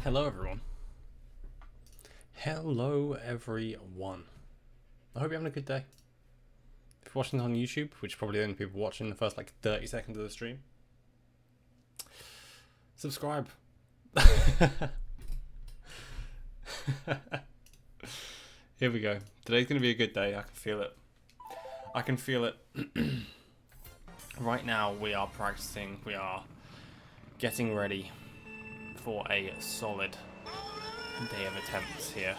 Hello everyone. Hello everyone. I hope you're having a good day. If you're watching this on YouTube, which is probably the only people watching the first like 30 seconds of the stream, subscribe. Here we go. Today's going to be a good day. I can feel it. I can feel it. Right now we are practicing. We are getting ready for a solid day of attempts here.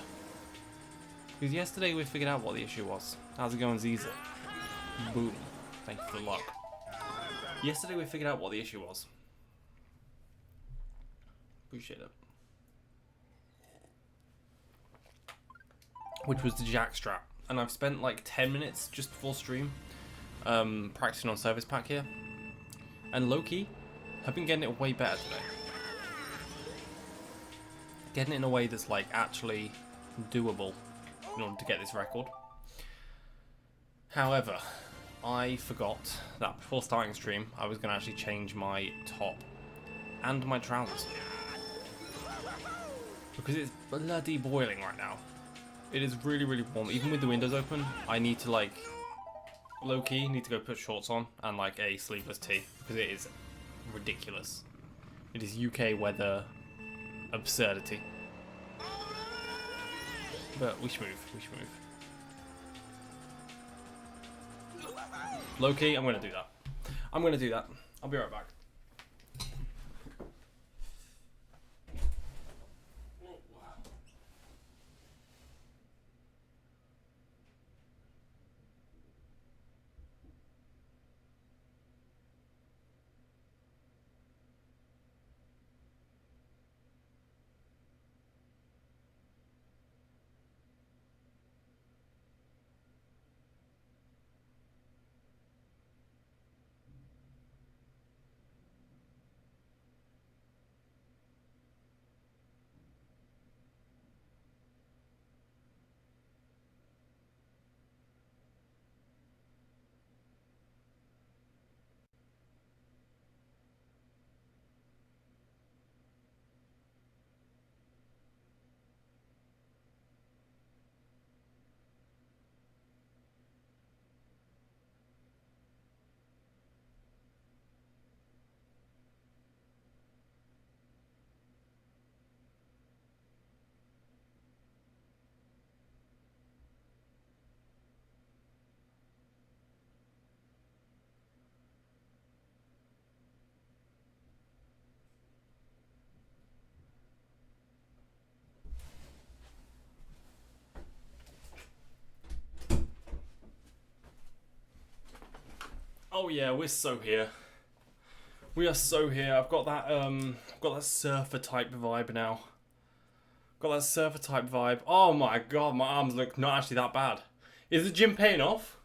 Because yesterday we figured out what the issue was. How's it going, Ziza? Boom. Thank you for the luck. Yesterday we figured out what the issue was. Appreciate it. Which was the jackstrap. And I've spent like 10 minutes just before stream practicing on Service Pack here. And low-key, I've been getting it way better today. Getting it in a way that's like actually doable in order to get this record. However, I forgot that before starting stream I was going to actually change my top and my trousers. Because it's bloody boiling right now. It is really, really warm. Even with the windows open, I need to like, low-key, need to go put shorts on and like a sleeveless tee. Because it is ridiculous. It is UK weather absurdity. But we should move. We should move. Low-key, I'm going to do that. I'm going to do that. I'll be right back. Oh yeah, we're so here. We are so here. I've got that surfer type vibe now. Got that surfer type vibe. Oh my god, my arms look not actually that bad. Is the gym paying off?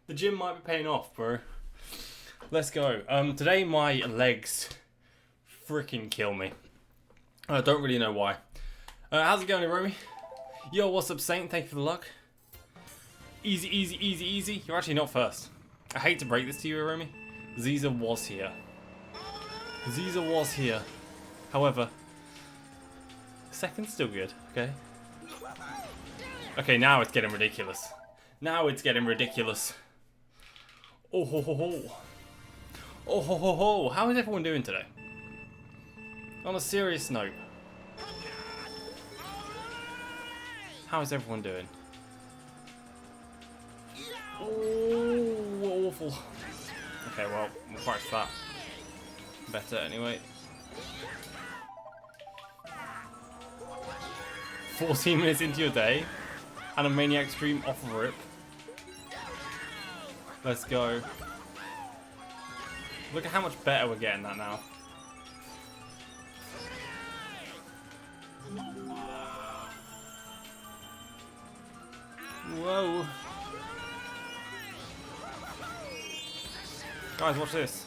The gym might be paying off, bro. Let's go. Today my legs freaking kill me. I don't really know why. How's it going, Romy? Yo, what's up, Saint? Thank you for the luck. Easy, easy, easy, easy. You're actually not first. I hate to break this to you, Romy. Ziza was here. Ziza was here. However, second's still good, okay? Okay, now it's getting ridiculous. Now it's getting ridiculous. Oh ho ho ho. Oh ho ho ho. How is everyone doing today? On a serious note. How is everyone doing? Oh, awful. Okay, well, we'll practice that better anyway. 14 minutes into your day and a Maniac stream off of rip. Let's go. Look at how much better we're getting that now. Whoa. Guys, watch this.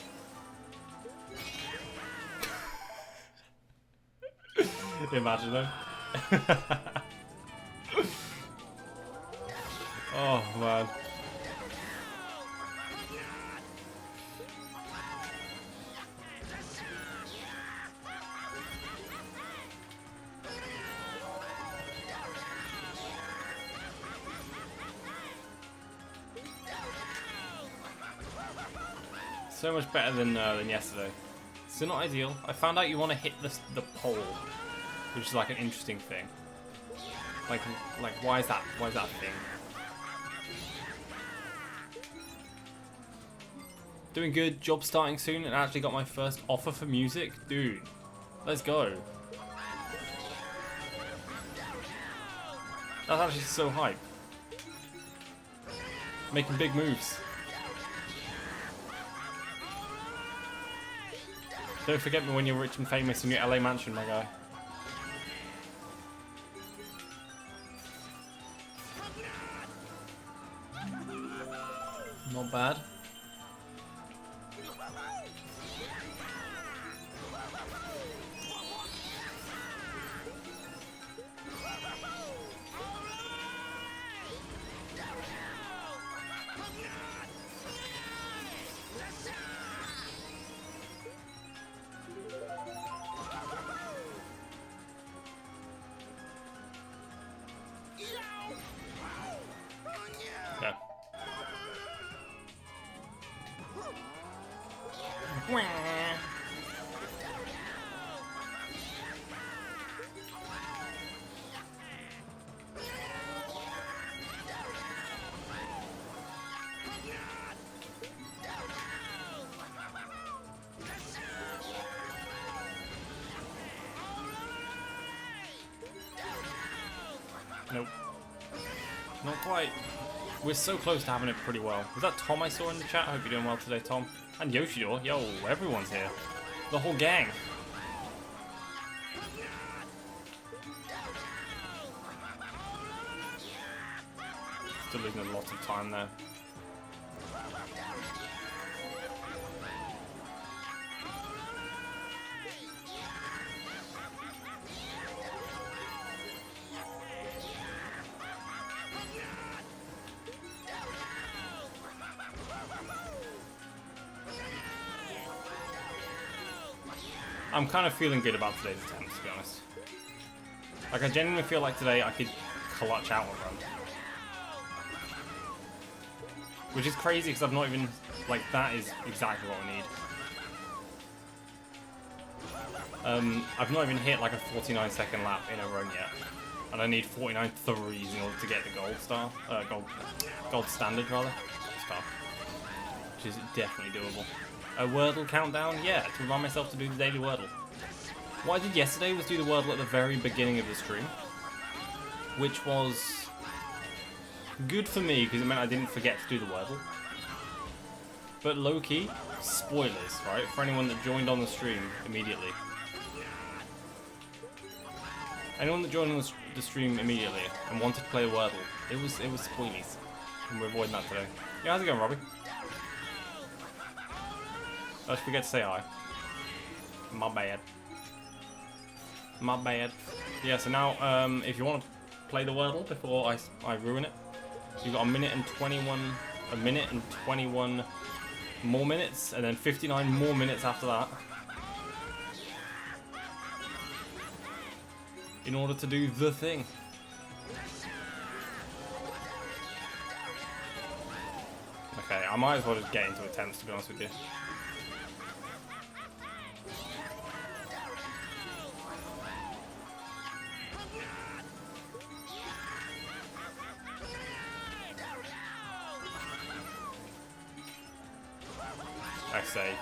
Imagine though. Oh man. So much better than yesterday. Still not ideal. I found out you want to hit the pole, which is like an interesting thing. Like why is that? Why is that a thing? Doing good. Job starting soon, and actually got my first offer for music, dude. Let's go. That's actually so hype. Making big moves. Don't forget me when you're rich and famous in your LA mansion, my guy. Not bad. Nope. Not quite. We're so close to having it pretty well. Was that Tom I saw in the chat? I hope you're doing well today, Tom. And Yoshidor. Yo, everyone's here. The whole gang. Still losing a lot of time there. I'm kind of feeling good about today's attempt, to be honest. Like, I genuinely feel like today I could clutch out a run. Which is crazy, because I've not even... Like, that is exactly what I need. I've not even hit, like, a 49-second lap in a run yet. And I need 49 threes in order to get the gold star. Gold standard, rather. Gold star. Which is definitely doable. A Wordle countdown? Yeah, to remind myself to do the daily Wordle. What I did yesterday was do the Wordle at the very beginning of the stream. Which was good for me, because it meant I didn't forget to do the Wordle. But low-key, spoilers, right? For anyone that joined on the stream immediately. Anyone that joined on the stream immediately and wanted to play a Wordle, it was spoilies. And we're avoiding that today. Yeah, how's it going, Robbie? Don't forget to say hi. My bad. My bad. Yeah, so now, if you want to play the Wordle before I ruin it, you've got a minute and 21 more minutes, and then 59 more minutes after that, in order to do the thing. Okay, I might as well just get into attempts, to be honest with you. I say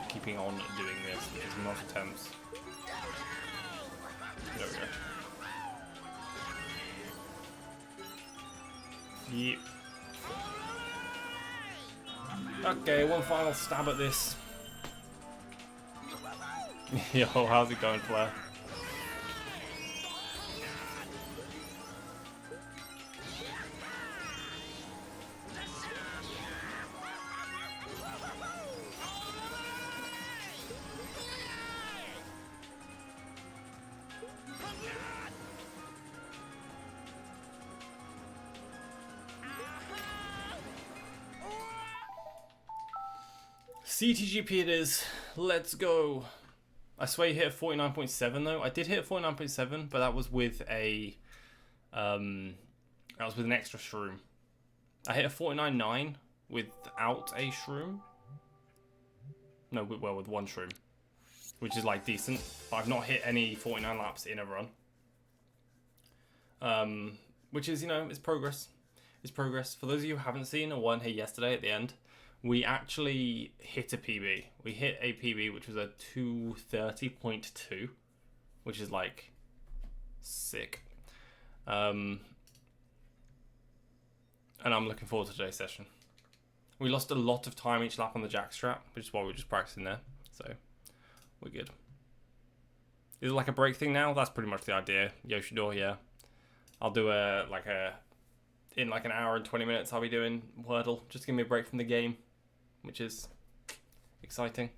keeping on doing this, which is not attempts. There we go. Yep. Okay, one final stab at this. Yo, how's it going, Flair? CTGP it is. Let's go. I swear you hit a 49.7 though. I did hit a 49.7, but that was with a an extra shroom. I hit a 49.9 without a shroom, No, well, with 1 shroom, which is like decent. But I've not hit any 49 laps in a run. Which is, you know, it's progress. It's progress. For those of you who haven't seen or weren't here yesterday at the end, we actually hit a PB. We hit a PB, which was a 2:30.2, which is like sick. And I'm looking forward to today's session. We lost a lot of time each lap on the jackstrap, which is why we're just practicing there. So we're good. Is it like a break thing now? That's pretty much the idea. Yoshidor, yeah. I'll do in like an hour and 20 minutes, I'll be doing Wordle. Just give me a break from the game, which is exciting.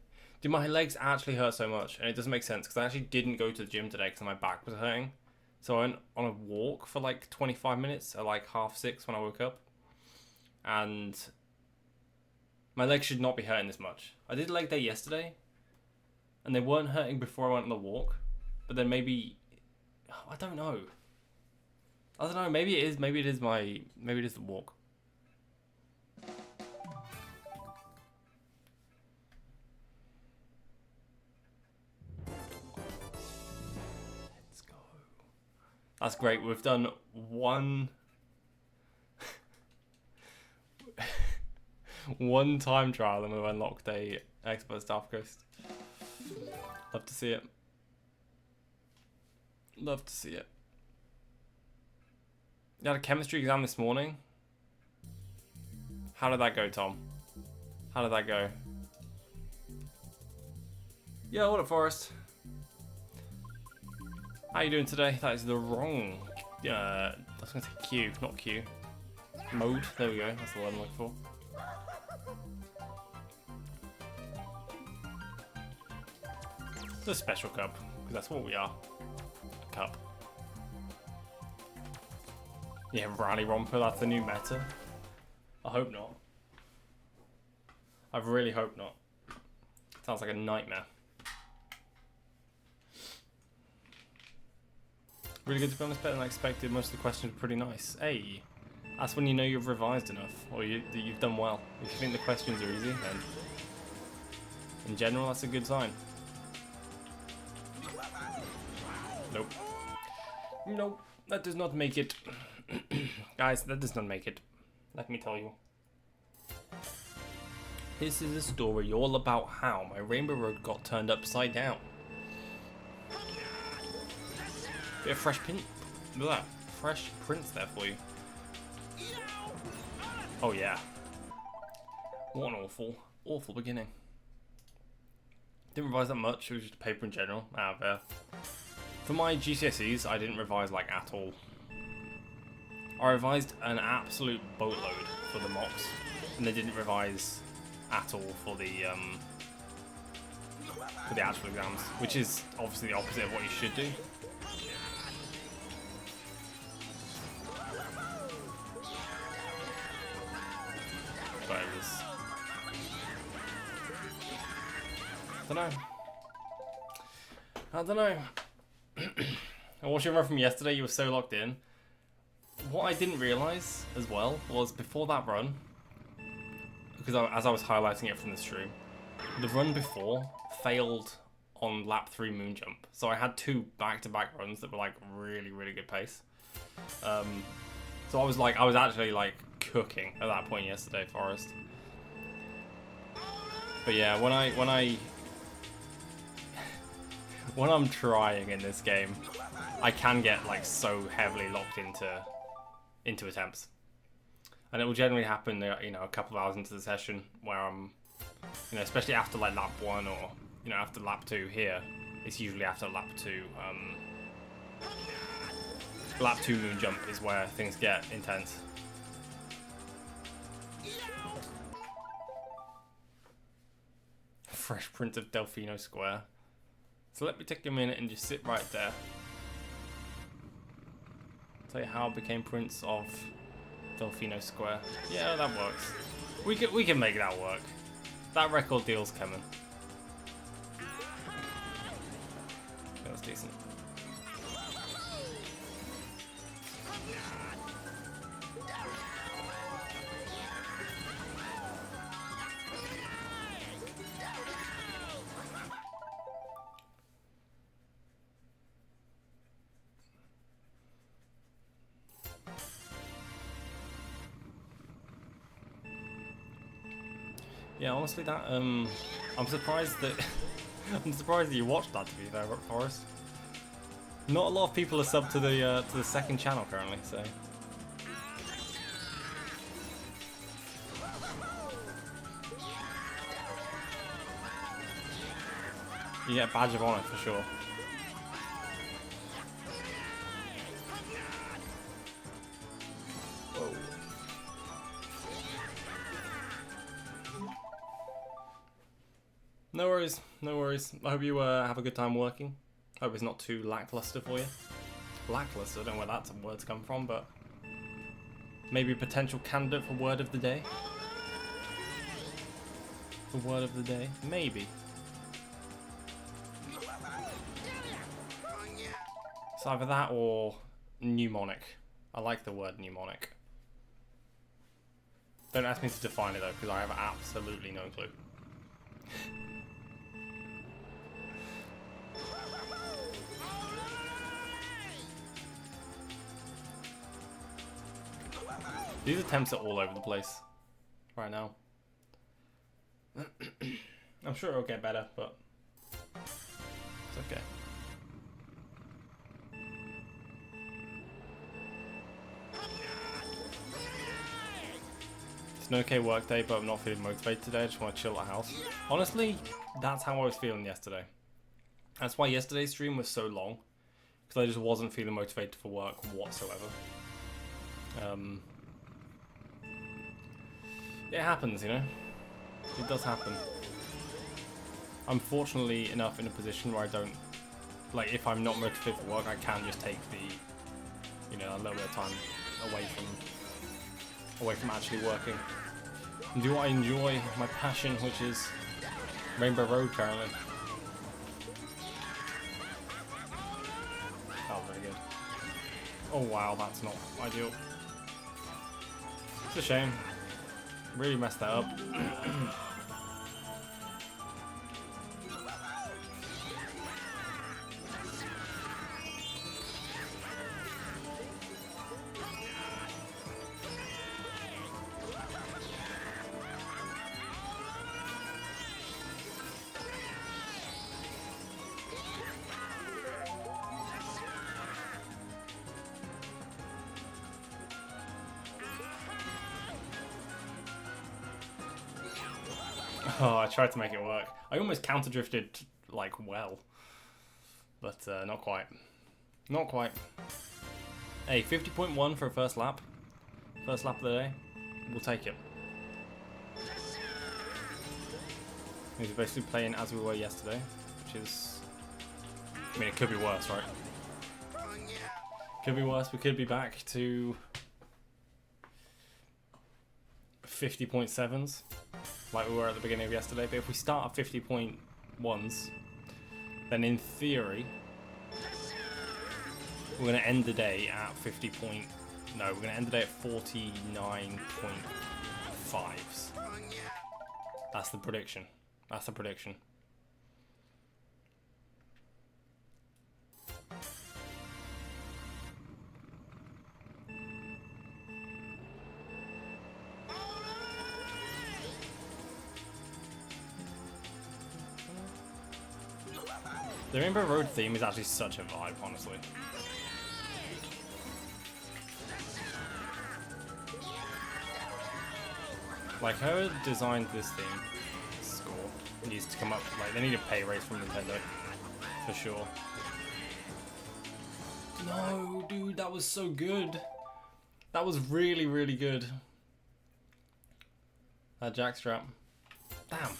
Do my legs actually hurt so much? And it doesn't make sense because I actually didn't go to the gym today because my back was hurting. So I went on a walk for like 25 minutes at like 6:30 when I woke up. And my legs should not be hurting this much. I did leg day yesterday and they weren't hurting before I went on the walk. But then maybe, I don't know. Maybe it is the walk. Let's go. That's great. We've done one time trial and we've unlocked a expert staff coast. Love to see it. Love to see it. You had a chemistry exam this morning. How did that go, Tom? How did that go? Yeah, what up, Forrest? How you doing today? That is the wrong... I was going to say Q, not Q. Mode. There we go. That's the word I'm looking for. It's a special cup, because that's what we are. A cup. Yeah, Rally Romper, that's the new meta. I hope not. I really hope not. Sounds like a nightmare. Really good, to be honest, better than I expected. Most of the questions were pretty nice. Hey, that's when you know you've revised enough, or that you've done well. If you think the questions are easy, then in general, that's a good sign. Nope. Nope, that does not make it. Guys, that does not make it. Let me tell you. This is a story all about how my Rainbow Road got turned upside down. Bit of fresh prints there for you. Oh yeah. What an awful beginning. Didn't revise that much, it was just a paper in general, out of there. For my GCSEs, I didn't revise like at all. I revised an absolute boatload for the mocks, and they didn't revise at all for the actual exams, which is obviously the opposite of what you should do. But it was... I don't know. I watched your run from yesterday, you were so locked in. What I didn't realise as well was before that run, because as I was highlighting it from the stream, the run before failed on lap 3 moon jump. So I had 2 back-to-back runs that were like really good pace. So I was actually like cooking at that point yesterday, Forrest. But yeah, when I'm trying in this game, I can get like so heavily locked into attempts, and it will generally happen, you know, a couple of hours into the session where I'm, you know, especially after like lap 1 or, you know, after lap 2 here. It's usually after lap 2. Lap 2 moon jump is where things get intense. Fresh print of Delfino Square. So let me take a minute and just sit right there. Tell you how I became Prince of Delfino Square. Yeah, that works. We can make that work. That record deal's coming. That's decent. Yeah, honestly, that I'm surprised that I'm surprised that you watched that. To be fair, Forrest. Not a lot of people are subbed to the second channel currently, so. You get a badge of honor for sure. Whoa. No worries, no worries. I hope you have a good time working. Hope it's not too lackluster for you. Lackluster, I don't know where that word's come from, but maybe a potential candidate for word of the day. For word of the day, maybe. It's either that or mnemonic. I like the word mnemonic. Don't ask me to define it though, because I have absolutely no clue. These attempts are all over the place right now. I'm sure it'll get better, but it's okay. It's an okay work day, but I'm not feeling motivated today. I just want to chill at the house. Honestly, that's how I was feeling yesterday. That's why yesterday's stream was so long, because I just wasn't feeling motivated for work whatsoever. It happens, you know? It does happen. I'm fortunately enough in a position where I don't, like, if I'm not motivated for work, I can just take the, you know, a little bit of time away from actually working. And do what I enjoy, my passion, which is Rainbow Road currently. Oh, very good. Oh wow, that's not ideal. It's a shame. Really messed that up. Oh, I tried to make it work. I almost counter drifted, like, well. But, not quite. Not quite. Hey, 50.1 for a first lap. First lap of the day. We'll take it. We're basically playing as we were yesterday, which is... I mean, it could be worse, right? Could be worse. We could be back to 50.7s. Like we were at the beginning of yesterday, but if we start at 50.1s, then in theory, we're going to end the day at 50 point... No, we're going to end the day at 49.5s. That's the prediction. That's the prediction. The Rainbow Road theme is actually such a vibe, honestly. Like, whoever designed this theme, score, needs to come up, like, they need a pay raise from Nintendo, for sure. No, dude, that was so good. That was really, really good. That jackstrap. Damn.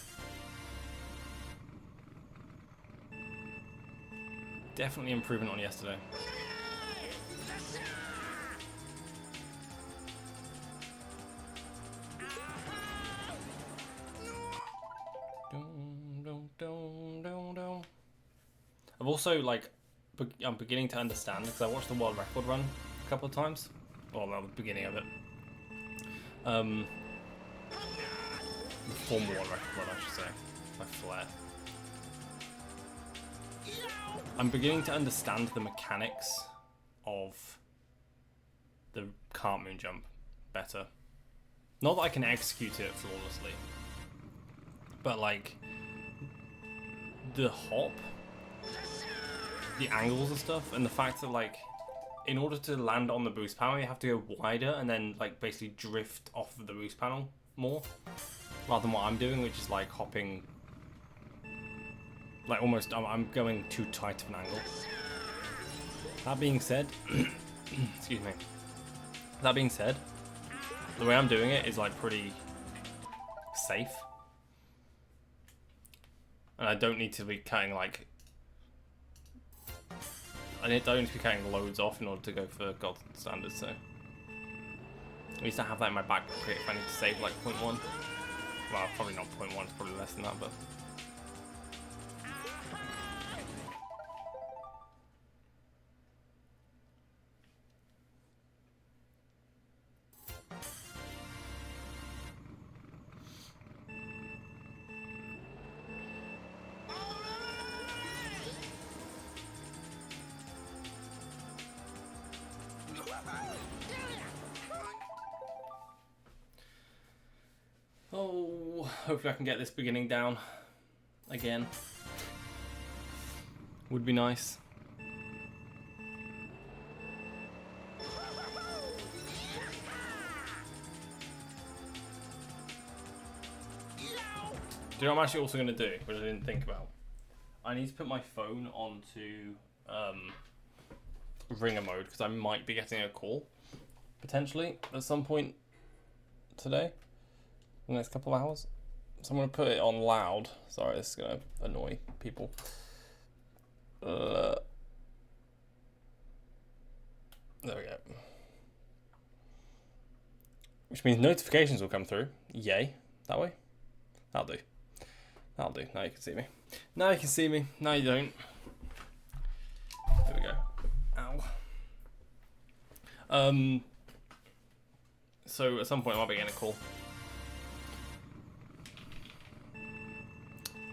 Definitely improvement on yesterday. I've also, like, I'm beginning to understand, because I watched the world record run a couple of times. Well, no, the beginning of it. The former world record run, I should say. By Flair. I'm beginning to understand the mechanics of the cart moon jump better. Not that I can execute it flawlessly, But like the hop, the angles and stuff, and the fact that like in order to land on the boost panel you have to go wider and then like basically drift off of the boost panel more, rather than what I'm doing, which is like hopping like almost I'm going too tight of an angle. That being said, excuse me. That being said, the way I'm doing it is like pretty safe. And I don't need to be cutting like... I don't need to be cutting loads off in order to go for God standards, so... At least I have that in my back pocket if I need to save like 0.1. Well, probably not 0.1, it's probably less than that, but... Oh, hopefully I can get this beginning down again. Would be nice. Do you know what I'm actually also going to do, which I didn't think about? I need to put my phone onto ringer mode, because I might be getting a call, potentially, at some point today. The next couple of hours. So I'm going to put it on loud. Sorry, this is going to annoy people. There we go. Which means notifications will come through. Yay. That way. That'll do. That'll do. Now you can see me. Now you can see me. Now you don't. There we go. Ow. So at some point I might be getting a call.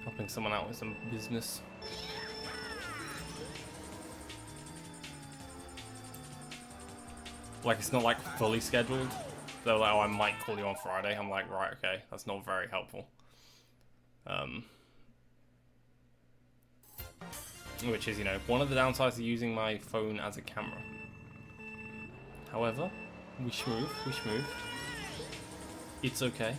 Helping someone out with some business. Like, it's not like fully scheduled. They're like, oh, I might call you on Friday. I'm like, right, okay, that's not very helpful. Which is, you know, one of the downsides of using my phone as a camera. However, we schmoove. It's okay.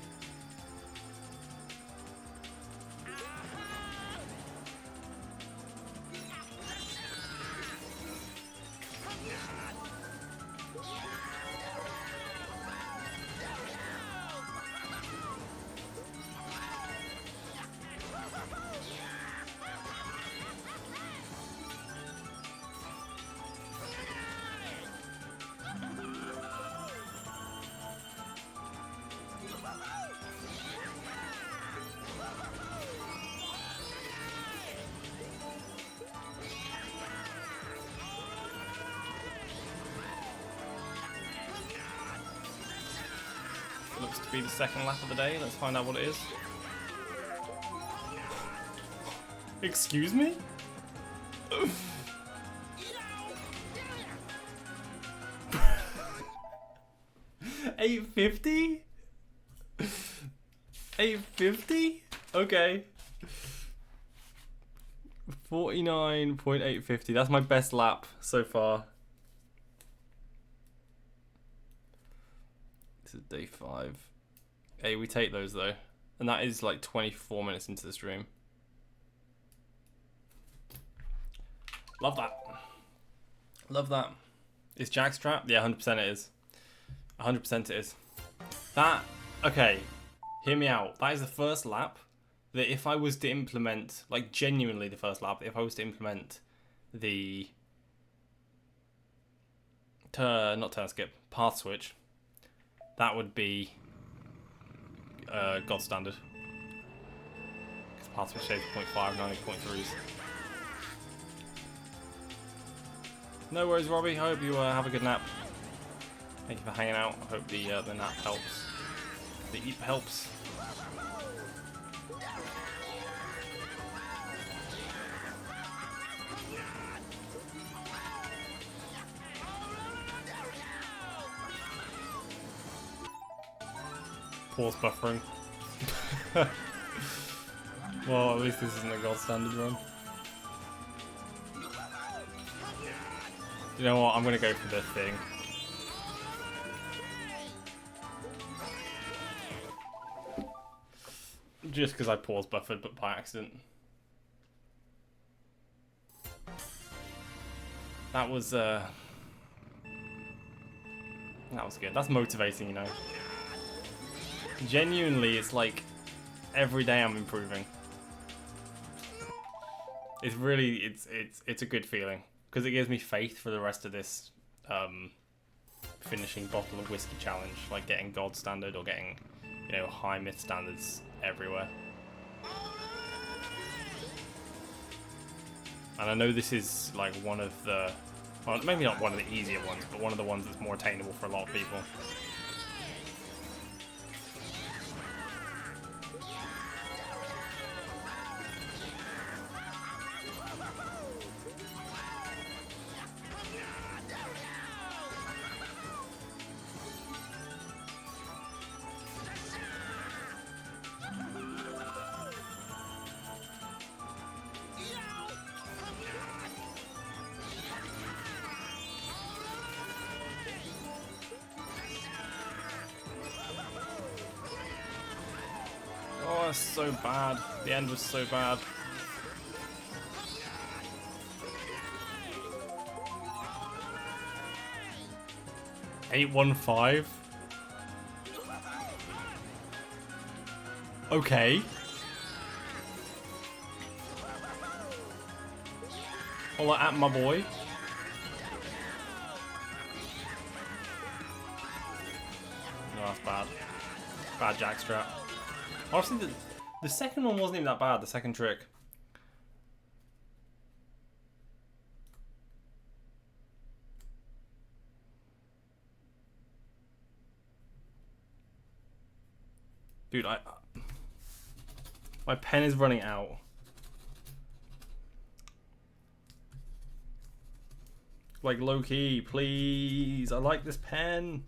Looks to be the second lap of the day. Let's find out what it is. Excuse me? $8.50? $8.50? Okay. 49.850. That's my best lap so far. This is day 5. Hey, we take those though. And that is like 24 minutes into the stream. Love that. Love that. Is Jackstrap? Yeah, 100% it is. 100% it is. That, okay, hear me out. That is the first lap that if I was to implement, like genuinely the first lap, if I was to implement the, not turn skip, path switch, that would be God standard. Because path switch saves 0.5, 90.3s. No worries, Robbie. I hope you have a good nap. Thank you for hanging out. I hope the nap helps. The eat helps. Pause buffering. Well, at least this isn't a gold standard run. You know what? I'm gonna go for the thing. Just because I paused buffered, but by accident. That was good. That's motivating, you know. Genuinely, it's like every day I'm improving. It's really, it's a good feeling because it gives me faith for the rest of this finishing bottle of whiskey challenge, like getting gold standard or getting, you know, high myth standards everywhere. And I know this is like one of the, well, maybe not one of the easier ones, but one of the ones that's more attainable for a lot of people. Oh, that's so bad. The end was so bad. $815. Okay. Holla at my boy. No, that's bad. Bad jackstrap. Honestly, the second one wasn't even that bad, the second trick. Dude, my pen is running out. Like, low-key, please. I like this pen.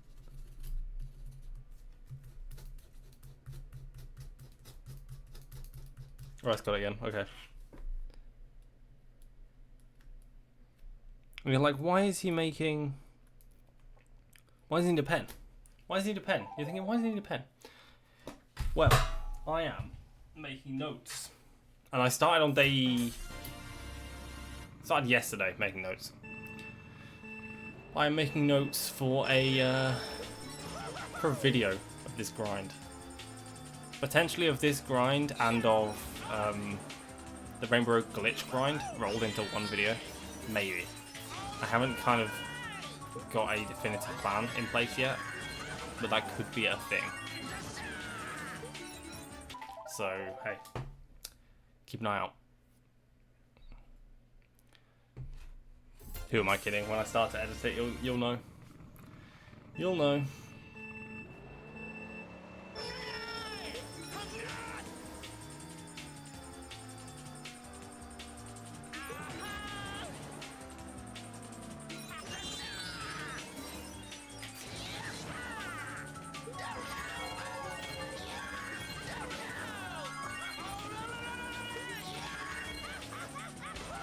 Oh, it's got it again. Okay. And you're like, why is he making... Why does he need a pen? Why does he need a pen? You're thinking, why does he need a pen? Well, I am making notes. And I started on day... Started yesterday making notes. I'm making notes for a video of this grind. Potentially of this grind and of the Rainbow Road glitch grind rolled into one video. Maybe. I haven't kind of got a definitive plan in place yet, but that could be a thing. So, hey, keep an eye out. Who am I kidding? When I start to edit it, you'll know. You'll know.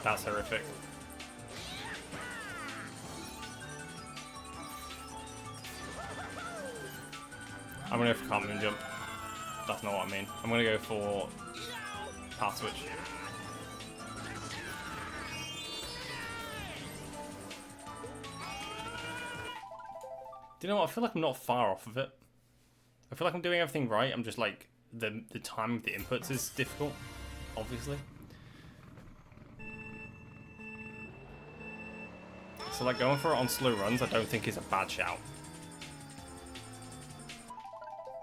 That's horrific. I'm gonna go for Can't Moon Jump. That's not what I mean. I'm gonna go for Path Switch. Do you know what? I feel like I'm not far off of it. I feel like I'm doing everything right. I'm just like, the timing of the inputs is difficult, obviously. So like going for it on slow runs, I don't think is a bad shout.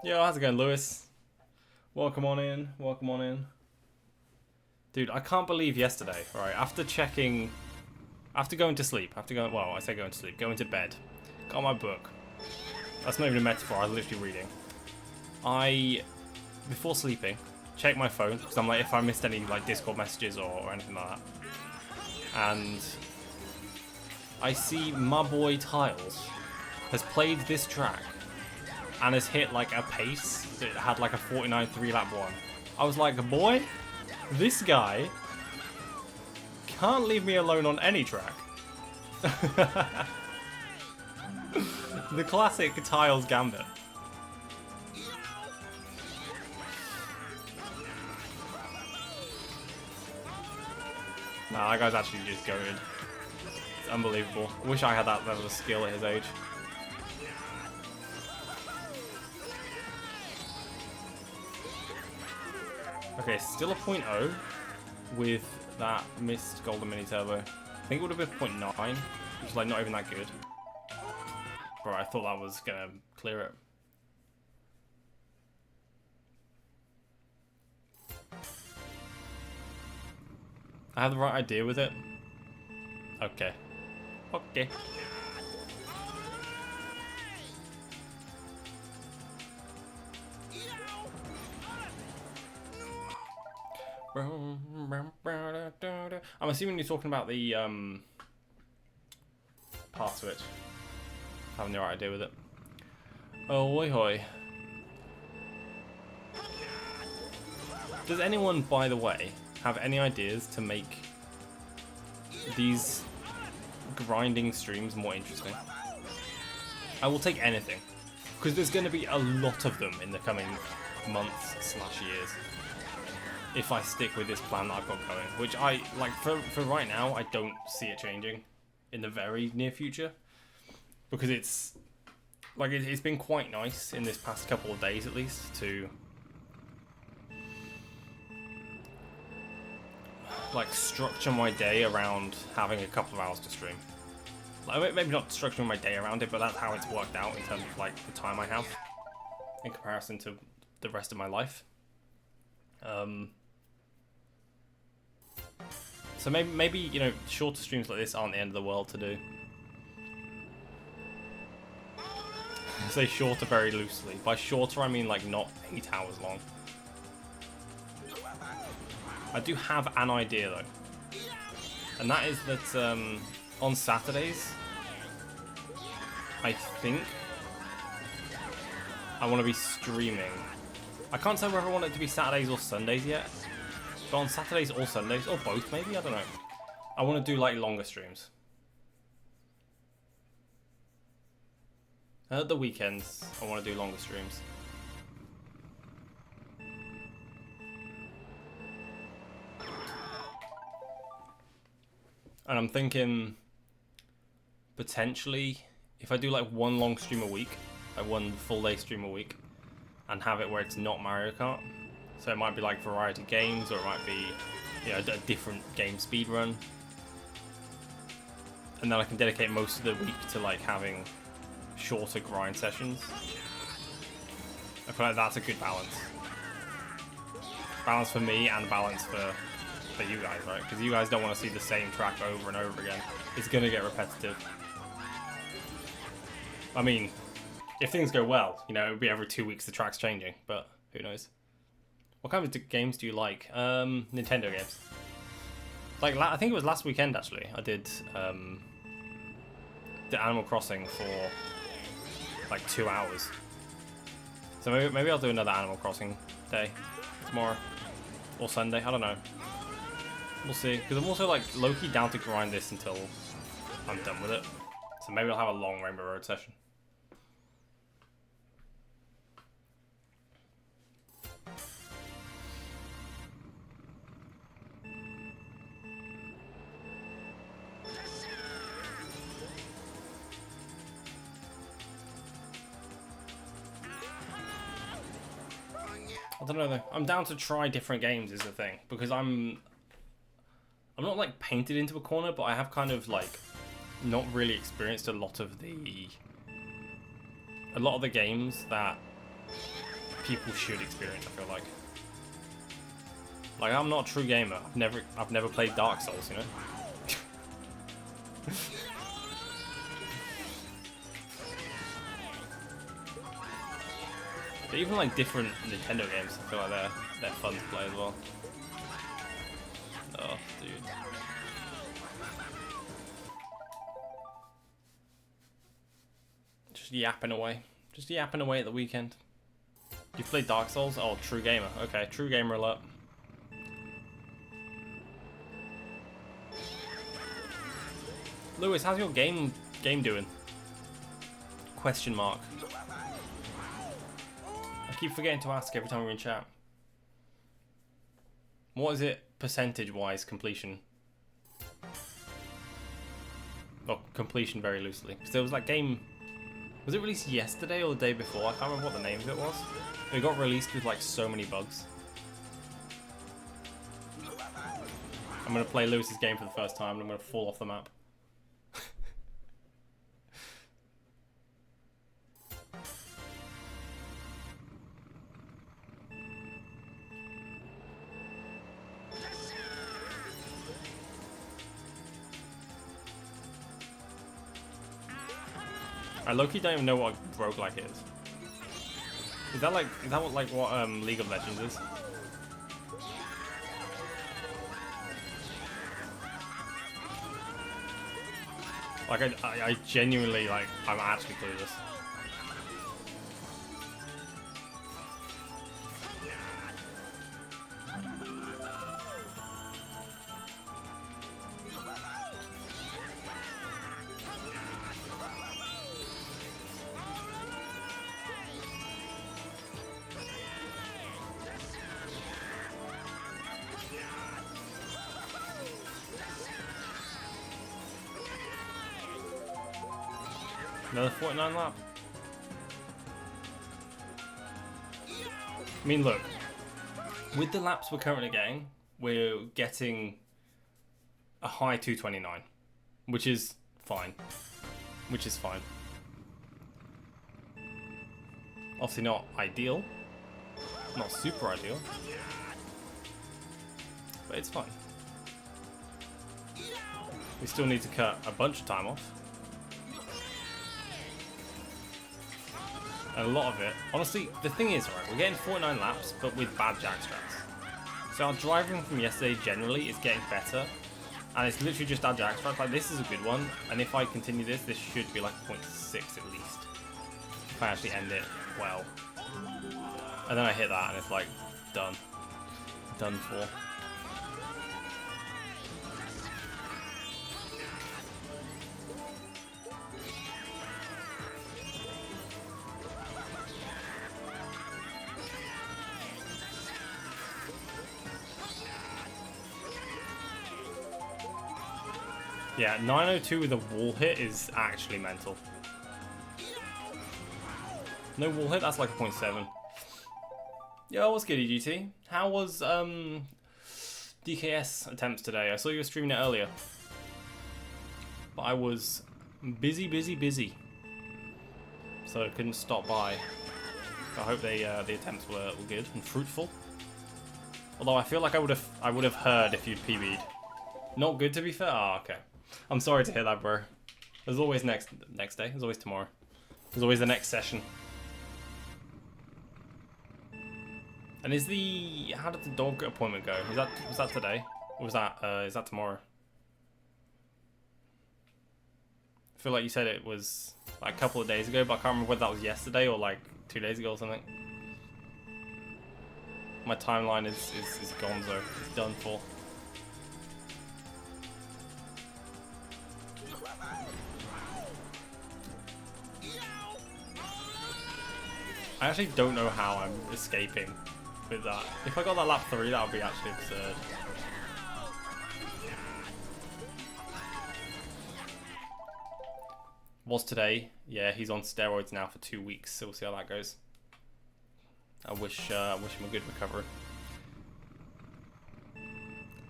Yo, how's it going, Lewis? Welcome on in, welcome on in. Dude, I can't believe yesterday, right, after going to sleep, well, I say going to sleep, going to bed, got my book. That's not even a metaphor, I was literally reading. Before sleeping, check my phone, because I'm like, if I missed any like Discord messages or anything like that. And I see my boy Tiles has played this track and has hit like a pace that had like a 49 3-lap one. I was like, boy, This guy can't leave me alone on any track. The classic Tiles Gambit. Nah, that guy's actually just goated. It's unbelievable. I wish I had that level of skill at his age. Okay, still a 0.0 with that missed Golden Mini Turbo. I think it would have been 0.9, which is like not even that good. Bro, I thought that was gonna clear it. I have the right idea with it. Okay. Okay. I'm assuming you're talking about the part switch. Having the right idea with it. Oh, hoi hoi. Does anyone, by the way, have any ideas to make these grinding streams more interesting? I will take anything, because there's going to be a lot of them in the coming months/years if I stick with this plan that I've got going, which I like for right now. I don't see it changing in the very near future, because it's like it's been quite nice in this past couple of days at least to like structure my day around having a couple of hours to stream. Like, maybe not structuring my day around it, but that's how it's worked out in terms of like the time I have in comparison to the rest of my life. So maybe you know, shorter streams like this aren't the end of the world to do. I say shorter very loosely. By shorter, I mean like not 8 hours long. I do have an idea though, and that is that on Saturdays, I think I want to be streaming. I can't tell whether I want it to be Saturdays or Sundays yet, but on Saturdays or Sundays, or both maybe, I don't know. I want to do like longer streams. And at the weekends, I want to do longer streams. And I'm thinking, potentially, if I do like one long stream a week, like one full day stream a week, and have it where it's not Mario Kart. So it might be like variety games, or it might be, you know, a different game speed run. And then I can dedicate most of the week to like having shorter grind sessions. I feel like that's a good balance. Balance for me and balance for you guys, right? Because you guys don't want to see the same track over and over again. It's going to get repetitive. I mean, if things go well, you know, it would be every 2 weeks the track's changing, but who knows? What kind of games do you like? Nintendo games. Like, I think it was last weekend, actually. I did the Animal Crossing for like 2 hours. So maybe I'll do another Animal Crossing day tomorrow or Sunday. I don't know. We'll see. Because I'm also like low-key down to grind this until I'm done with it. So maybe I'll have a long Rainbow Road session. I don't know though. I'm down to try different games is the thing, because I'm not like painted into a corner, but I have kind of like not really experienced a lot of the games that people should experience. I feel like I'm not a true gamer. I've never played Dark Souls, you know. But even like different Nintendo games, I feel like they're fun to play as well. Oh, dude. Just yapping away. Just yapping away at the weekend. You played Dark Souls? Oh, true gamer. Okay, true gamer alert. Lewis, how's your game doing? Question mark. I keep forgetting to ask every time we're in chat. What is it percentage-wise completion? Well, completion very loosely. Because there was that game... Was it released yesterday or the day before? I can't remember what the name of it was. It got released with like so many bugs. I'm going to play Lewis's game for the first time and I'm going to fall off the map. I low-key don't even know what a roguelike is. Is that what League of Legends is? Like I genuinely I'm actually clueless. Another 49 lap. I mean, look, with the laps we're currently getting, we're getting a high 229, which is fine. Obviously not ideal, not super ideal, but it's fine. We still need to cut a bunch of time off. And a lot of it, honestly, the thing is, right, we're getting 49 laps, but with bad jackstraps. So our driving from yesterday generally is getting better, and it's literally just our jackstraps. Like, this is a good one, and if I continue this should be like 0.6 at least. If I actually end it well. And then I hit that, and it's like, done. Done for. Yeah, 902 with a wall hit is actually mental. No wall hit, that's like a 0.7. Yo, what's good, EGT? How was DKS attempts today? I saw you were streaming it earlier. But I was busy. So I couldn't stop by. I hope the attempts were good and fruitful. Although I feel like I would have heard if you'd PB'd. Not good, to be fair? Ah, okay. I'm sorry to hear that, bro. There's always next day. There's always tomorrow. There's always the next session. And how did the dog appointment go? Was that today? Or was that is that tomorrow? I feel like you said it was like a couple of days ago, but I can't remember whether that was yesterday or like 2 days ago or something. My timeline is gonzo. It's done for. I actually don't know how I'm escaping with that. If I got that lap 3, that would be actually absurd. Was today. Yeah, he's on steroids now for 2 weeks, so we'll see how that goes. I wish him a good recovery.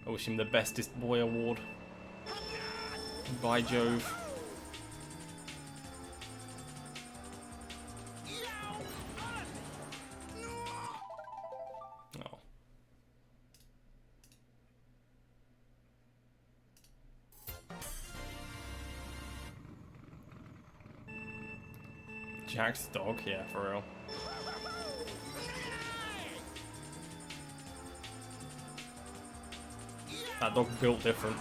I wish him the bestest boy award. By Jove. Oh. Jack's dog, yeah, for real. That dog built different.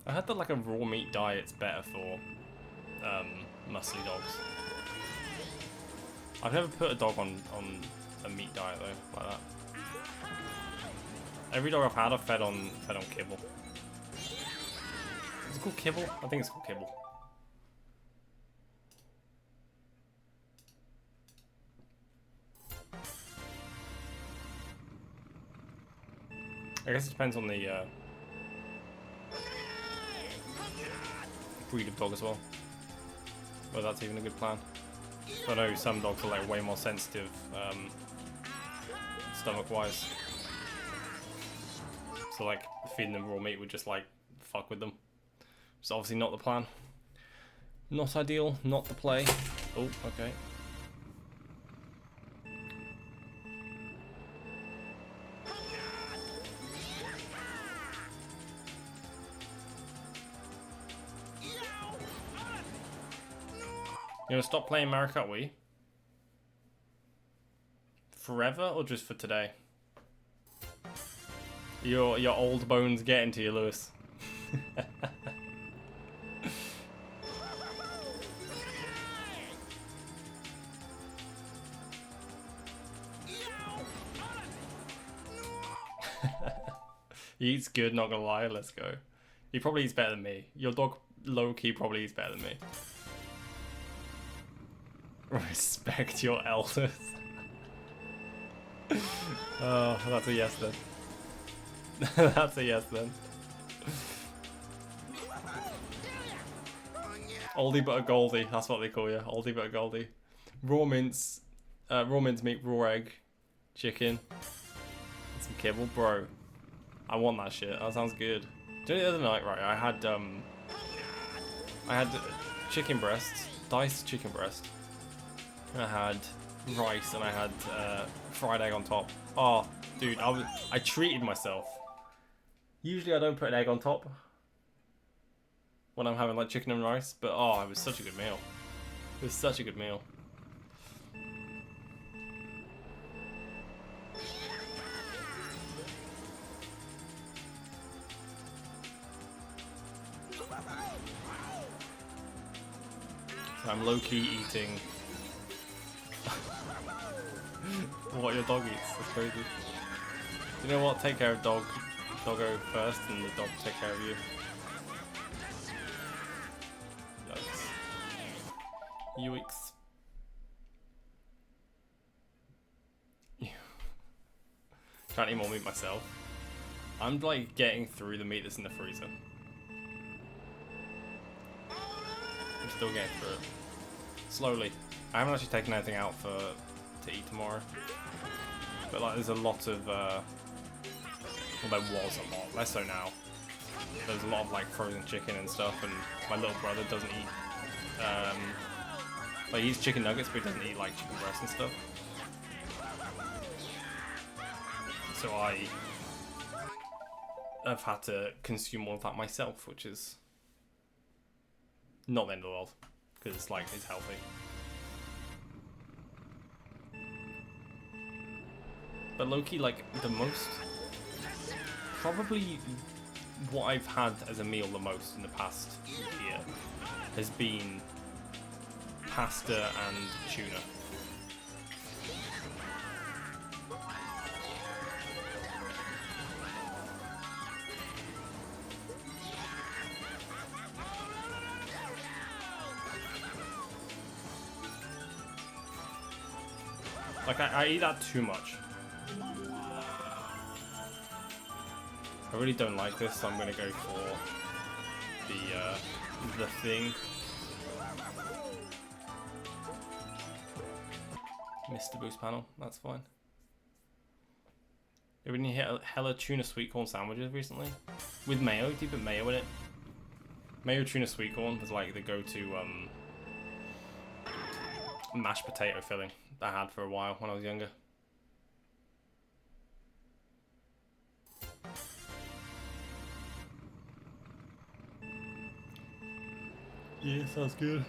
I heard that like a raw meat diet's better for muscly dogs. I've never put a dog on a meat diet though, like that. Every dog I've had, I've fed on kibble. Is it called kibble? I think it's called kibble. I guess it depends on the breed of dog as well. Whether that's even a good plan. I know some dogs are like way more sensitive stomach-wise. So like feeding them raw meat would just like fuck with them. It's obviously not the plan. Not ideal, not the play. Oh, okay. You gonna stop playing Mario Kart Wii? Forever or just for today? Your old bones getting to you, Lewis. He eats good, not gonna lie, let's go. He probably eats better than me. Your dog low-key probably eats better than me. Respect your elders. Oh, that's a yes then. That's a yes then. Oldie but a Goldie, that's what they call you. Oldie but a Goldie. Raw mince meat, raw egg, chicken, and some kibble, bro. I want that shit. That sounds good. Do you know the other night, right? I had chicken breast, diced chicken breast. And I had rice and I had fried egg on top. Oh, dude, I treated myself. Usually I don't put an egg on top when I'm having like chicken and rice, but oh, it was such a good meal. It was such a good meal. So I'm low-key eating what your dog eats. That's crazy. You know what? Take care of doggo first, and the dog take care of you. Yikes. Can't eat more meat myself. I'm like getting through the meat that's in the freezer. I'm still getting through it. Slowly. I haven't actually taken anything out to eat tomorrow. But like there's a lot of well, there was a lot, less so now. There's a lot of like frozen chicken and stuff, and my little brother doesn't eat like he eats chicken nuggets, but he doesn't eat like chicken breast and stuff. So I have had to consume all of that myself, which is not the end of the world, because it's like it's healthy. But low-key, like the most, probably what I've had as a meal the most in the past year has been pasta and tuna. Like I eat that too much. I really don't like this, so I'm gonna go for the thing. Missed the boost panel, that's fine. Have you hit hella tuna sweet corn sandwiches recently? With mayo? Do you put mayo in it? Mayo tuna sweet corn was like the go-to mashed potato filling that I had for a while when I was younger. Yeah, sounds good.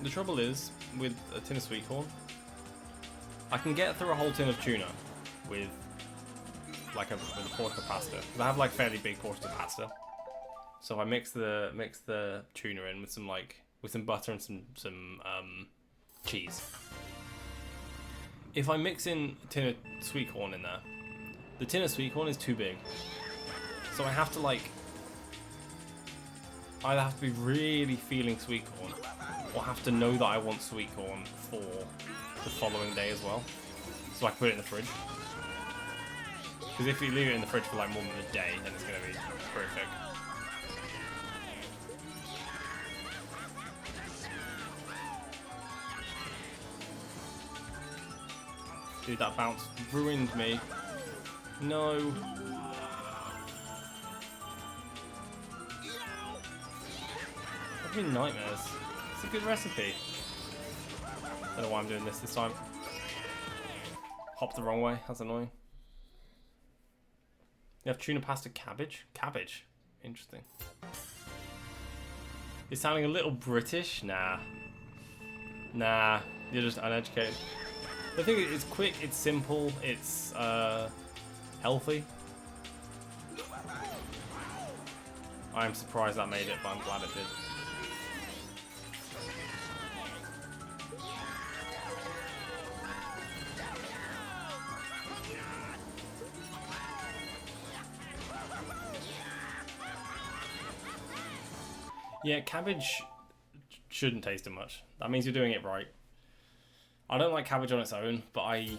The trouble is, with a tin of sweet corn, I can get through a whole tin of tuna, with like with a portion of pasta. 'Cause I have like fairly big portions of pasta. So I mix the tuna in with some butter and some cheese. If I mix in a tin of sweet corn in there, the tin of sweet corn is too big. So I have to either have to be really feeling sweet corn, or have to know that I want sweet corn for the following day as well. So I can put it in the fridge. Because if you leave it in the fridge for like more than a day, then it's going to be horrific. Dude, that bounce ruined me. No. I've been nightmares. It's a good recipe. Don't know why I'm doing this time. Hopped the wrong way. That's annoying. You have tuna pasta cabbage? Cabbage. Interesting. You're sounding a little British? Nah. Nah. You're just uneducated. The thing is, it's quick, it's simple, it's healthy. I'm surprised that made it, but I'm glad it did. Yeah, cabbage shouldn't taste it much. That means you're doing it right. I don't like cabbage on its own, but I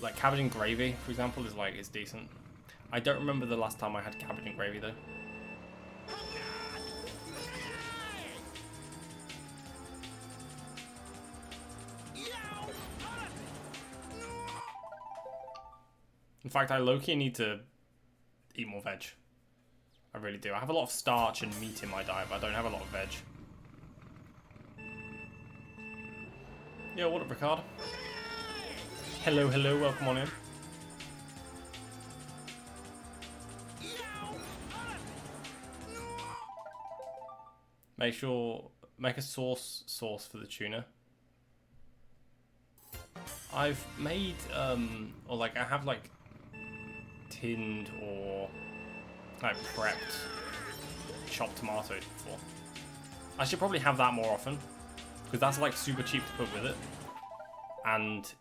like cabbage and gravy, for example, is decent. I don't remember the last time I had cabbage and gravy though. In fact, I low-key need to eat more veg. I really do. I have a lot of starch and meat in my diet, but I don't have a lot of veg. Yo, what up, Ricardo? Hello, hello, welcome on in. Make a sauce for the tuna. I've made, or like, I have like tinned or like prepped chopped tomatoes before. I should probably have that more often, because that's like super cheap to put with it, and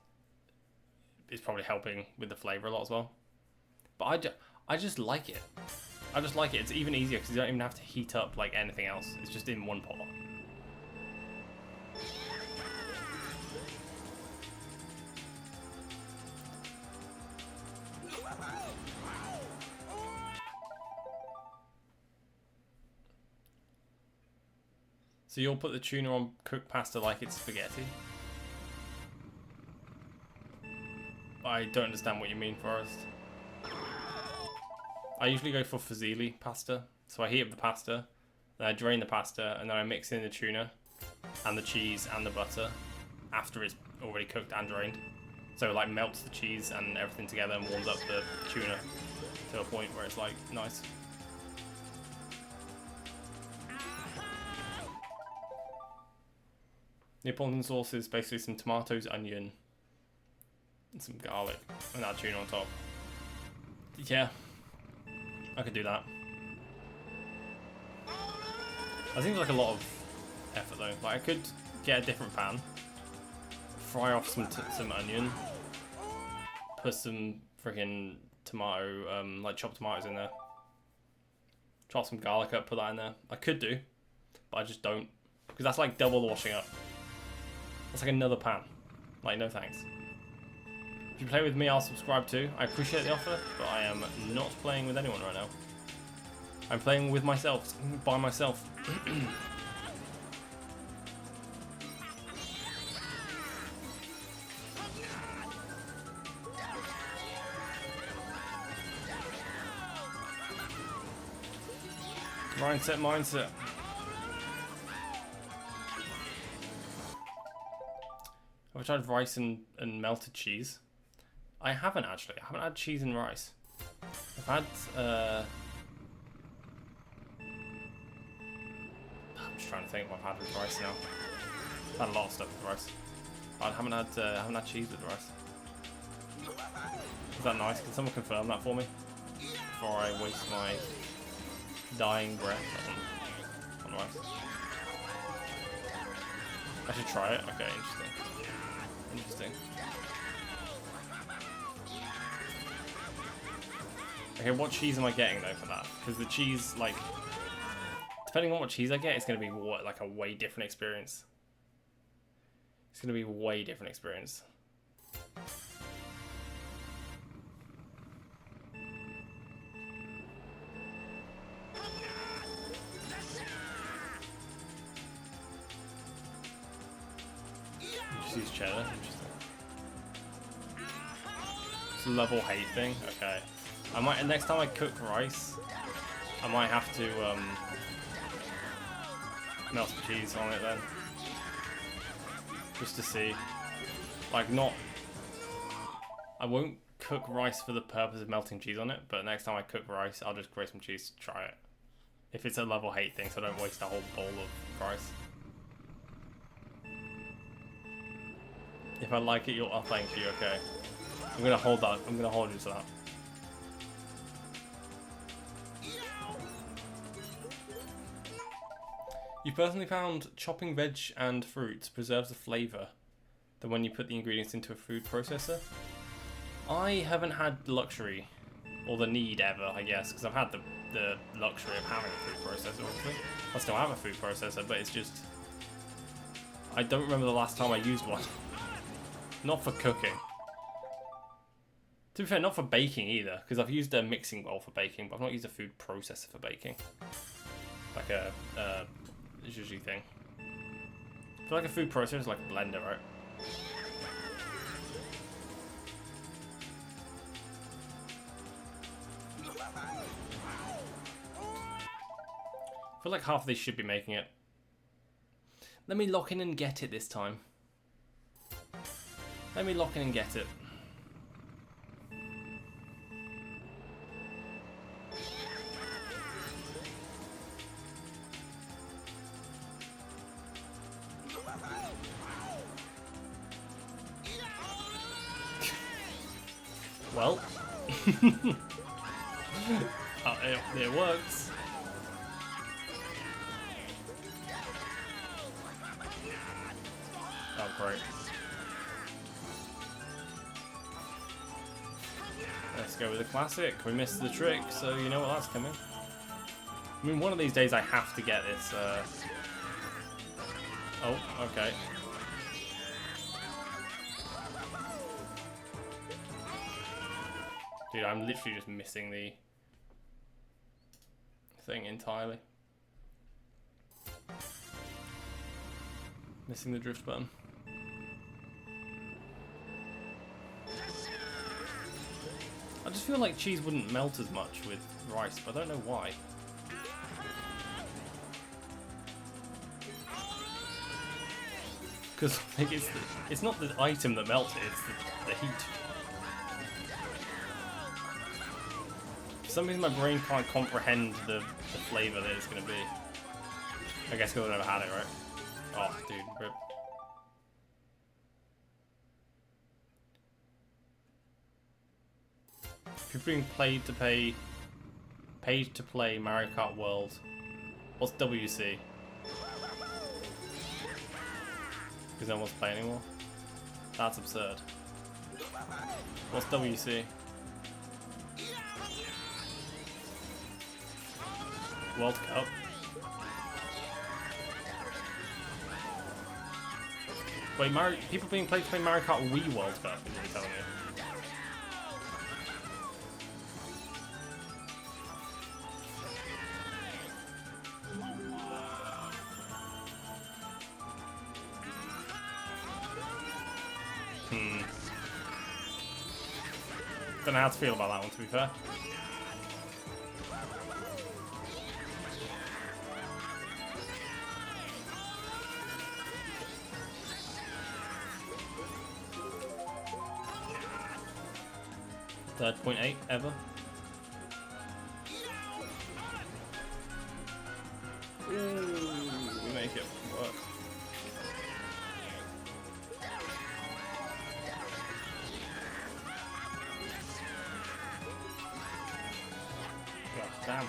it's probably helping with the flavor a lot as well. But I just like it. I just like it. It's even easier because you don't even have to heat up like anything else. It's just in one pot. So you'll put the tuna on cooked pasta like it's spaghetti? I don't understand what you mean, Forrest. I usually go for fusilli pasta. So I heat up the pasta, then I drain the pasta, and then I mix in the tuna and the cheese and the butter after it's already cooked and drained. So it like melts the cheese and everything together and warms up the tuna to a point where it's like nice. Neapolitan sauce is basically some tomatoes, onion, and some garlic, and that tuna on top. Yeah, I could do that. I think it's like a lot of effort though. Like I could get a different pan, fry off some onion, put some freaking tomato, like chopped tomatoes in there, chop some garlic up, put that in there. I could do, but I just don't, because that's like double washing up. That's like another pan. Like, no thanks. If you play with me, I'll subscribe too. I appreciate the offer, but I am not playing with anyone right now. I'm playing with myself, by myself. Mindset. Have I tried rice and melted cheese? I haven't actually. I haven't had cheese and rice. I've had I'm just trying to think what I've had with rice now. I've had a lot of stuff with rice. I haven't had cheese with rice. Is that nice? Can someone confirm that for me? Before I waste my dying breath on rice. I should try it. Okay, interesting. Interesting. Okay, what cheese am I getting though for that? Because the cheese, like, depending on what cheese I get, it's going to be like a way different experience. It's going to be a way different experience. Just use cheddar. Interesting. It's a level hate thing. Okay. I might, next time I cook rice, I might have to melt some cheese on it then, just to see. Like, not, I won't cook rice for the purpose of melting cheese on it, but next time I cook rice, I'll just grate some cheese to try it. If it's a level hate thing, so I don't waste a whole bowl of rice. If I like it, you'll, oh, thank you. Okay, I'm gonna hold that. I'm gonna hold you to that. You personally found chopping veg and fruits preserves the flavour than when you put the ingredients into a food processor? I haven't had the luxury, or the need ever, I guess, because I've had the luxury of having a food processor, obviously. I still have a food processor, but it's just, I don't remember the last time I used one. Not for cooking. To be fair, not for baking either, because I've used a mixing bowl for baking, but I've not used a food processor for baking. Like a zhuzhi thing. I feel like a food processor is like a blender, right? I feel like half of these should be making it. Let me lock in and get it this time. Let me lock in and get it. Well, it works. Oh, great. Let's go with the classic. We missed the trick, so you know what, that's coming. I mean, one of these days I have to get this. Oh, okay. Dude, I'm literally just missing the thing entirely. Missing the drift button. I just feel like cheese wouldn't melt as much with rice, but I don't know why. Because like, it's not the item that melts it, it's the heat. For some reason my brain can't comprehend the flavour that it's going to be. I guess because I've never had it, right? Oh, dude, rip. If you're being paid to play Mario Kart World, what's WC? Because no one's playing anymore? That's absurd. What's WC? World Cup? Wait, people being paid to play Mario Kart Wii World Cup, is what you're telling me? Don't know how to feel about that one, to be fair. Third 0.8 ever. Ooh, we make it work. Damn.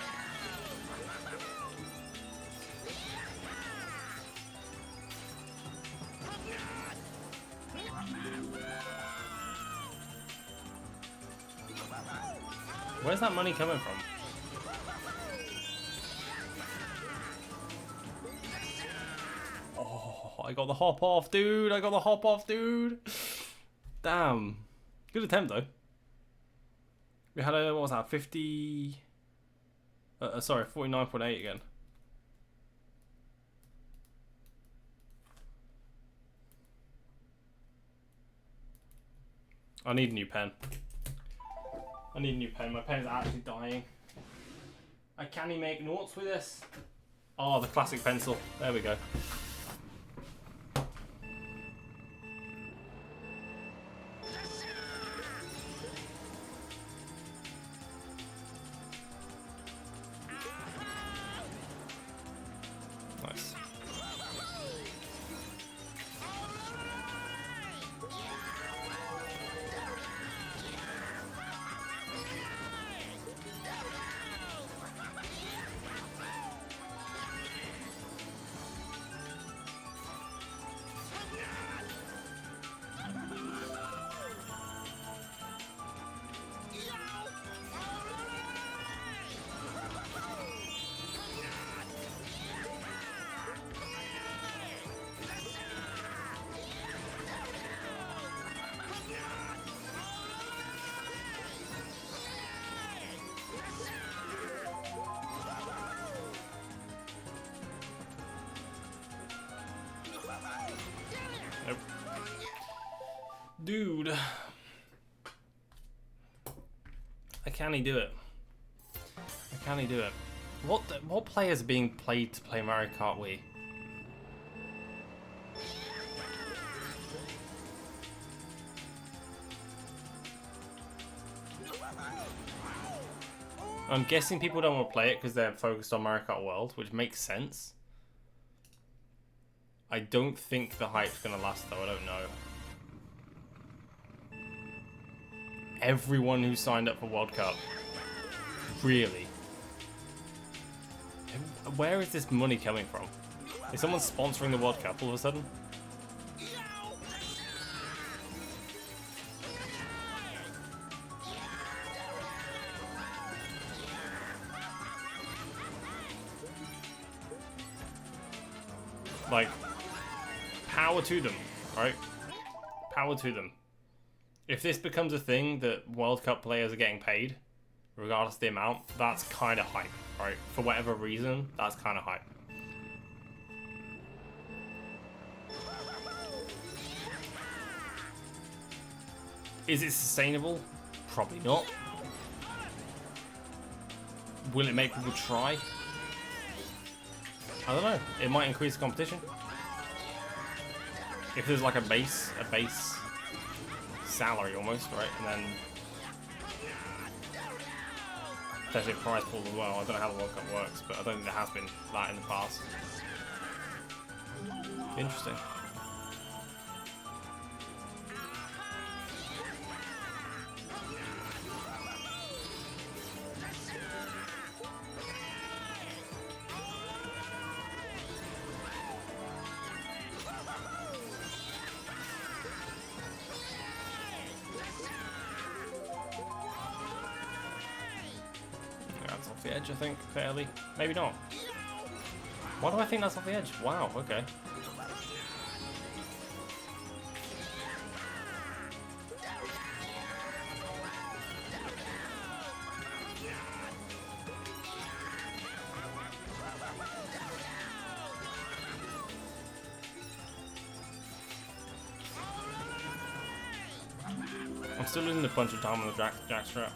Where's that money coming from? Oh, I got the hop off, dude. I got the hop off, dude. Damn. Good attempt, though. We had a, what was that, 50... sorry, 49.8 again. I need a new pen. I need a new pen. My pen is actually dying. I can't make notes with this. Oh, the classic pencil. There we go. Nice. Nope. Dude. Can he do it? Can he do it? What players are being played to play Mario Kart Wii? I'm guessing people don't want to play it because they're focused on Mario Kart World, which makes sense. I don't think the hype's gonna last though, I don't know. Everyone who signed up for World Cup. Really? Where is this money coming from? Is someone sponsoring the World Cup all of a sudden? Like, power to them, right? Power to them. If this becomes a thing that World Cup players are getting paid, regardless of the amount, that's kind of hype, right? For whatever reason, that's kind of hype. Is it sustainable? Probably not. Will it make people try? I don't know. It might increase the competition. If there's like a base salary almost, right? And then potentially a prize pool as well. I don't know how the World Cup works, but I don't think there has been that in the past. Interesting. That's off the edge, I think, fairly. Maybe not. Why do I think that's off the edge? Wow, okay. I'm still losing a bunch of time on the jackstrap.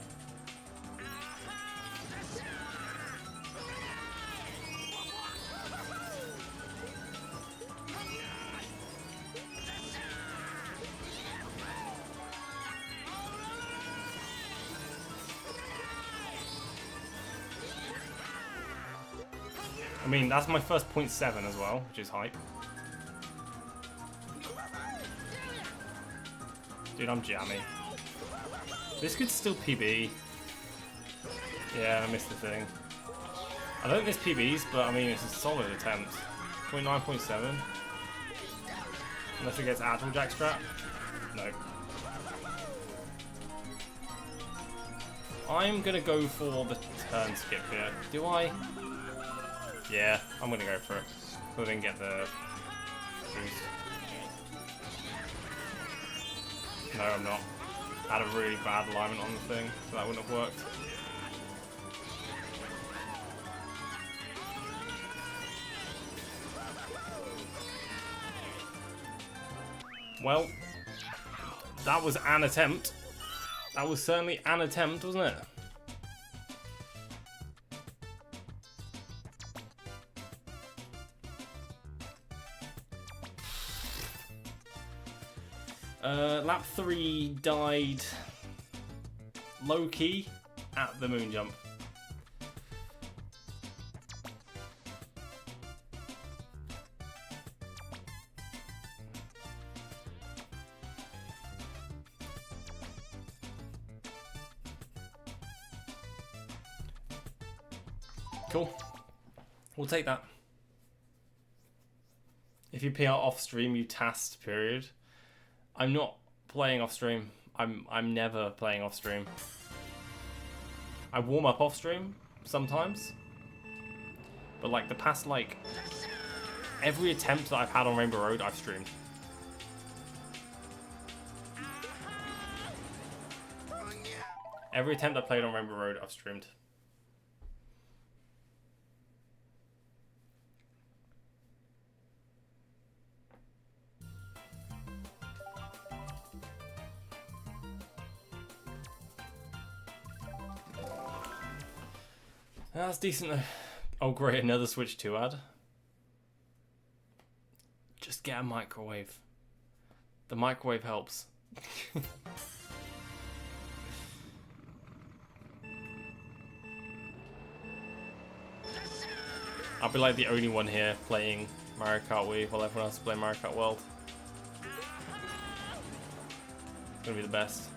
I mean, that's my first 0.7 as well, which is hype. Dude, I'm jammy. This could still PB. Yeah, I missed the thing. I don't think there's PBs, but I mean, it's a solid attempt. 29.7. Unless it gets actual jackstrap. No. I'm gonna go for the turn skip here. Do I? Yeah, I'm gonna go for it. So I didn't get the boost. No, I'm not. I had a really bad alignment on the thing, so that wouldn't have worked. Well, that was an attempt. That was certainly an attempt, wasn't it? Lap 3 died low-key at the moon jump. Cool. We'll take that. If you PR off stream, you tasked, period. I'm not playing off stream. I'm never playing off stream. I warm up off stream sometimes. But like the past like every attempt that I've had on Rainbow Road, I've streamed. Every attempt I played on Rainbow Road, I've streamed. That's decent though. Oh great, another Switch 2 ad. Just get a microwave. The microwave helps. I'll be like the only one here playing Mario Kart Wii while everyone else is playing Mario Kart World. It's gonna be the best.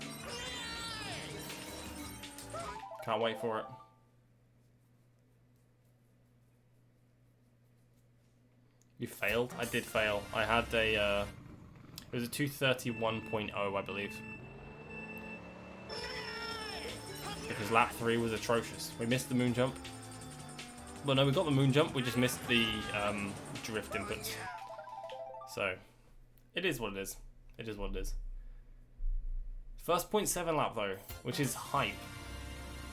Can't wait for it. You failed? I did fail. I had a, it was a 231.0, I believe. Because lap 3 was atrocious. We missed the moon jump. Well, no, we got the moon jump, we just missed the drift inputs. So, it is what it is. It is what it is. First 0.7 lap though, which is hype.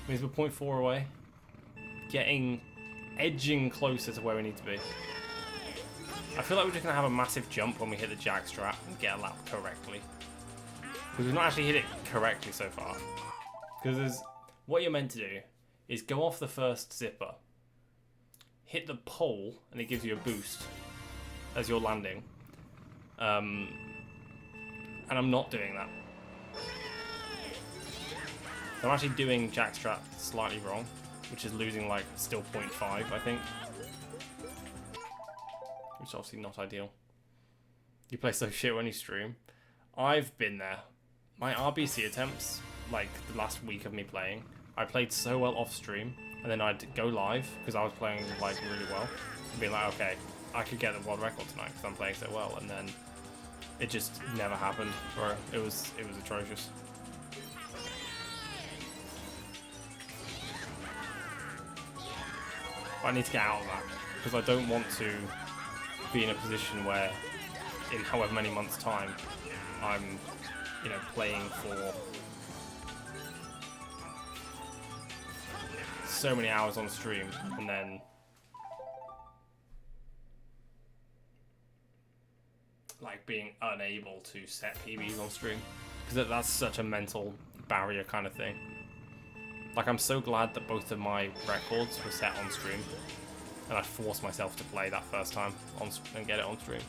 Means we're 0.4 away. Edging closer to where we need to be. I feel like we're just going to have a massive jump when we hit the jack strap and get a lap correctly. Because we've not actually hit it correctly so far. Because what you're meant to do is go off the first zipper, hit the pole, and it gives you a boost as you're landing. And I'm not doing that. I'm actually doing jackstrap slightly wrong, which is losing like still 0.5, I think. Which is obviously not ideal. You play so shit when you stream. I've been there. My RBC attempts, like the last week of me playing, I played so well off stream, and then I'd go live because I was playing like really well, and be like, okay, I could get the world record tonight because I'm playing so well, and then it just never happened. Bro, it was atrocious. I need to get out of that because I don't want to be in a position where in however many months time I'm, you know, playing for so many hours on stream and then like being unable to set PBs on stream, because that's such a mental barrier kind of thing. Like, I'm so glad that both of my records were set on stream, and I forced myself to play that first time on and get it on stream,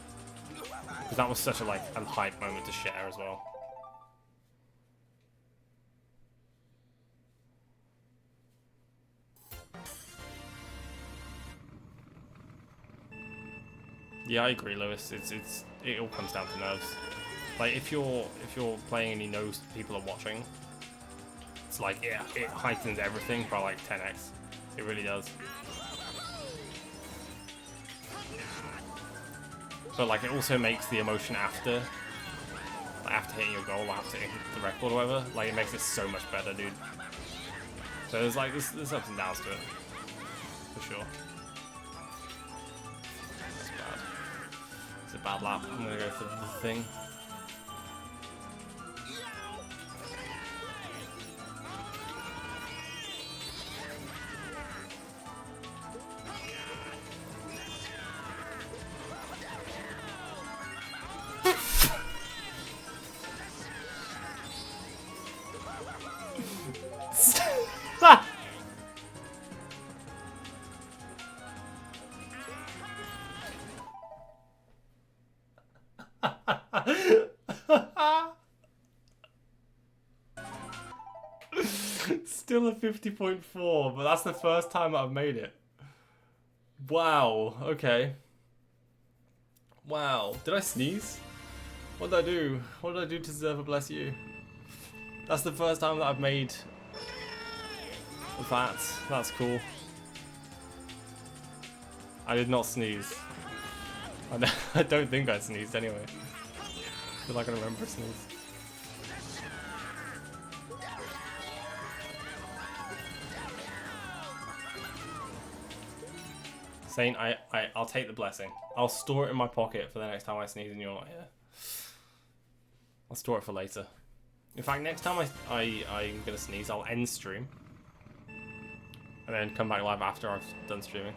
because that was such a hype moment to share as well. Yeah, I agree, Lewis. It all comes down to nerves. Like, if you're playing and you know people are watching, it's like it heightens everything by like 10x. It really does. But like, it also makes the emotion after hitting your goal, after hitting the record or whatever, like it makes it so much better, dude. So there's like, there's ups and downs to it. For sure. It's bad. It's a bad lap. I'm gonna go for the thing. Still a 50.4, but that's the first time I've made it. Wow, okay. Wow, did I sneeze? What did I do? What did I do to deserve a bless you? That's the first time that I've made that. That's cool. I did not sneeze. I don't think I sneezed anyway. I feel like I remember a sneeze. Saint, I'll take the blessing. I'll store it in my pocket for the next time I sneeze and you're not here. I'll store it for later. In fact, next time I'm gonna sneeze, I'll end stream. And then come back live after I've done streaming.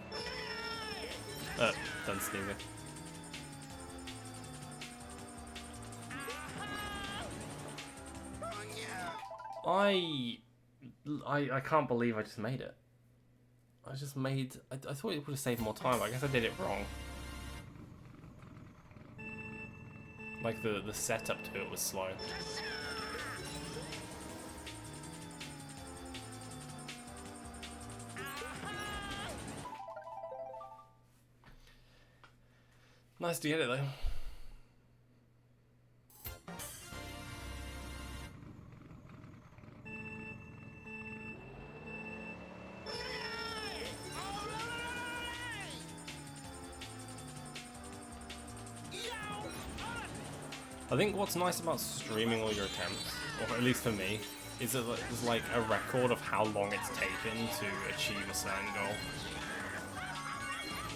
Done sneezing. I can't believe I just made it. I thought it would have saved more time, but I guess I did it wrong. Like the setup to it was slow. Nice to get it though. I think what's nice about streaming all your attempts, or at least for me, is that there's like a record of how long it's taken to achieve a certain goal.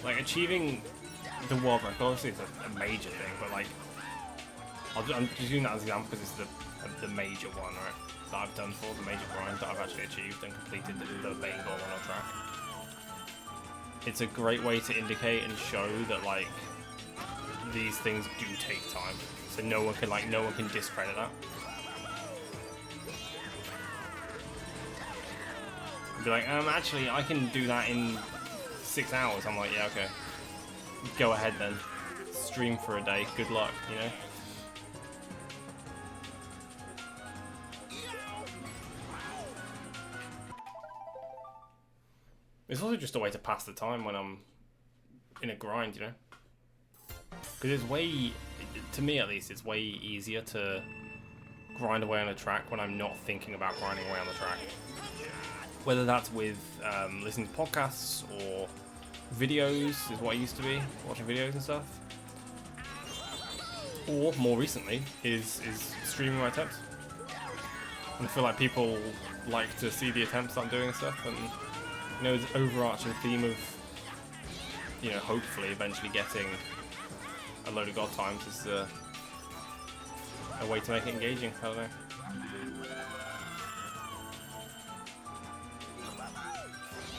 Like achieving the world record obviously is a major thing, but like I'm just using that as an example because it's the major one, right? That I've done for the major grind that I've actually achieved and completed the main goal on our track. It's a great way to indicate and show that like these things do take time. So no one can discredit that. Be like, actually I can do that in 6 hours. I'm like, yeah, okay. Go ahead then. Stream for a day. Good luck, you know? It's also just a way to pass the time when I'm in a grind, you know? Because it's way, to me at least, it's way easier to grind away on a track when I'm not thinking about grinding away on the track. Whether that's with listening to podcasts or videos is what I used to be, watching videos and stuff. Or more recently is streaming my attempts. And I feel like people like to see the attempts that I'm doing and stuff, and you know, the overarching theme of, you know, hopefully eventually getting a load of god times is a way to make it engaging. I don't know.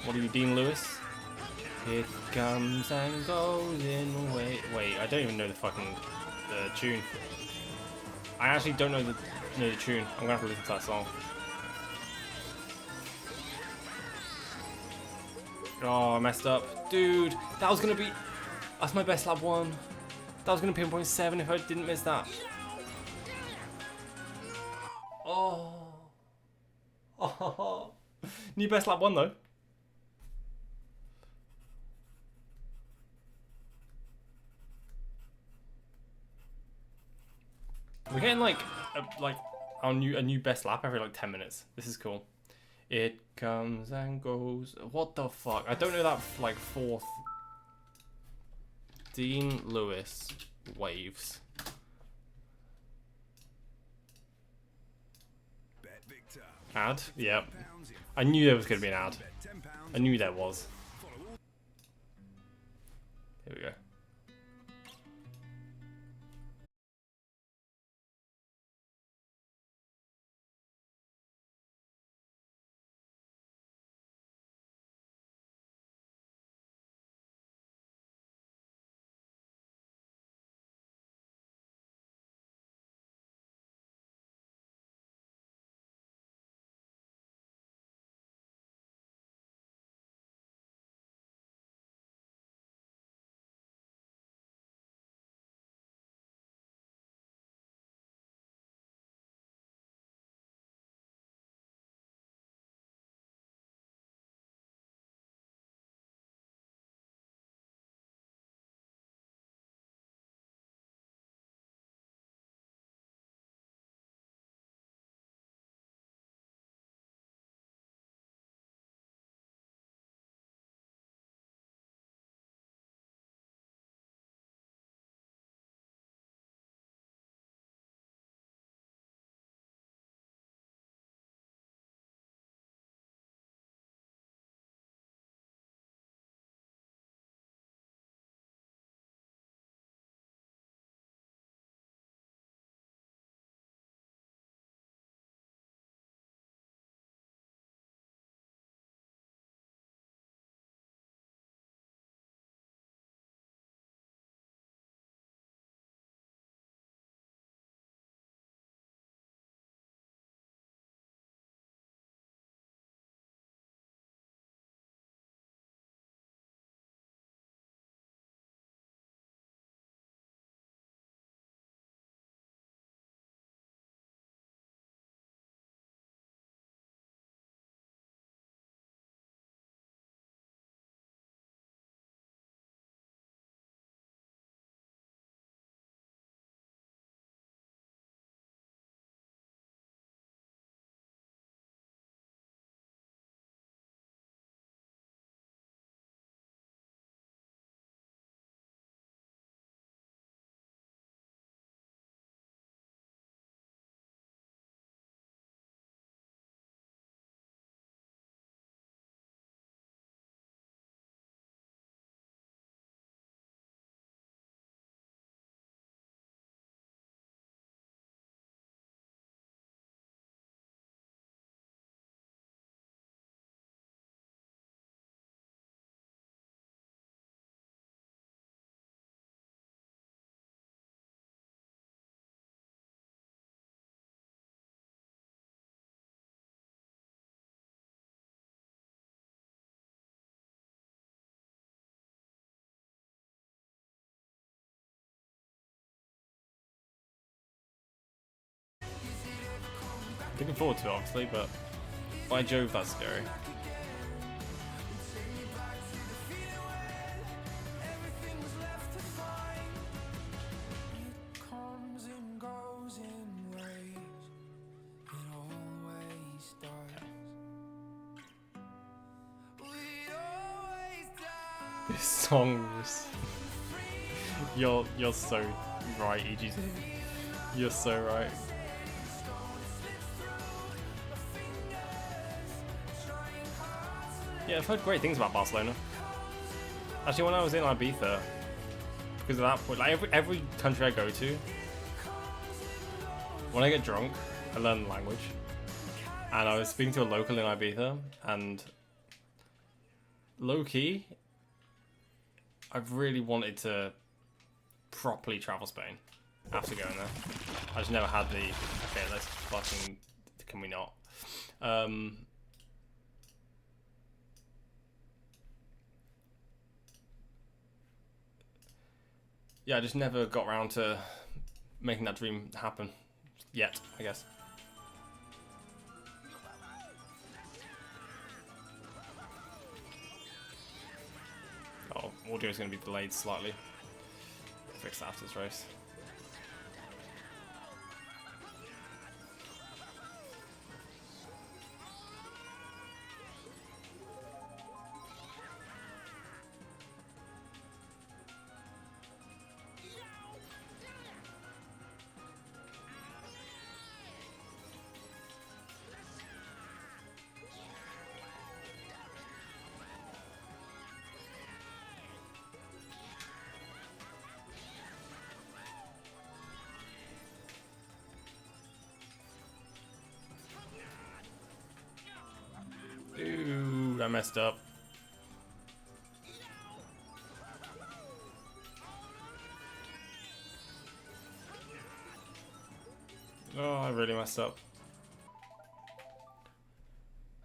What are you, Dean Lewis? It comes and goes in wait, I don't even know the tune. I actually don't know the tune. I'm gonna have to listen to that song. Oh, I messed up. Dude, that was gonna be... That's my best lap 1. That was gonna be 0.7 if I didn't miss that. Oh. Oh. New best lap 1 though. We're getting like a new best lap every like 10 minutes. This is cool. It comes and goes. What the fuck? I don't know that, like, fourth. Dean Lewis Waves. Ad? Yep. I knew there was going to be an ad. I knew there was. Here we go. Looking forward to it, obviously, but by Jove, that's scary. This song is... You're so right, EGZ. You're so right. Yeah, I've heard great things about Barcelona. Actually, when I was in Ibiza, because of that point, like every country I go to, when I get drunk, I learn the language. And I was speaking to a local in Ibiza, and low-key, I've really wanted to properly travel Spain after going there. I just never had the, okay, let's fucking, can we not? Yeah, I just never got around to making that dream happen yet, I guess. Oh, audio is going to be delayed slightly. Fix that after this race. I messed up. Oh, I really messed up.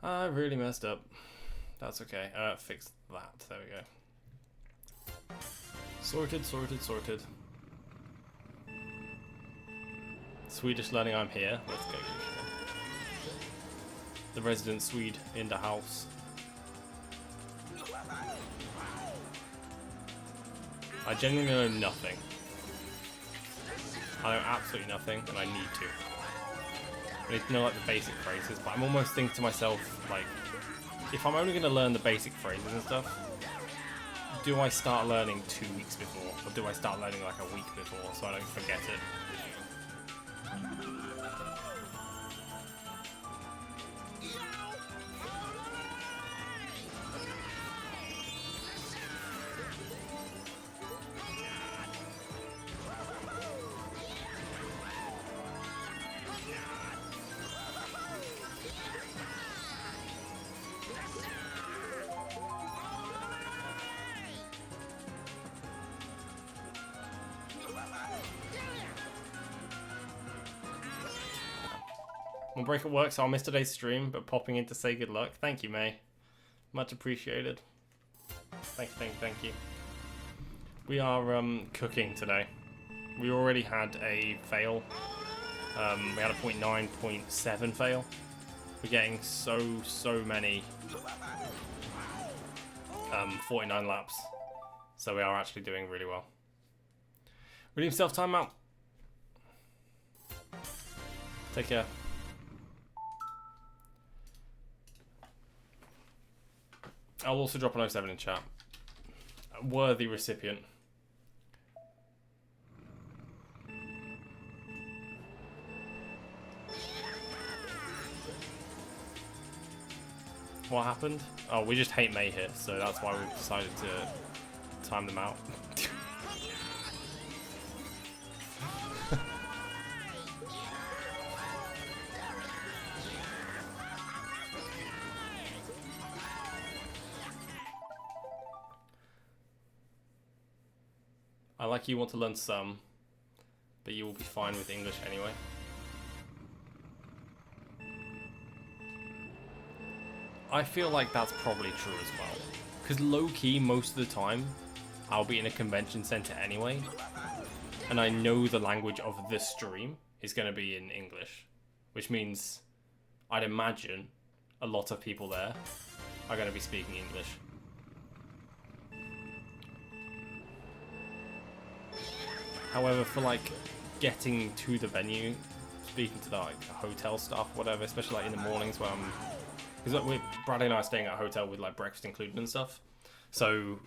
I really messed up. That's okay. Fix that. There we go. Sorted, sorted, sorted. Swedish learning, I'm here. Let's go. The resident Swede in the house. I genuinely know nothing. I know absolutely nothing, and I need to. I need to know like the basic phrases, but I'm almost thinking to myself, like, if I'm only going to learn the basic phrases and stuff, do I start learning 2 weeks before, or do I start learning like a week before so I don't forget it? My break at work, so I'll miss today's stream, but popping in to say good luck. Thank you, May. Much appreciated. Thank you. We are cooking today. We already had a fail. We had a 0.9, 0.7 fail. We're getting so many 49 laps. So we are actually doing really well. Redeem self timeout. Take care. I'll also drop an 07 in chat. A worthy recipient. What happened? Oh, we just hate May here, so that's why we've decided to time them out. I like you want to learn some, but you will be fine with English anyway. I feel like that's probably true as well. Because low-key, most of the time, I'll be in a convention center anyway, and I know the language of the stream is going to be in English, which means I'd imagine a lot of people there are going to be speaking English. However, for like getting to the venue, speaking to the like hotel staff, whatever, especially like in the mornings where I'm, because like, Bradley and I are staying at a hotel with like breakfast included and stuff, so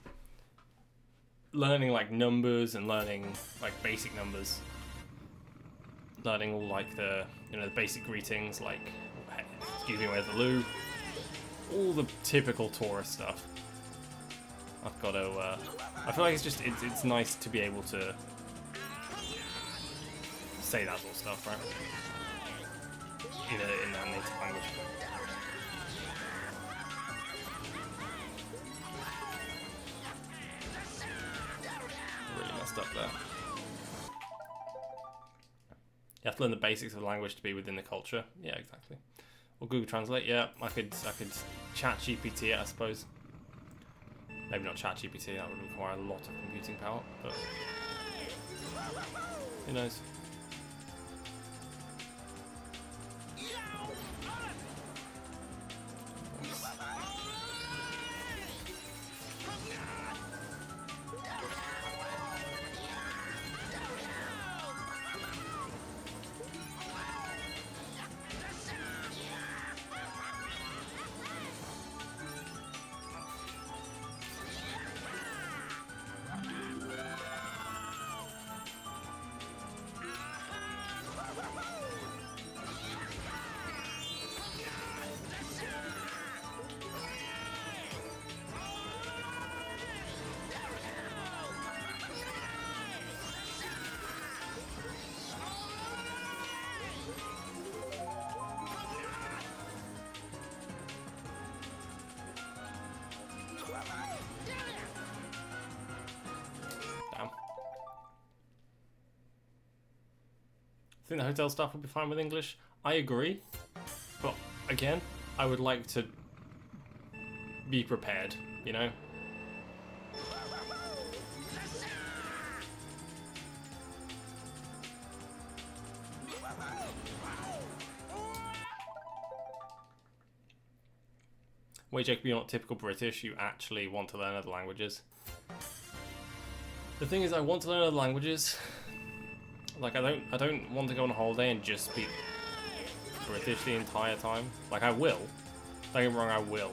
learning like numbers and learning like basic numbers, learning all like the the basic greetings like hey, excuse me, where's the loo, all the typical tourist stuff. I've got to. I feel like it's nice to be able to say that sort of stuff, right? In that native language. Really messed up there. You have to learn the basics of the language to be within the culture. Yeah, exactly. Or Google Translate. Yeah, I could chat GPT it, I suppose. Maybe not chat GPT. That would require a lot of computing power, but who knows? I think the hotel staff will be fine with English. I agree. But again, I would like to be prepared, you know? Wait, Jacob, you're not typical British. You actually want to learn other languages. The thing is, I want to learn other languages. Like, I don't want to go on a holiday and just speak British the entire time. Like, I will. Don't get me wrong, I will.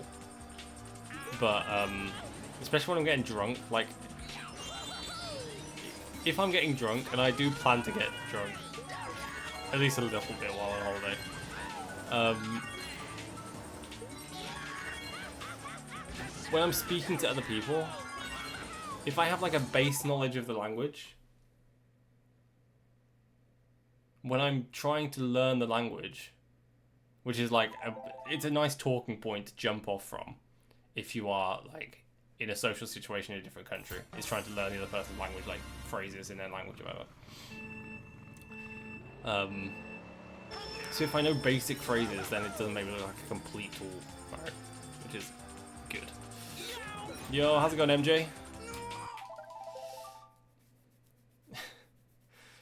But, especially when I'm getting drunk, like, if I'm getting drunk, and I do plan to get drunk, at least a little bit while on holiday, when I'm speaking to other people, if I have like a base knowledge of the language, when I'm trying to learn the language, which is like, it's a nice talking point to jump off from if you are like in a social situation in a different country, is trying to learn the other person's language, like phrases in their language or whatever. So if I know basic phrases, then it doesn't make me look like a complete tool, right? Which is good. Yo, how's it going, MJ?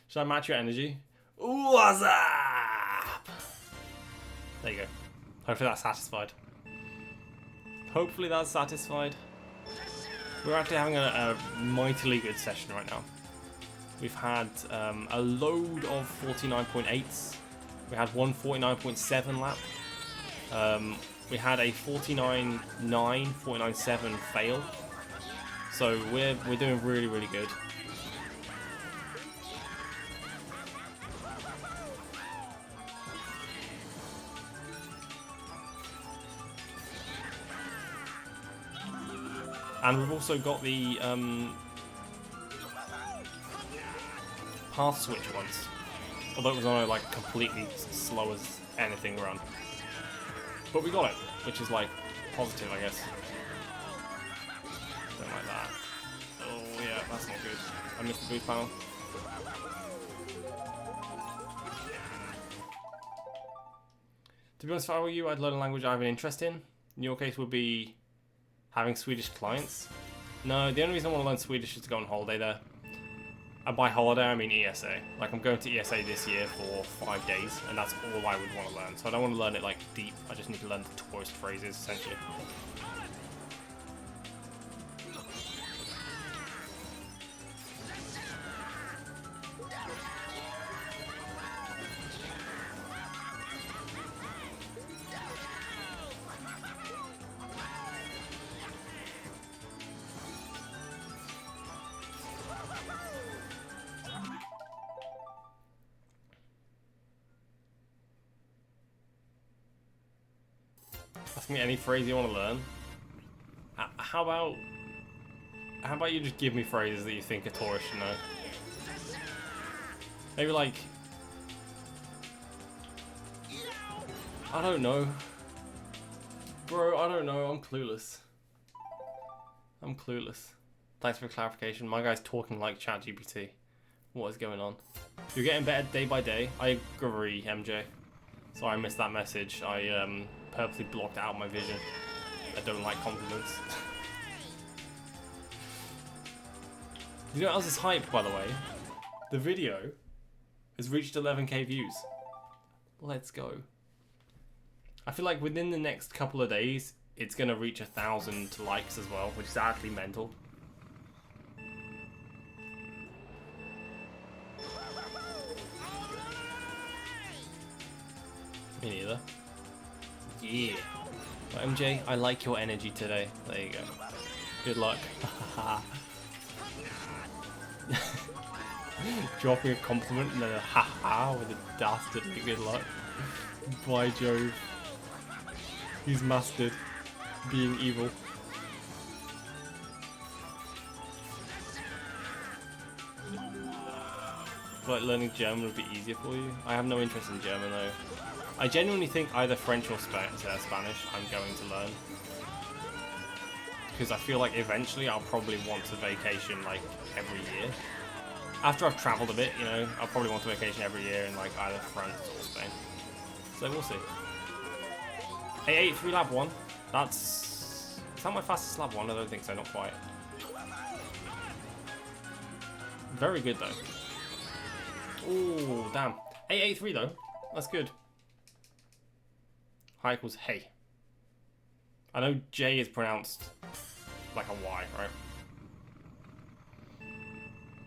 Should I match your energy? What's up? There you go. Hopefully that's satisfied. Hopefully that's satisfied. We're actually having a mightily good session right now. We've had a load of 49.8s. We had one 49.7 lap. We had a 49.9, 49.7 fail. So we're doing really, really good. And we've also got the path switch ones. Although it was on a like completely slow as anything run. But we got it, which is like positive, I guess. Don't like that. Oh yeah, that's not good. I missed the boost panel. To be honest, if I were you, I'd learn a language I have an interest in. In your case would be having Swedish clients. No, the only reason I want to learn Swedish is to go on holiday there. And by holiday, I mean ESA. Like, I'm going to ESA this year for 5 days, and that's all I would want to learn. So I don't want to learn it, like, deep. I just need to learn the tourist phrases, essentially. Ask me any phrase you want to learn. How about you just give me phrases that you think a tourist should know? Maybe like, I don't know. Bro, I don't know, I'm clueless. I'm clueless. Thanks for clarification. My guy's talking like ChatGPT. What is going on? You're getting better day by day. I agree, MJ. Sorry I missed that message. I purposely blocked out my vision. I don't like compliments. You know what else is hype, by the way? The video has reached 11k views. Let's go. I feel like within the next couple of days, it's gonna reach 1,000 likes as well, which is actually mental. Me neither. Yeah. Well, MJ, I like your energy today. There you go. Good luck. Dropping a compliment and then a ha-ha with a dastardly good luck. By Jove. He's mastered being evil. Like learning German would be easier for you. I have no interest in German though. I genuinely think either French or Spanish I'm going to learn. Because I feel like eventually I'll probably want to vacation like every year. After I've travelled a bit, you know, I'll probably want to vacation every year in like either France or Spain. So we'll see. 883 lab 1. That's... Is that my fastest lab 1? I don't think so, not quite. Very good though. Ooh, damn. 883 though. That's good. Hi equals hey. I know J is pronounced like a Y, right?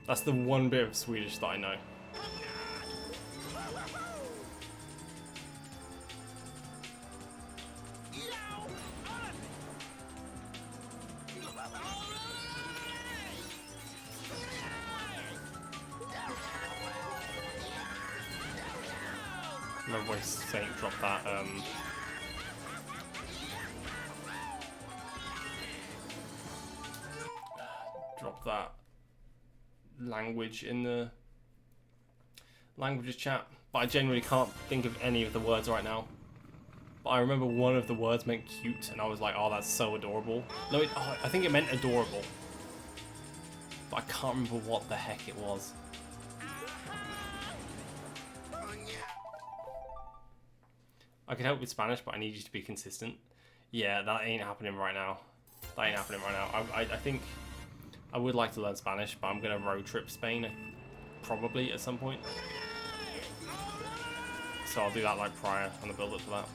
That's the one bit of Swedish that I know. My voice saying drop that drop that language in the languages chat, but I genuinely can't think of any of the words right now. But I remember one of the words meant cute, and I was like, oh, that's so adorable. No, I think it meant adorable, but I can't remember what the heck it was. I could help with Spanish, but I need you to be consistent. Yeah, that ain't happening right now. That ain't happening right now. I think I would like to learn Spanish, but I'm going to road trip Spain probably at some point. So I'll do that like prior on the build up to that.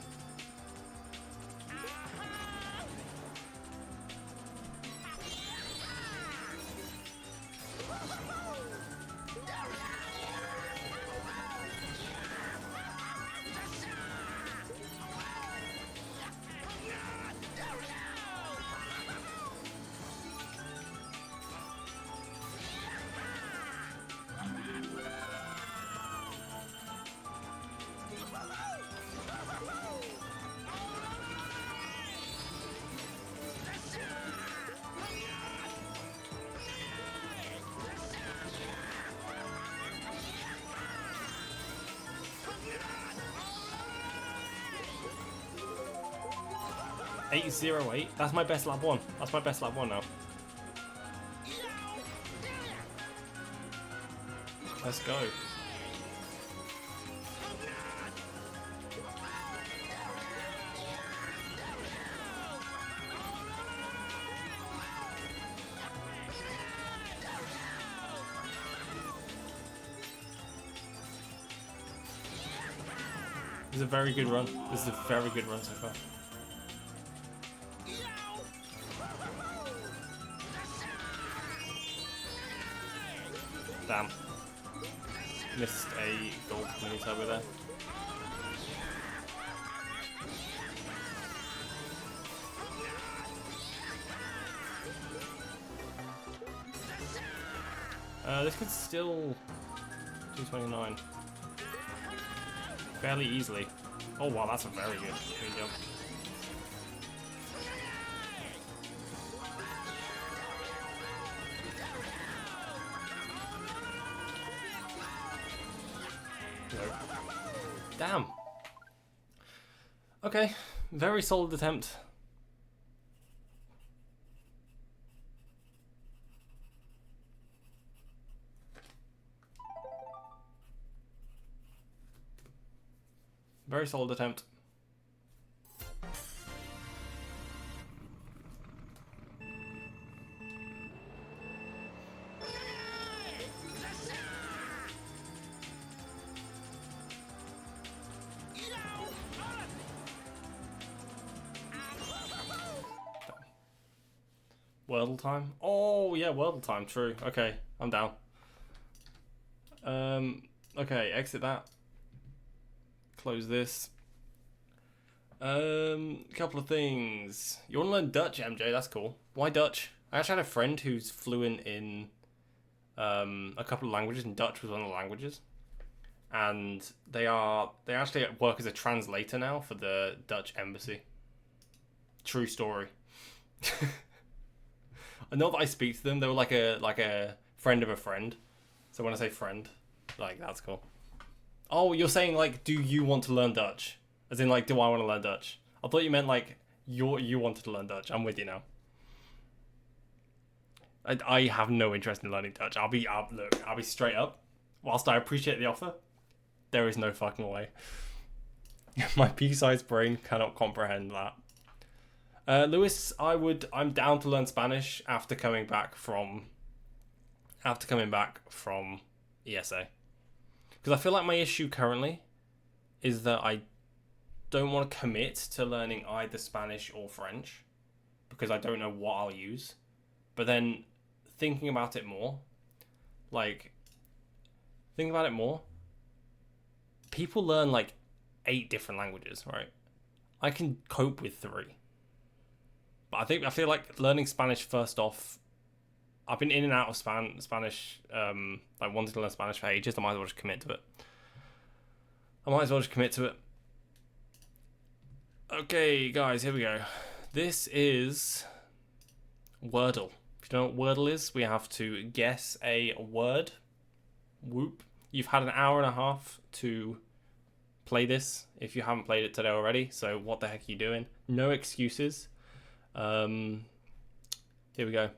.808. That's my best lab 1. That's my best lab 1 now. Let's go. This is a very good run. This is a very good run so far. Damn. Missed a gold mini turbo there. This could still 229 fairly easily. Oh wow, that's a very good mini jump. Damn. Okay, very solid attempt. Very solid attempt. Wordle time? Oh yeah, Wordle time, true. Okay, I'm down. Okay, exit that. Close this. Couple of things. You want to learn Dutch, MJ? That's cool. Why Dutch? I actually had a friend who's fluent in a couple of languages, and Dutch was one of the languages. And they actually work as a translator now for the Dutch embassy. True story. Not that I speak to them, they were like a friend of a friend. So when I say friend, like, that's cool. Oh, you're saying like, do you want to learn Dutch? As in like, do I want to learn Dutch? I thought you meant like you wanted to learn Dutch. I'm with you now. I have no interest in learning Dutch. I'll be straight up. Whilst I appreciate the offer, there is no fucking way. My pea-sized brain cannot comprehend that. Lewis, I'm down to learn Spanish after coming back from ESA. Because I feel like my issue currently is that I don't want to commit to learning either Spanish or French because I don't know what I'll use. But then thinking about it more, people learn like 8 different languages, right? I can cope with 3. But I feel like learning Spanish first off, I've been in and out of Spanish, like wanting to learn Spanish for ages. I might as well just commit to it. Okay, guys, here we go. This is Wordle. If you don't know what Wordle is, we have to guess a word. Whoop. You've had an hour and a half to play this if you haven't played it today already, so what the heck are you doing? No excuses. Here we go.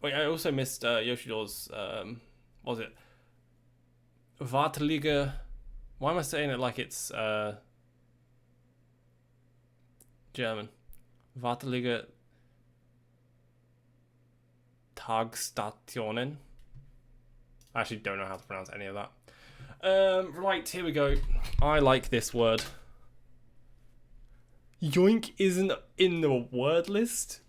Wait, I also missed Yoshidor's, what was it? Wartelige. Why am I saying it like it's German? Wartelige Tagstationen. I actually don't know how to pronounce any of that. Right, here we go. I like this word. Yoink isn't in the word list?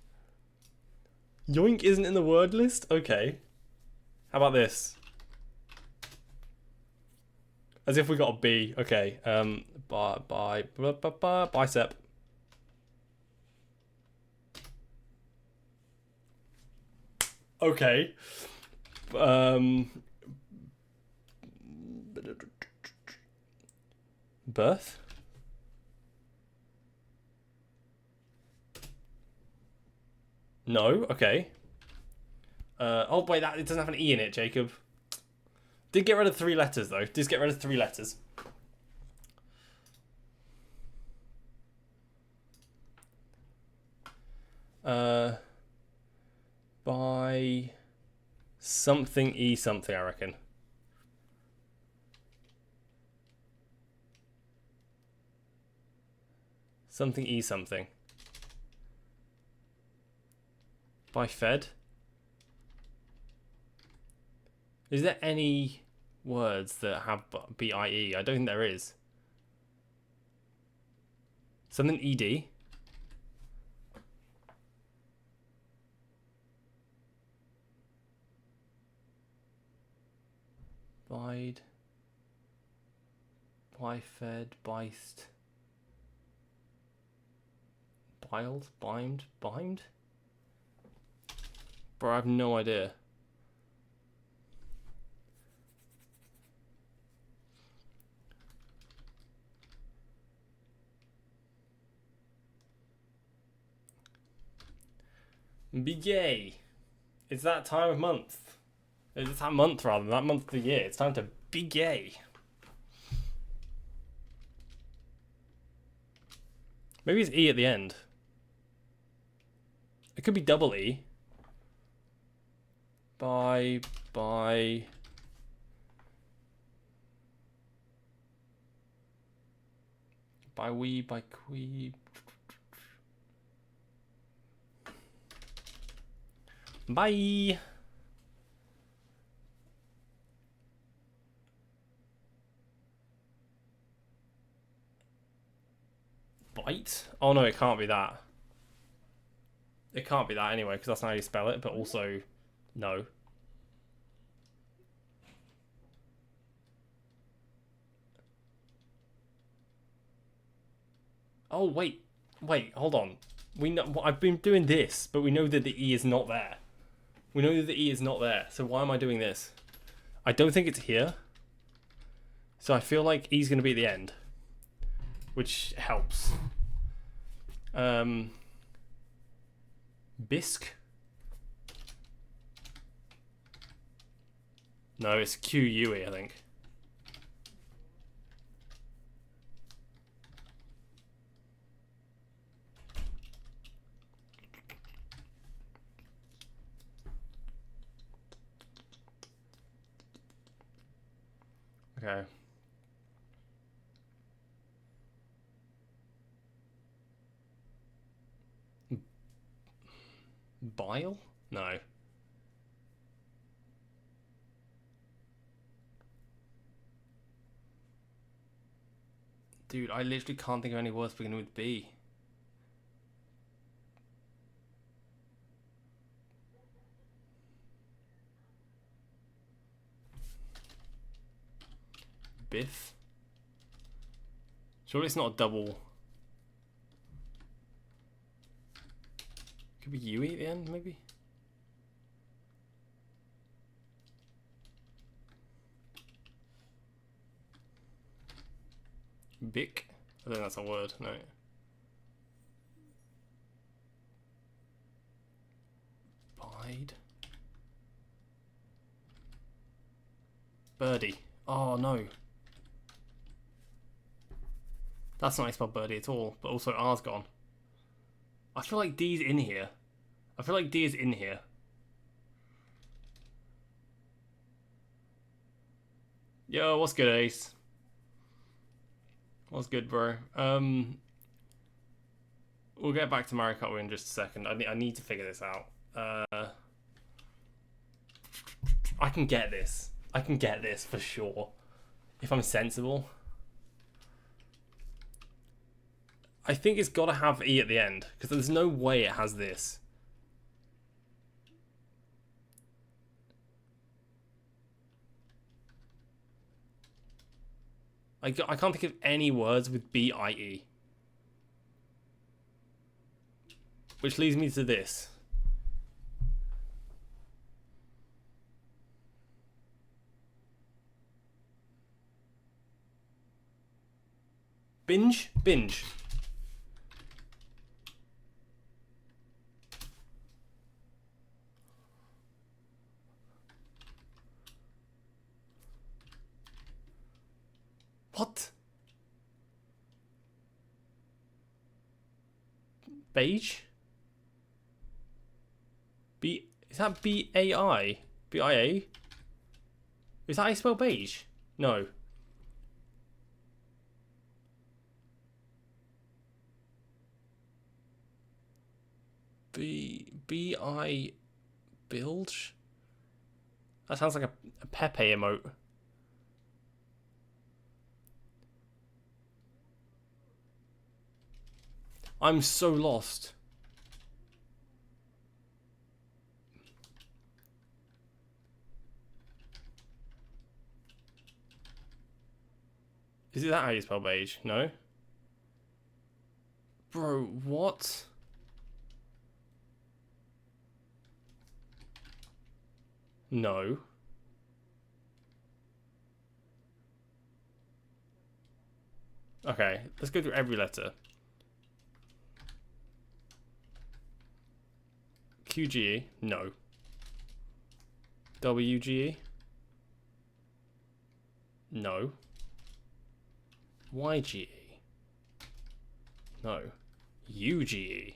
Yoink isn't in the word list? Okay. How about this? As if we got a B. Okay. Bicep. Okay. Birth? No, okay. Oh wait, it doesn't have an E in it, Jacob. Did get rid of 3 letters though. Did get rid of 3 letters. By something E something, I reckon. Something E something. By Fed. Is there any words that have B-I-E? I don't think there is. Something ED. Bide. Bifed. Biced. Biled? Bimed? Bimed? Bro, I have no idea. Be gay. It's that time of month. It's that month rather than that month of the year. It's time to be gay. Maybe it's E at the end. It could be double E. By we, by que. Bye. Bite? Oh no, it can't be that. It can't be that anyway, because that's not how you spell it, but also, no. Oh, wait, hold on. We know, I've been doing this, but we know that the E is not there. We know that the E is not there, so why am I doing this? I don't think it's here. So I feel like E's going to be at the end, which helps. Bisque? No, it's Q-U-E, I think. Okay. Bile? No. Dude, I literally can't think of any words beginning with B. Biff? Surely it's not a double. Could be Yui at the end, maybe? Bic? I think that's a word, no. Bide? Birdie. Oh no. That's not how you spell birdie at all, but also R's gone. I feel like D's in here. I feel like D is in here. Yo, what's good, Ace? What's good, bro? We'll get back to Mario Kart in just a second. I need to figure this out. I can get this. I can get this for sure. If I'm sensible. I think it's got to have E at the end. Because there's no way it has this. I can't think of any words with B-I-E. Which leads me to this. Binge? Binge. What? Beige? Is that B-A-I? B-I-A? Is that how you spell beige? No. B-I... Bilge? That sounds like a Pepe emote. I'm so lost. Is that how you spell beige? No? Bro, what? No. Okay, let's go through every letter. QGE? No. WGE? No. YGE? No. UGE?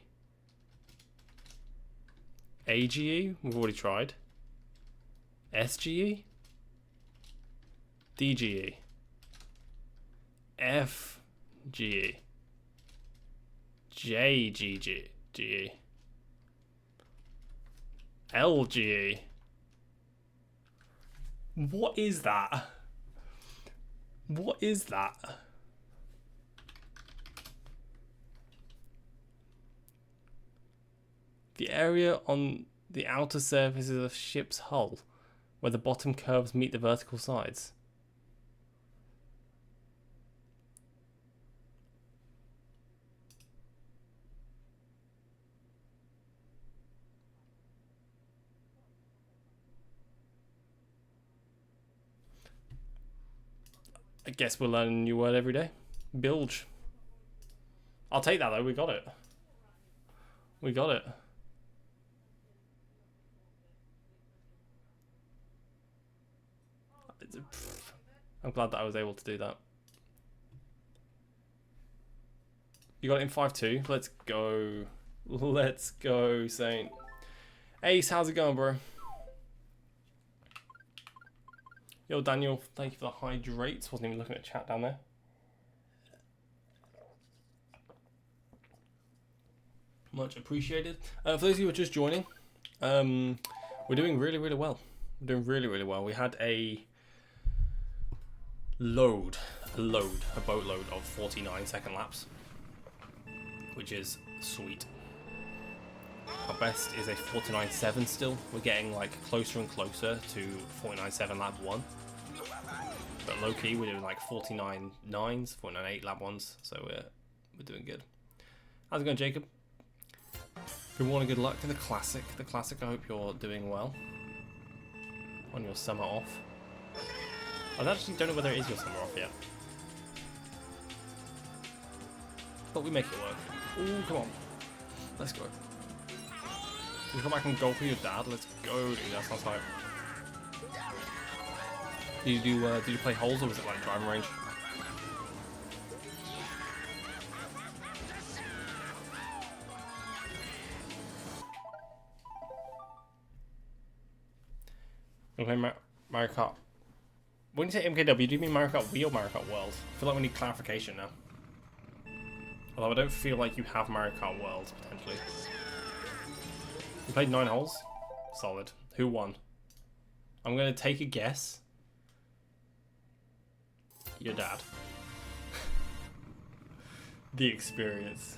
AGE? We've already tried. SGE? DGE? FGE? JGGE? LGE? What is that? What is that? The area on the outer surface of a ship's hull, where the bottom curves meet the vertical sides. I guess we'll learn a new word every day. Bilge. I'll take that though, we got it. We got it. I'm glad that I was able to do that. You got it in 5-2. Let's go. Let's go, Saint. Ace, how's it going, bro? Yo, Daniel, thank you for the hydrates. Wasn't even looking at chat down there. Much appreciated. For those of you who are just joining, we're doing really, really well. We're doing really, really well. We had a boatload of 49 second laps, which is sweet. Our best is a 49.7 still. We're getting like closer and closer to 49.7 lap 1. But low key, we're doing like 49.9s, 49.8 lap 1s, so we're doing good. How's it going, Jacob? Good morning, good luck to the Classic. The Classic, I hope you're doing well on your summer off. I actually don't know whether it is your summer off yet. But we make it work. Ooh, come on. Let's go. You come back and golf with your dad? Let's go, dude. That sounds hype. Did you play holes or was it like driving range? You play Mario Kart. When you say MKW, do you mean Mario Kart Wii or Mario Kart World? I feel like we need clarification now. Although I don't feel like you have Mario Kart World, potentially. You played 9 holes? Solid. Who won? I'm going to take a guess. Your dad. The experience.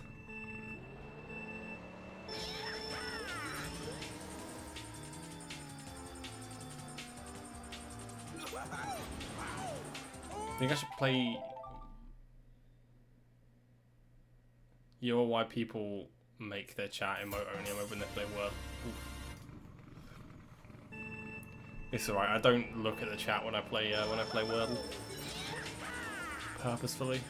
I think I should play... You're why people make their chat emote only when they play Word. It's alright, I don't look at the chat when I play Wordle. Purposefully.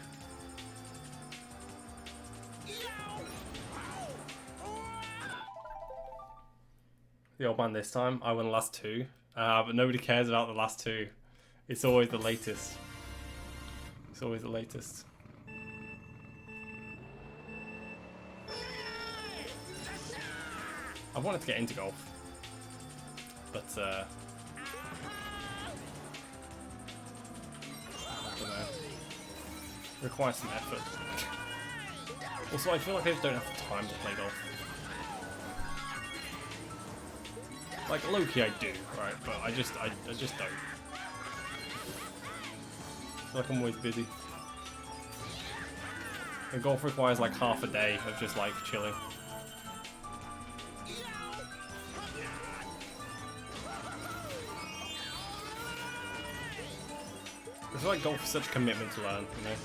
The old man this time. I won the last 2. But nobody cares about the last 2. It's always the latest. It's always the latest. I wanted to get into golf. But I don't know. It requires some effort. Also, I feel like I just don't have the time to play golf. Like, low-key I do, right? But I just don't. I feel like I'm always busy. And golf requires like half a day of just like chilling. I feel like golf is such a commitment to learn, you know?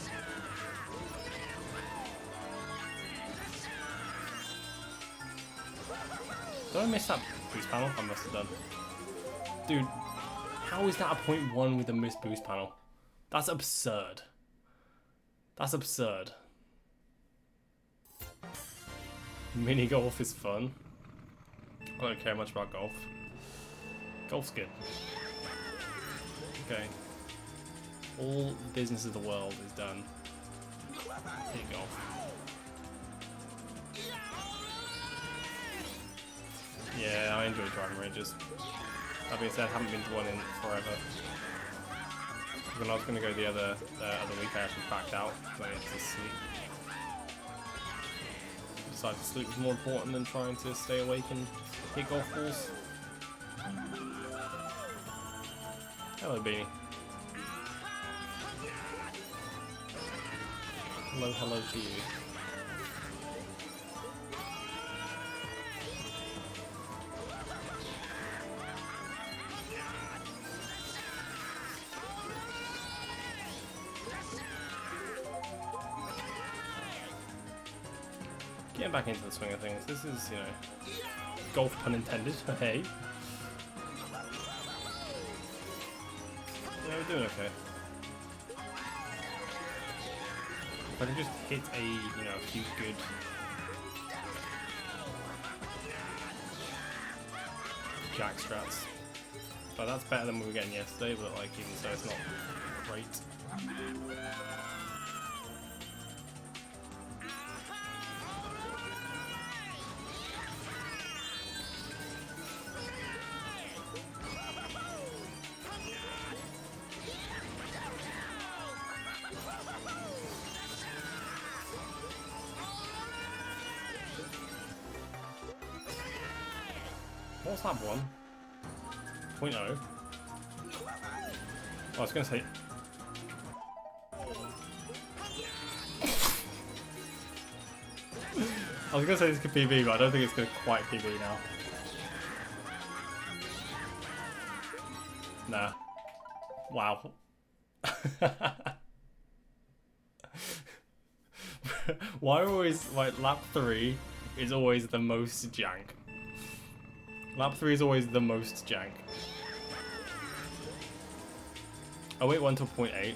Did I miss that boost panel? I must have done. Dude, how is that a 0.1 with a missed boost panel? That's absurd. That's absurd. Mini golf is fun. I don't care much about golf. Golf's good. Okay. All business of the world is done. Here you go. Yeah, I enjoy driving ranges. That being said, I haven't been to one in forever. When I was going to go the other week, I actually backed out. I needed to sleep. I decided sleep was more important than trying to stay awake and hit golf balls. Hello, Beanie. Hello to you. Getting back into the swing of things. This is, you know, golf pun intended. Hey. Yeah, we're doing okay. If I can just hit a few good jack strats. But that's better than we were getting yesterday, but like even so it's not great. What's that one? 0.0. I was gonna say. I was gonna say this could PB, but I don't think it's gonna quite PB now. Nah. Wow. Why always, like, lap 3 is always the most jank. Lap 3 is always the most jank. Oh wait, 1 till 0.8.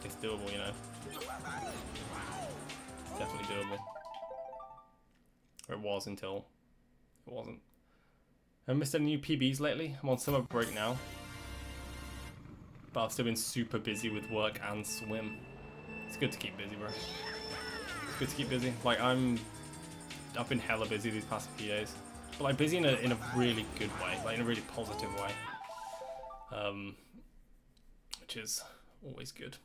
It's doable, you know. It's definitely doable. Or it was until it wasn't. Have I missed any new PBs lately? I'm on summer break now. But I've still been super busy with work and swim. It's good to keep busy, bro. It's good to keep busy. Like, I've been hella busy these past few days. But like busy in a really good way, like in a really positive way. Which is always good.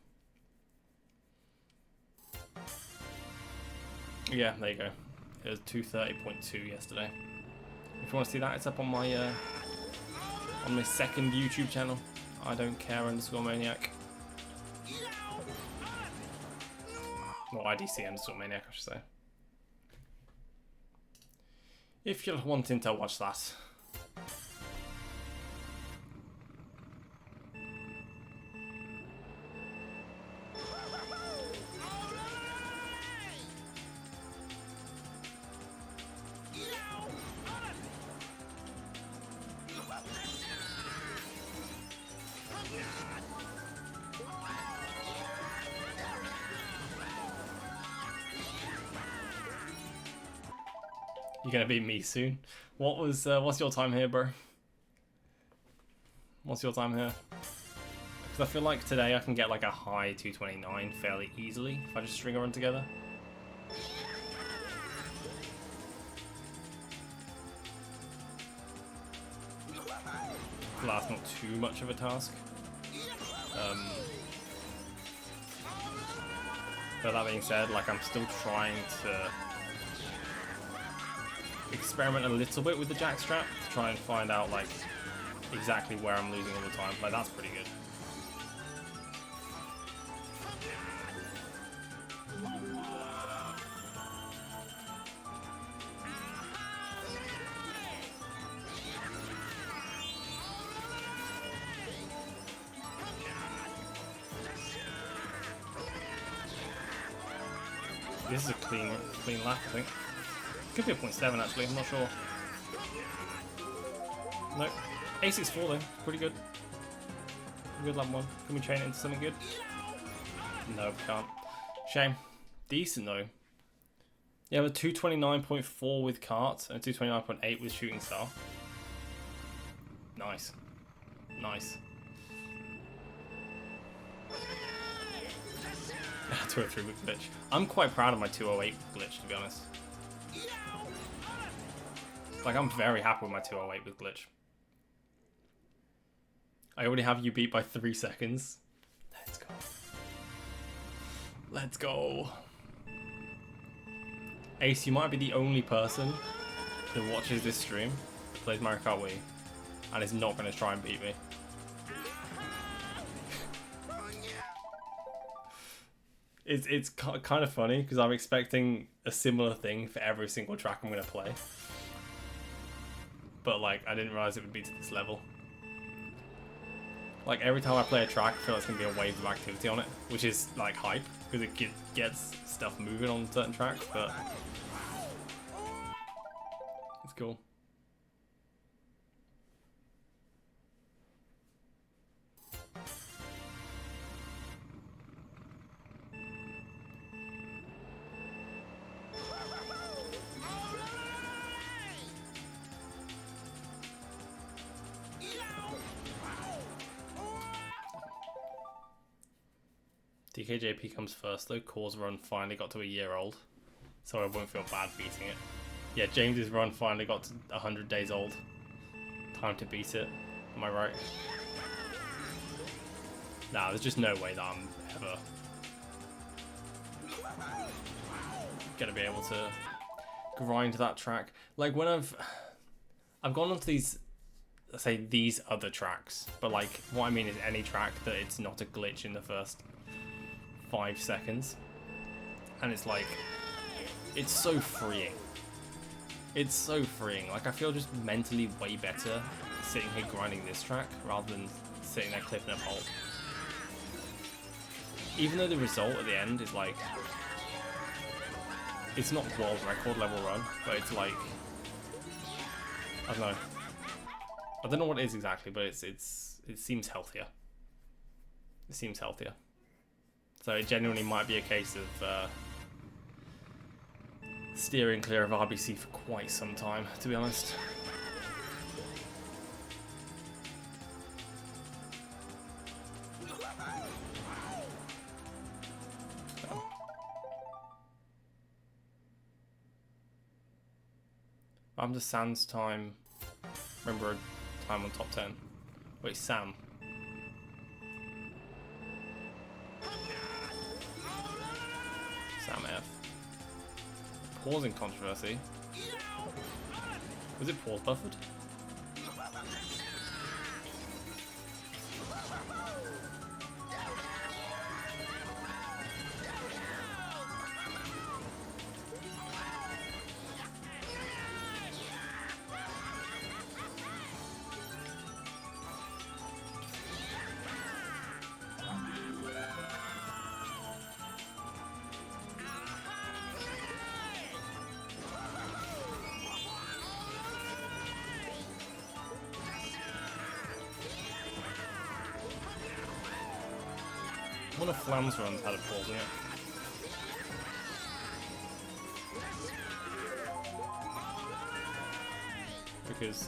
Yeah, there you go. It was 230.2 yesterday. If you want to see that, it's up on my second YouTube channel. I don't care _maniac. Well, IDC _maniac, I should say. If you're wanting to watch that. You're gonna beat me soon. What's your time here, bro? What's your time here? Because I feel like today I can get like a high 229 fairly easily if I just string a run together. Well, that's not too much of a task. But that being said, like I'm still trying to experiment a little bit with the jackstrap to try and find out like exactly where I'm losing all the time. Like that's pretty good. This is a clean lap, I think. Could be a 0.7 actually, I'm not sure. Nope. A64 though, pretty good. Good lap 1. Can we train it into something good? No, can't. Shame. Decent though. You have a 229.4 with kart and a 229.8 with shooting star. Nice. Nice. 203 with glitch. I'm quite proud of my 208 glitch, to be honest. Like, I'm very happy with my 208 with glitch. I already have you beat by 3 seconds. Let's go. Let's go. Ace, you might be the only person that watches this stream that plays Mario Kart Wii and is not going to try and beat me. It's kind of funny because I'm expecting a similar thing for every single track I'm going to play. But like, I didn't realize it would be to this level. Like every time I play a track, I feel like there's going to be a wave of activity on it, which is like hype because it gets stuff moving on certain tracks, but it's cool. DKJP comes first though. Core's run finally got to a year old, so I won't feel bad beating it. Yeah, James's run finally got to 100 days old. Time to beat it. Am I right? Nah, there's just no way that I'm ever gonna be able to grind that track. Like when I've I've gone onto these, let's say these other tracks, but like what I mean is any track that it's not a glitch in the first 5 seconds, and it's like, it's so freeing. It's so freeing. Like I feel just mentally way better sitting here grinding this track rather than sitting there clipping up Hulk. Even though the result at the end is like, it's not world record level run, but it's like, I don't know. I don't know what it is exactly, but it seems healthier. It seems healthier. So it genuinely might be a case of steering clear of RBC for quite some time, to be honest. I'm just Sam's time. Remember a time on top 10. Wait, Sam. Sam F. Pausing controversy. Was it pause buffered? One of Flam's runs had a pause in it. Because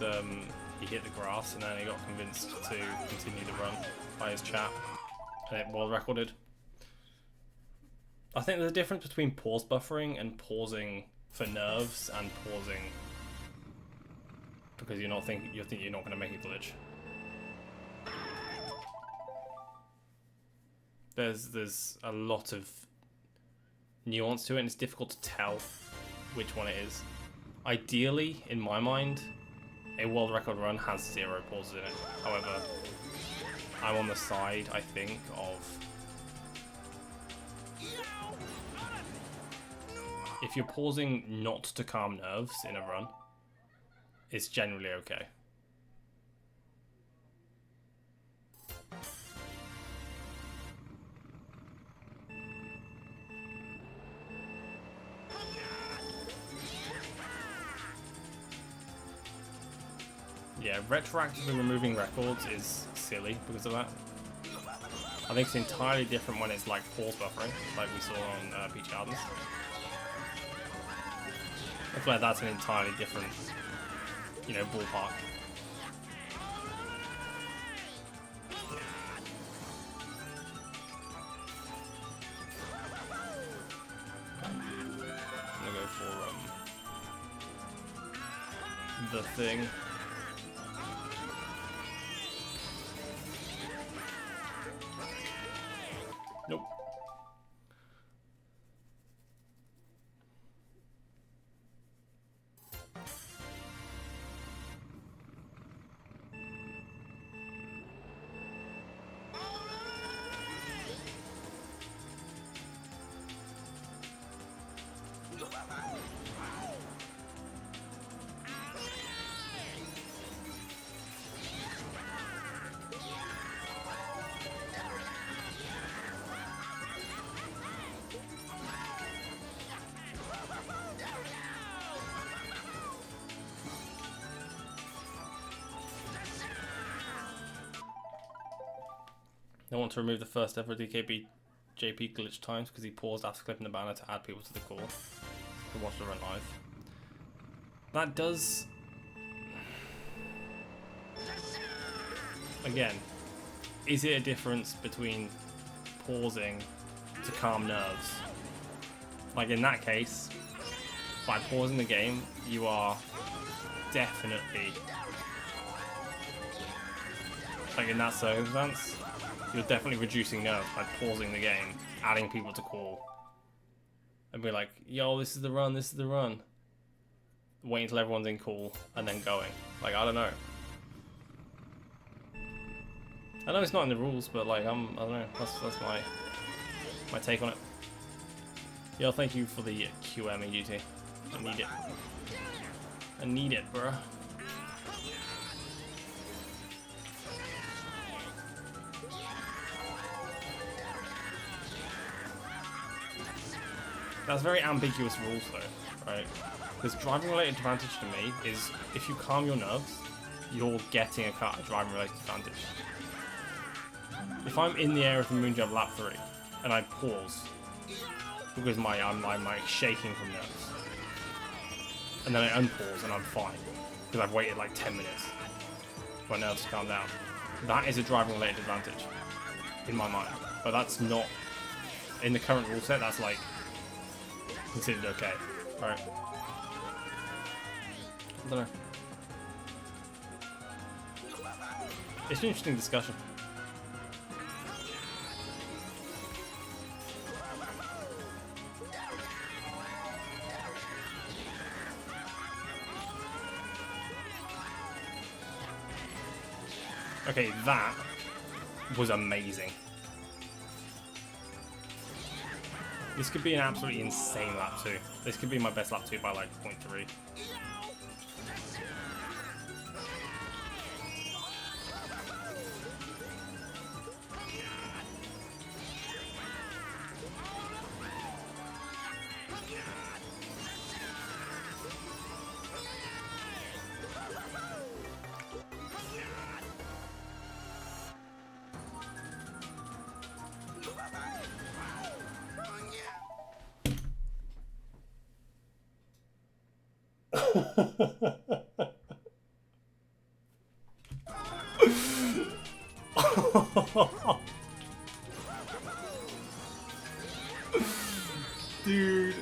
he hit the grass and then he got convinced to continue the run by his chat, and it world recorded. I think there's a difference between pause buffering and pausing for nerves and pausing because you think you're not going to make a glitch. There's a lot of nuance to it, and it's difficult to tell which one it is. Ideally, in my mind, a world record run has 0 pauses in it. However, I'm on the side, I think, of if you're pausing not to calm nerves in a run, it's generally okay. Yeah, retroactively removing records is silly because of that. I think it's entirely different when it's like pause buffering, like we saw on Peach Gardens. I feel like that's an entirely different, ballpark. I'm gonna go for the thing. Nope. They want to remove the first ever DKB JP glitch times because he paused after clipping the banner to add people to the call to watch the run live. That does... Again, is it a difference between pausing to calm nerves? Like in that case, by pausing the game, you are definitely... Like in that circumstance, you're definitely reducing nerves by pausing the game, adding people to call, and be like, yo, this is the run, this is the run. waiting until everyone's in cool, and then going. Like, I don't know. I know it's not in the rules, but like, I don't know. That's my take on it. Yo, thank you for the QM EGT. I need it. I need it, bruh. That's very ambiguous rules though, right? Because driving related advantage to me is if you calm your nerves, you're getting a driving related advantage. If I'm in the air of the Moonjump lap 3 and I pause because I'm like shaking from nerves, and then I unpause and I'm fine because I've waited like 10 minutes for my nerves to calm down, that is a driving related advantage in my mind. But that's not in the current rule set. That's like considered okay, right? I don't know. It's an interesting discussion. Okay, that was amazing. This could be an absolutely insane lap 2. This could be my best lap 2 by like 0.3. Dude.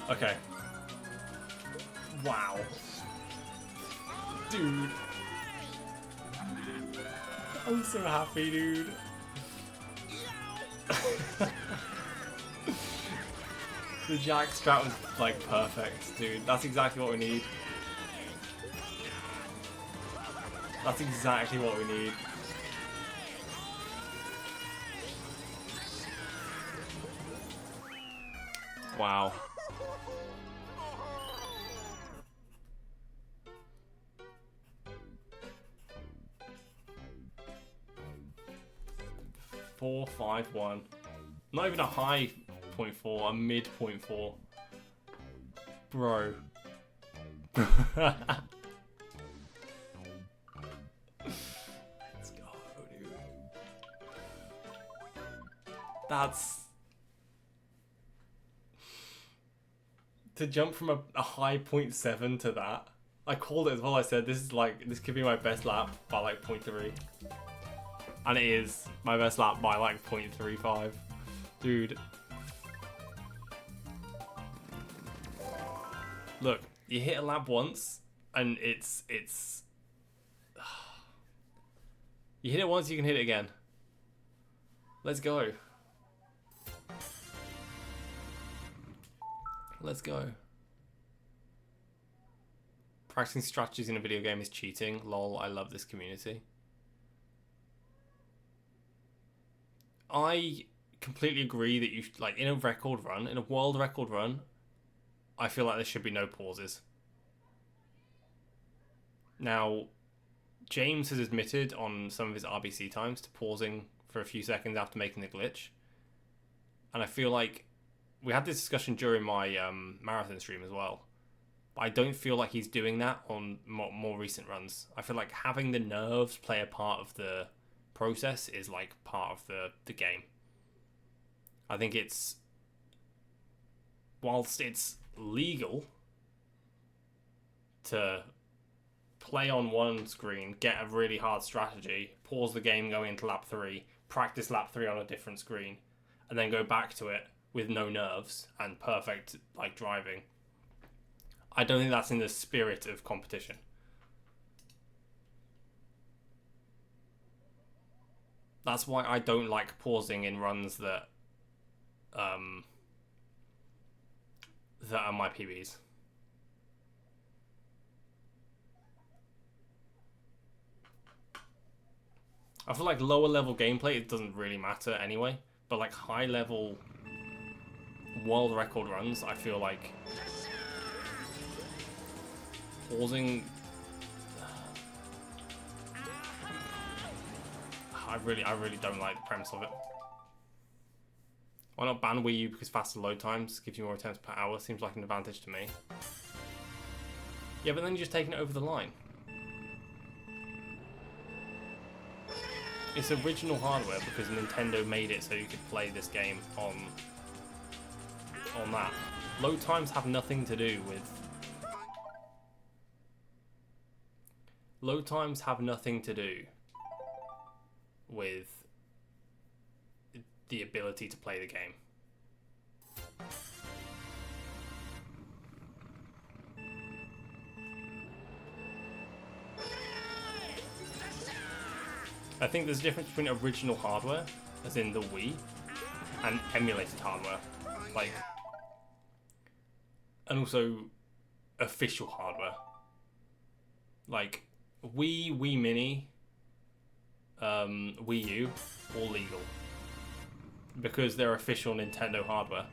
Okay. Wow. Dude. I'm so happy, dude. The jack strat was like perfect, dude. That's exactly what we need. That's exactly what we need. Wow. Four, 5-1. Not even a high 0.4, a mid 0.4. Bro. Let's go, dude. That's... To jump from a high 0.7 to that. I called it as well. I said this could be my best lap by like 0.3. And it is my best lap by like 0.35. Dude. Look, you hit a lap once and it's you hit it once, you can hit it again. Let's go. Let's go. Practicing strategies in a video game is cheating. Lol, I love this community. I completely agree that you should, like, in a record run, in a world record run, I feel like there should be no pauses. Now, James has admitted on some of his RBC times to pausing for a few seconds after making the glitch. And I feel like we had this discussion during my marathon stream as well. But I don't feel like he's doing that on more recent runs. I feel like having the nerves play a part of the process is like part of the game. I think it's, whilst it's legal to play on one screen, get a really hard strategy, pause the game going into lap 3, practice lap 3 on a different screen, and then go back to it with no nerves and perfect like driving. I don't think that's in the spirit of competition. That's why I don't like pausing in runs that are my PBs. I feel like lower level gameplay, it doesn't really matter anyway, but like high level world record runs, I feel like pausing, I really don't like the premise of it. Why not ban Wii U because faster load times gives you more attempts per hour? Seems like an advantage to me. Yeah, but then you're just taking it over the line. It's original hardware because Nintendo made it so you could play this game on that. Load times have nothing to do with... Load times have nothing to do with the ability to play the game. I think there's a difference between original hardware, as in the Wii, and emulated hardware. Like, and also official hardware. Like, Wii Mini, Wii U, all legal. Because they're official Nintendo hardware.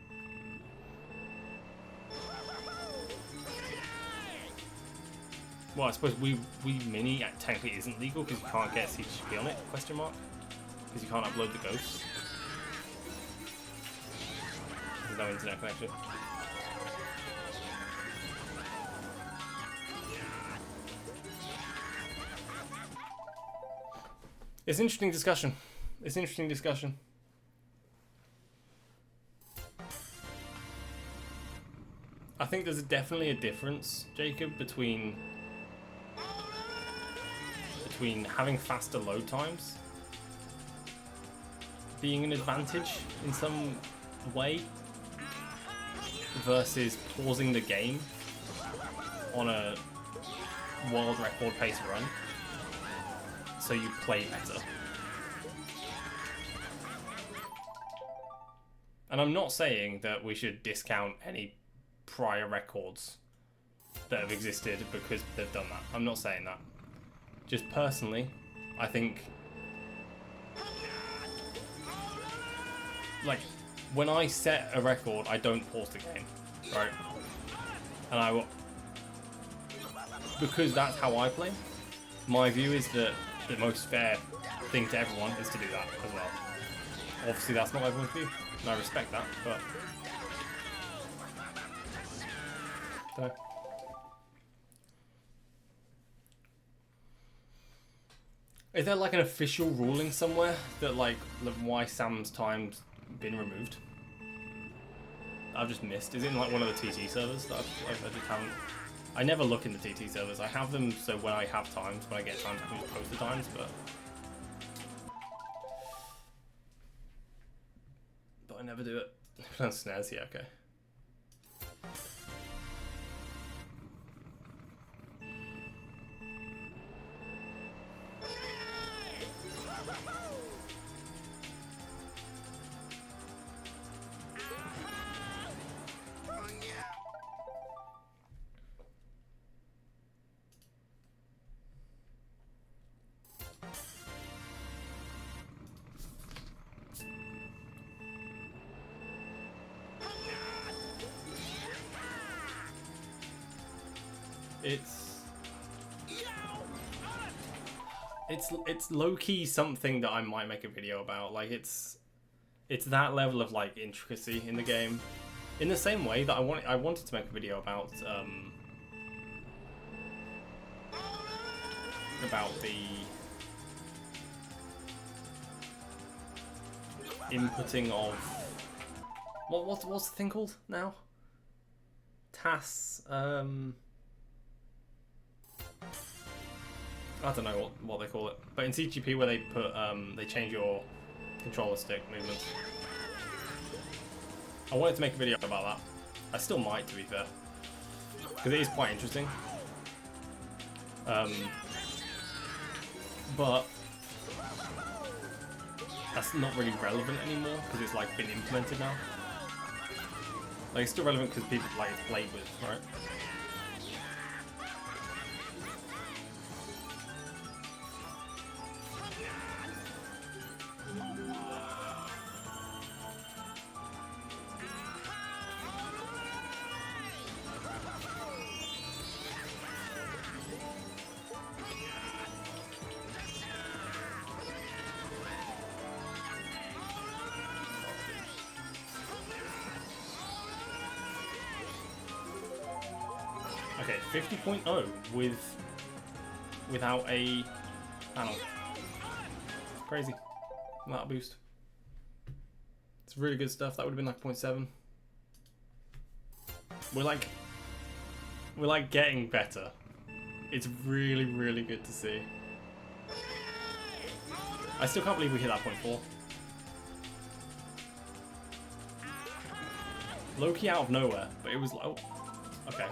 Well, I suppose Wii Mini technically isn't legal because you can't get CGP on it, question mark? Because you can't upload the ghosts. There's no internet connection. It's an interesting discussion. It's an interesting discussion. I think there's definitely a difference, Jacob, between having faster load times being an advantage in some way versus pausing the game on a world record pace run so you play better. And I'm not saying that we should discount any prior records that have existed because they've done that. I'm not saying that. Just personally, I think, like, when I set a record, I don't pause the game, right? And because that's how I play, my view is that the most fair thing to everyone is to do that as well. Obviously that's not everyone's view, and I respect that, but... So. Is there like an official ruling somewhere that like why Sam's time's been removed? I've just missed. Is it in like one of the TT servers that I just haven't? I never look in the TT servers. I have them so when I have times, when I get times, I can just post the times, but I never do it. On SNES, yeah, okay. It's low-key something that I might make a video about. Like it's that level of like intricacy in the game. In the same way that I wanted to make a video about the inputting of what's the thing called now? TAS. I don't know what they call it, but in CGP where they put they change your controller stick movements. I wanted to make a video about that. I still might, to be fair, because it is quite interesting. But that's not really relevant anymore because it's like been implemented now. Like it's still relevant because people like it's played with, right? Okay, 50.0 without a panel. Crazy. That boost. It's really good stuff. That would have been like 0.7. We're like getting better. It's really, really good to see. I still can't believe we hit that 0.4. Low-key out of nowhere, but it was like, oh, okay.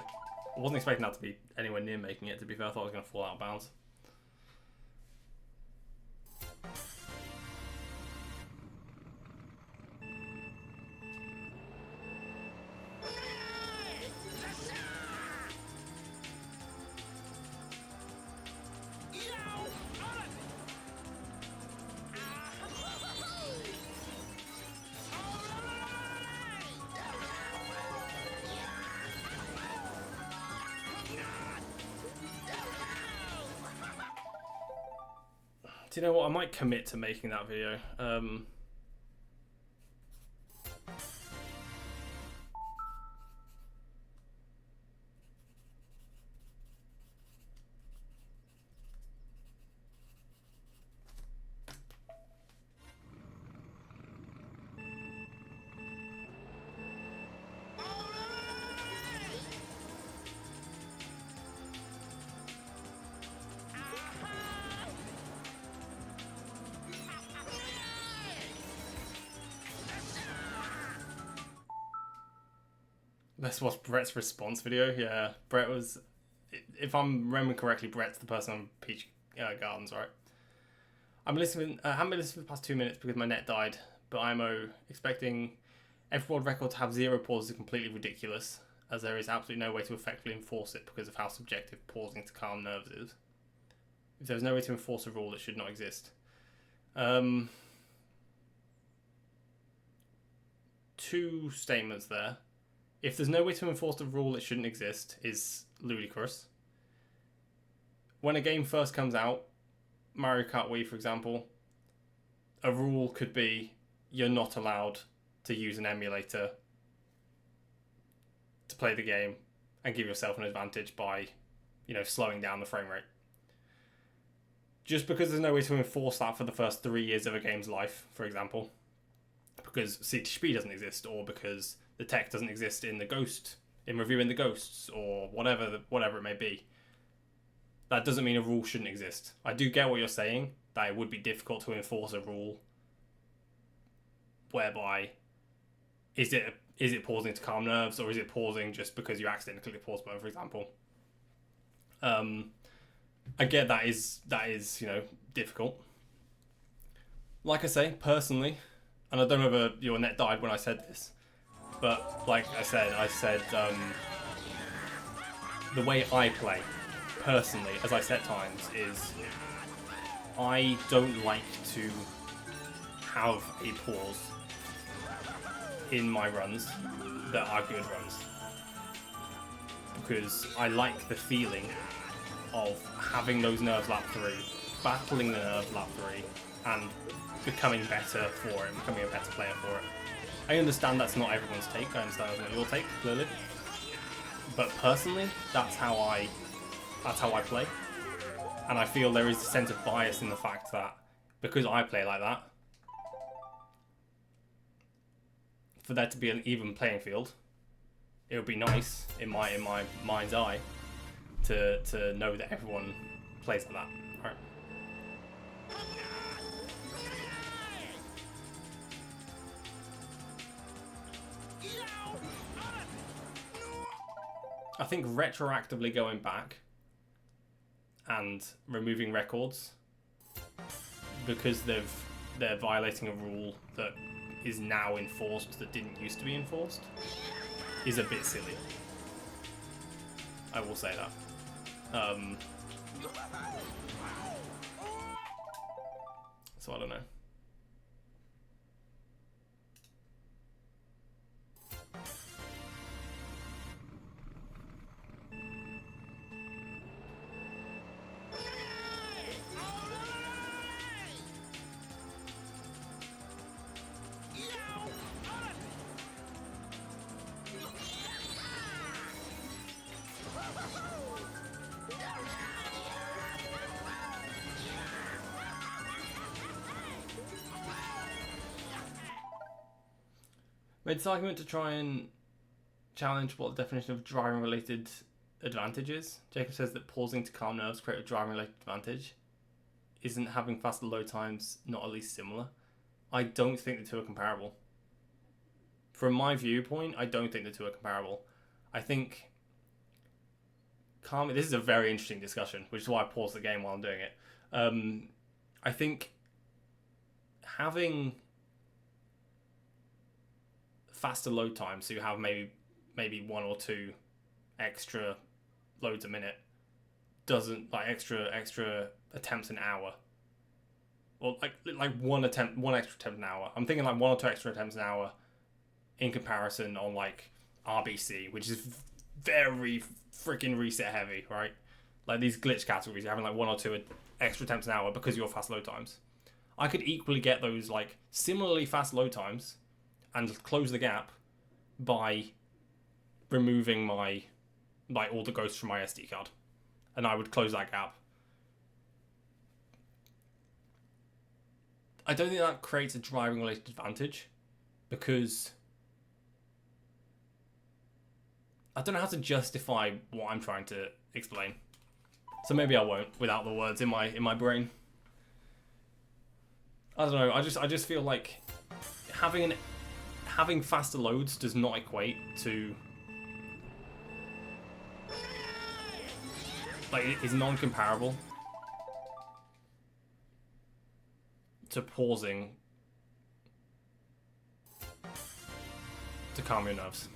I wasn't expecting that to be anywhere near making it, to be fair. I thought I was going to fall out of bounds. Do you know what? I might commit to making that video. This was Brett's response video. Yeah, Brett was, if I'm remembering correctly, Brett's the person on Peach Gardens, right? I haven't been listening for the past 2 minutes because my net died, but IMO expecting every world record to have 0 pauses is completely ridiculous, as there is absolutely no way to effectively enforce it because of how subjective pausing to calm nerves is. If there's no way to enforce a rule, it should not exist. Two statements there. If there's no way to enforce the rule, it shouldn't exist is ludicrous. When a game first comes out, Mario Kart Wii, for example, a rule could be you're not allowed to use an emulator to play the game and give yourself an advantage by, slowing down the frame rate. Just because there's no way to enforce that for the first 3 years of a game's life, for example, because CTSP doesn't exist, or because the tech doesn't exist in reviewing the ghosts, or whatever it may be. That doesn't mean a rule shouldn't exist. I do get what you're saying, that it would be difficult to enforce a rule whereby is it pausing to calm nerves, or is it pausing just because you accidentally click the pause button, for example. I get that is difficult. Like I say, personally, and I don't know whether your net died when I said this, but like I said, the way I play, personally, as I set times, is I don't like to have a pause in my runs that are good runs. Because I like the feeling of having those nerves lap 3, battling the nerves lap 3, and becoming better for it, becoming a better player for it. I understand that's not everyone's take, I understand that's not your take, clearly. But personally, that's how I play. And I feel there is a sense of bias in the fact that because I play like that, for there to be an even playing field, it would be nice in my mind's eye to know that everyone plays like that. Right. I think retroactively going back and removing records because they've they're violating a rule that is now enforced that didn't used to be enforced is a bit silly. I will say that. So I don't know. Made this argument to try and challenge what the definition of driving-related advantage is. Jacob says that pausing to calm nerves create a driving-related advantage. Isn't having faster load times not at least similar? I don't think the two are comparable. From my viewpoint, I don't think the two are comparable. I think calming... This is a very interesting discussion, which is why I paused the game while I'm doing it. I think having faster load time, so you have maybe 1 or 2 extra loads a minute, doesn't like extra attempts an hour, or like one extra attempt an hour. I'm thinking like 1 or 2 extra attempts an hour in comparison on like RBC, which is very freaking reset heavy, right? Like these glitch categories, you're having like 1 or 2 extra attempts an hour because of your fast load times. I could equally get those like similarly fast load times and close the gap by removing my like all the ghosts from my SD card, and I would close that gap. I don't think that creates a driving related advantage, because I don't know how to justify what I'm trying to explain. So maybe I won't without the words in my brain. I don't know. I just feel like having faster loads does not equate to, like, it is non-comparable to pausing to calm your nerves.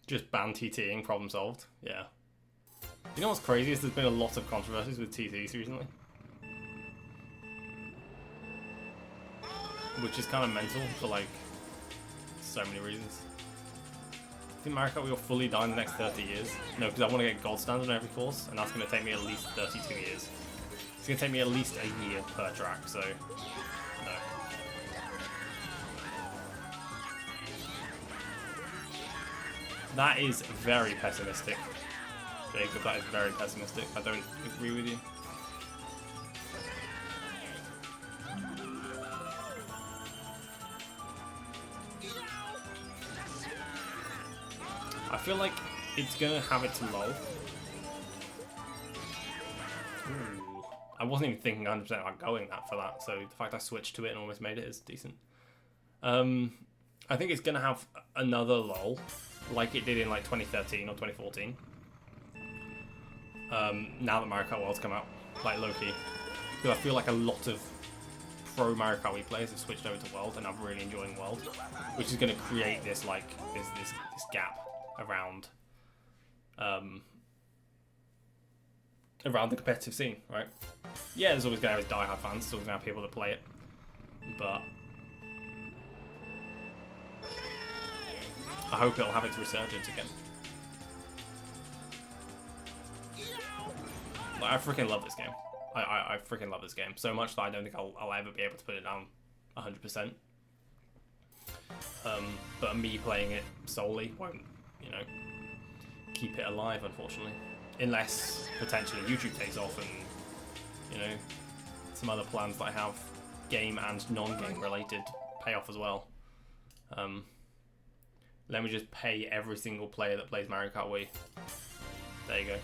Just ban TTing, problem solved. Yeah. You know what's crazy is there's been a lot of controversies with TTs recently, which is kind of mental for like so many reasons. I think Mario Kart will fully die in the next 30 years. No, because I want to get gold standard on every course, and that's going to take me at least 32 years. It's going to take me at least a year per track, so no. That is very pessimistic, Jacob. That is very pessimistic. I don't agree with you. I feel like it's gonna have its lull. Ooh. I wasn't even thinking 100% about going for that, so the fact I switched to it and almost made it is decent. I think it's gonna have another lull, like it did in like 2013 or 2014. Now that Mario Kart World's come out, like low-key, because I feel like a lot of pro Mario Kart Wii players have switched over to World, and I'm really enjoying World, which is going to create this like this gap around around the competitive scene, right? Yeah, there's always going to have die-hard fans, there's always going to have people that play it, but I hope it'll have its resurgence again. Like, I freaking love this game. I freaking love this game so much that I don't think I'll ever be able to put it down 100%. But me playing it solely won't, you know, keep it alive, unfortunately. Unless potentially YouTube takes off and, you know, some other plans that I have, game and non-game related, pay off as well. Let me just pay every single player that plays Mario Kart Wii. There you go.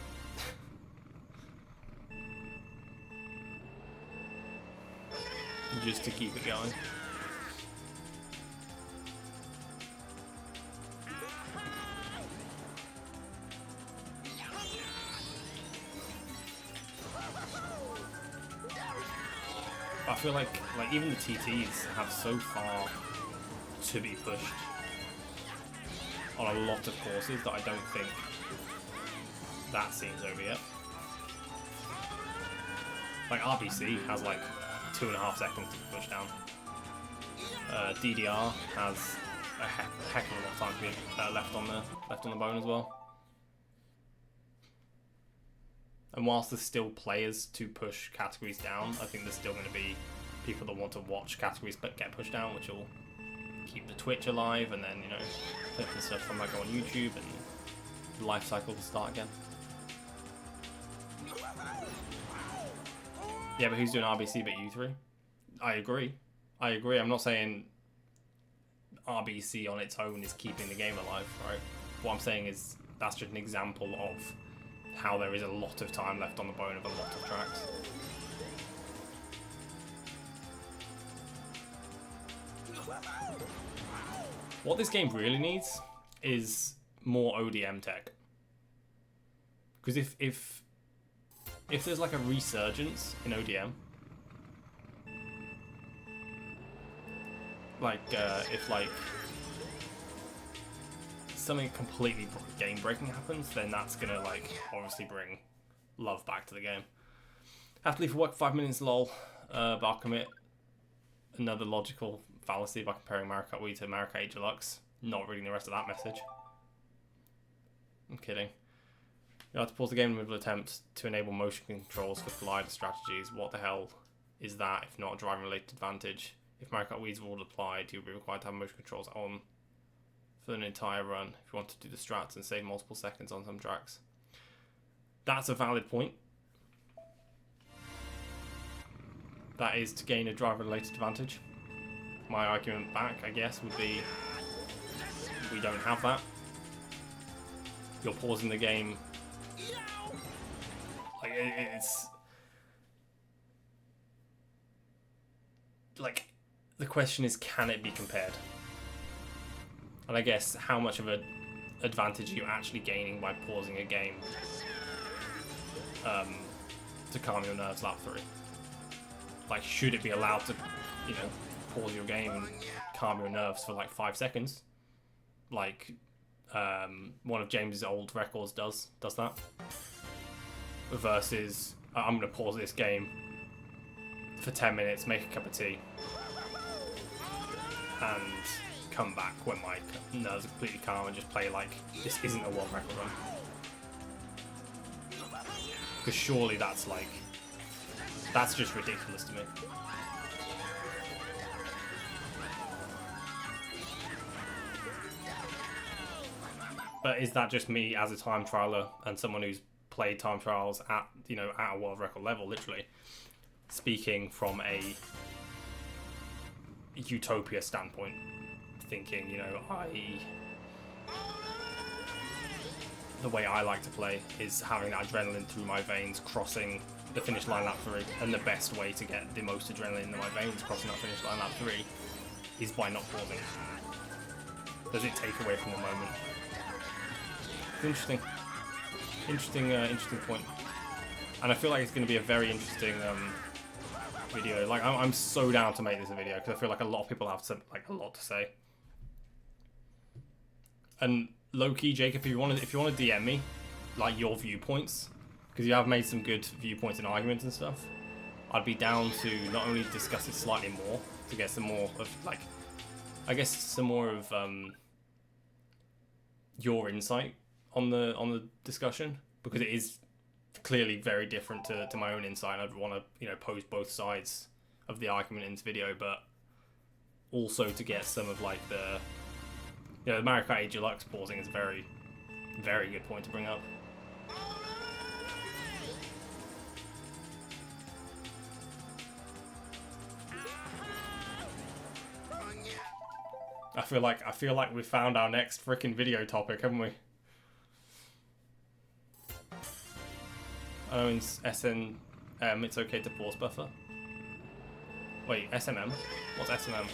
just to keep it going. I feel like even the TTs have so far to be pushed on a lot of courses that I don't think that scene's over yet. Like RBC has like 2.5 seconds to push down. DDR has a heck of a lot of time to be left on the bone as well. And whilst there's still players to push categories down, I think there's still going to be people that want to watch categories but get pushed down, which will keep the Twitch alive, and then, you know, clips and stuff from like on YouTube, and the life cycle will start again. Yeah, but who's doing RBC but you three? I agree. I'm not saying RBC on its own is keeping the game alive, right? What I'm saying is that's just an example of how there is a lot of time left on the bone of a lot of tracks. What this game really needs is more ODM tech. Because if there's like a resurgence in ODM, like if like something completely game breaking happens, then that's gonna like obviously bring love back to the game. Have to leave for work 5 minutes, lol. But I'll commit another logical fallacy by comparing Mario Kart Wii to Mario Kart 8 Deluxe. Not reading the rest of that message. I'm kidding. You have to pause the game in the middle of attempt to enable motion controls for collider strategies. What the hell is that if not a driving related advantage? If Mario Kart Wii's rule applied, you'll be required to have motion controls on for an entire run if you want to do the strats and save multiple seconds on some tracks. That's a valid point. That is to gain a driver related advantage. My argument back, I guess, would be we don't have that. You're pausing the game. Like, it's like the question is, can it be compared? And I guess how much of an advantage are you actually gaining by pausing a game to calm your nerves lap 3? Like, should it be allowed to, you know, pause your game and calm your nerves for like 5 seconds? Like one of James's old records does that. Versus, I'm going to pause this game for 10 minutes, make a cup of tea, and come back when my nerves are completely calm and just play like this isn't a world record run. Because surely that's just ridiculous to me. But is that just me as a time trialer and someone who's played time trials at a world record level, literally speaking from a utopia standpoint, thinking, the way I like to play is having that adrenaline through my veins, crossing the finish line lap 3, and the best way to get the most adrenaline in my veins crossing that finish line lap 3 is by not pausing. Does it take away from the moment? Interesting point. And I feel like it's going to be a very interesting video. Like, I'm so down to make this a video because I feel like a lot of people have a lot to say. And low key, Jacob, if you want to DM me like your viewpoints, because you have made some good viewpoints and arguments and stuff, I'd be down to not only discuss it slightly more to get some more of some more of your insight on the discussion, because it is clearly very different to my own insight. I'd want to pose both sides of the argument in this video, but also to get some of the Mario Kart 8 Deluxe pausing is a very, very good point to bring up. I feel like we found our next freaking video topic, haven't we? Owens SN, it's okay to pause buffer. Wait, SMM? What's SMM?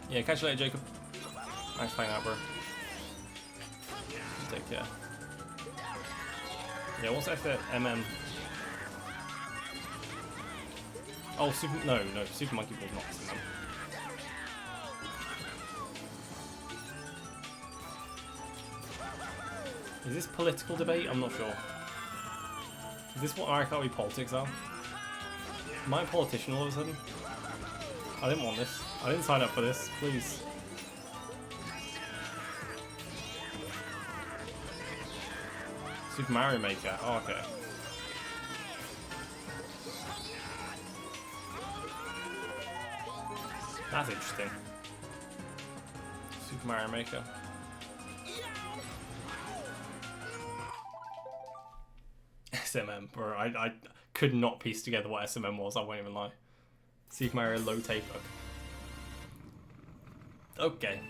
Yeah, catch you later, Jacob. Thanks for hanging out, bro. Take care. Yeah, what's SMM? Oh, no, Super Monkey Ball's not SMM. Is this political debate? I'm not sure. Is this what Arakawa politics are? Am I a politician all of a sudden? I didn't want this. I didn't sign up for this, please. Super Mario Maker. Oh, okay. That's interesting. Super Mario Maker. SMM, bro. I could not piece together what SMM was, I won't even lie. Super Mario Low Taper. Okay.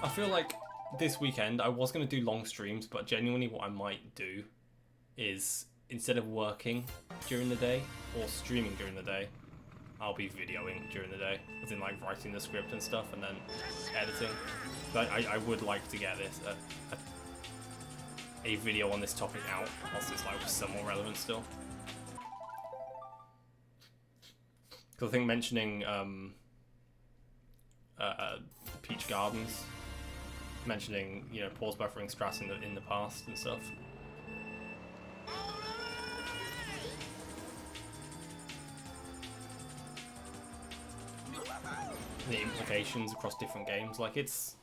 I feel like this weekend I was going to do long streams, but genuinely what I might do is, instead of working during the day or streaming during the day, I'll be videoing during the day, as in like writing the script and stuff and then editing. But I would like to get this a video on this topic out, whilst it's like somewhat relevant still. Because I think mentioning Peach Gardens, mentioning, you know, pause buffering strats in the past and stuff. The implications across different games, like it's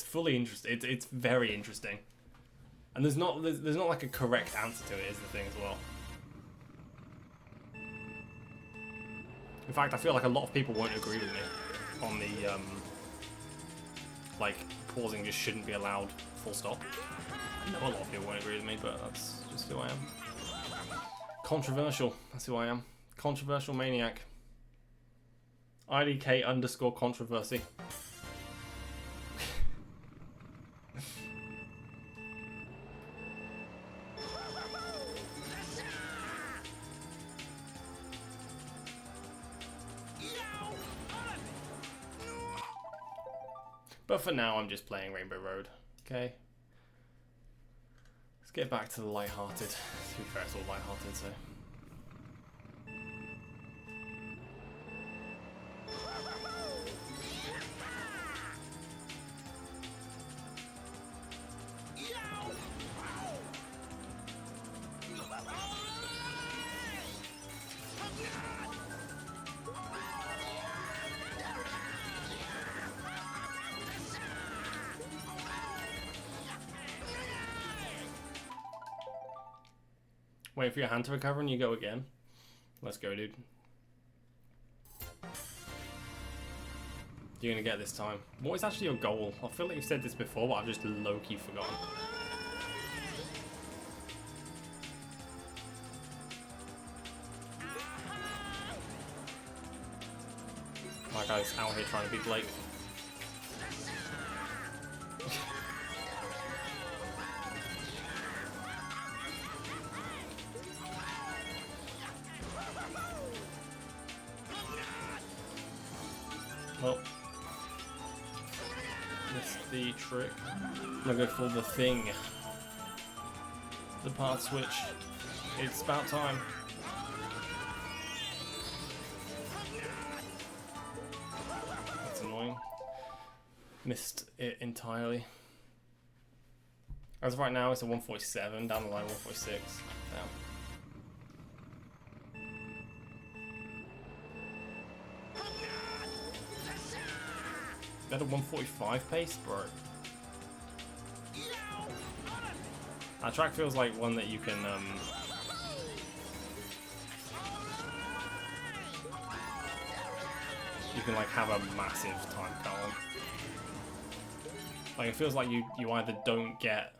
fully interesting. It's very interesting, and there's not like a correct answer to it, is the thing as well. In fact, I feel like a lot of people won't agree with me on the like pausing just shouldn't be allowed, full stop. I know a lot of people won't agree with me, but that's just who I am. Controversial. That's who I am. Controversial maniac. IDK_controversy. But for now, I'm just playing Rainbow Road. Okay. Let's get back to the lighthearted. To be fair, it's all lighthearted, so. Wait for your hand to recover and you go again. Let's go, dude. You're gonna get this time. What is actually your goal? I feel like you've said this before, but I've just low-key forgotten. My guy's out here trying to be Blake. Well, missed the trick. I'm gonna go for the thing. The path switch. It's about time. That's annoying. Missed it entirely. As of right now, it's a 147. Down the line, 146. Damn. At a 145 pace, bro. That track feels like one that you can like have a massive time count on. Like it feels like you either don't get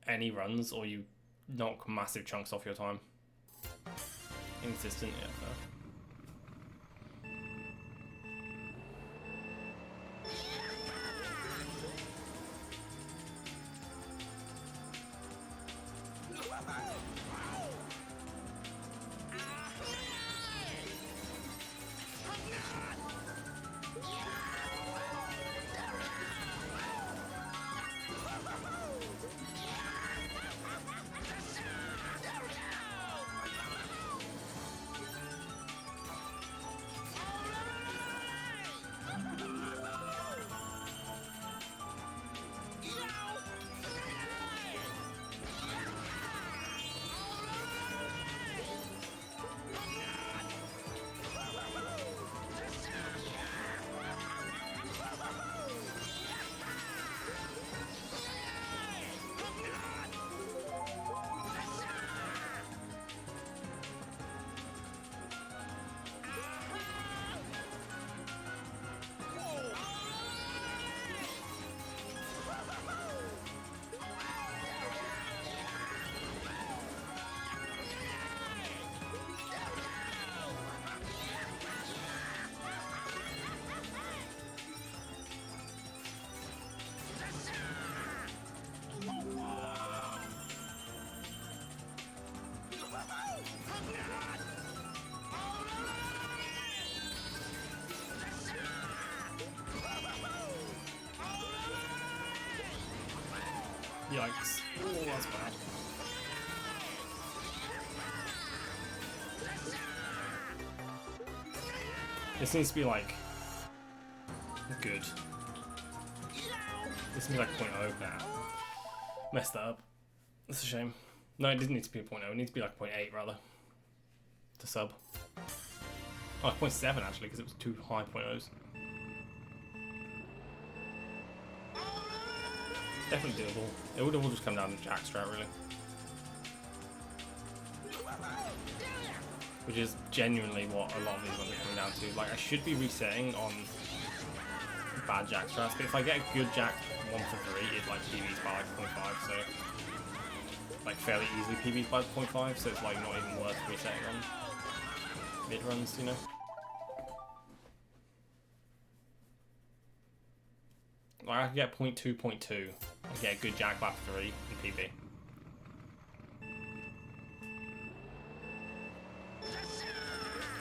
any runs or you knock massive chunks off your time Inconsistent, yeah, fair. Yikes. Oh, that's bad. This needs to be like good. This needs to be like 0.0 now. Messed that up. That's a shame. No, it didn't need to be a 0.0. It needs to be like 0.8 rather. To sub. Oh, 0.7 actually, because it was 2 high 0.0s. Definitely doable. It would all just come down to Jack strat really. Which is genuinely what a lot of these ones are coming down to. Like, I should be resetting on bad Jack strats, but if I get a good Jack 1 for 3, it like PBs by like 0.5, so like fairly easily PBs by 0.5, so it's like not even worth resetting on mid runs, you know. Like I can get 0.2, 0.2, and get a good Jack lap 3 in PB.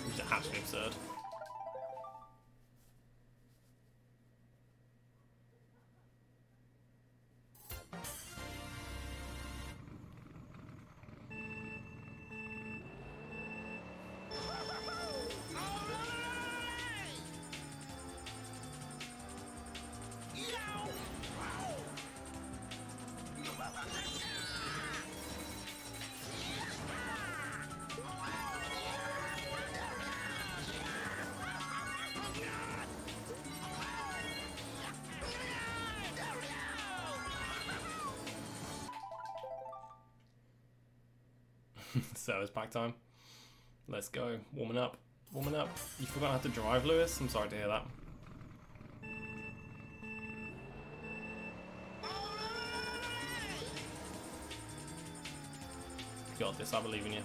Which is absolutely absurd. So it's back time. Let's go. Warming up. Warming up. You forgot how to drive, Lewis? I'm sorry to hear that. You got this, I believe in you.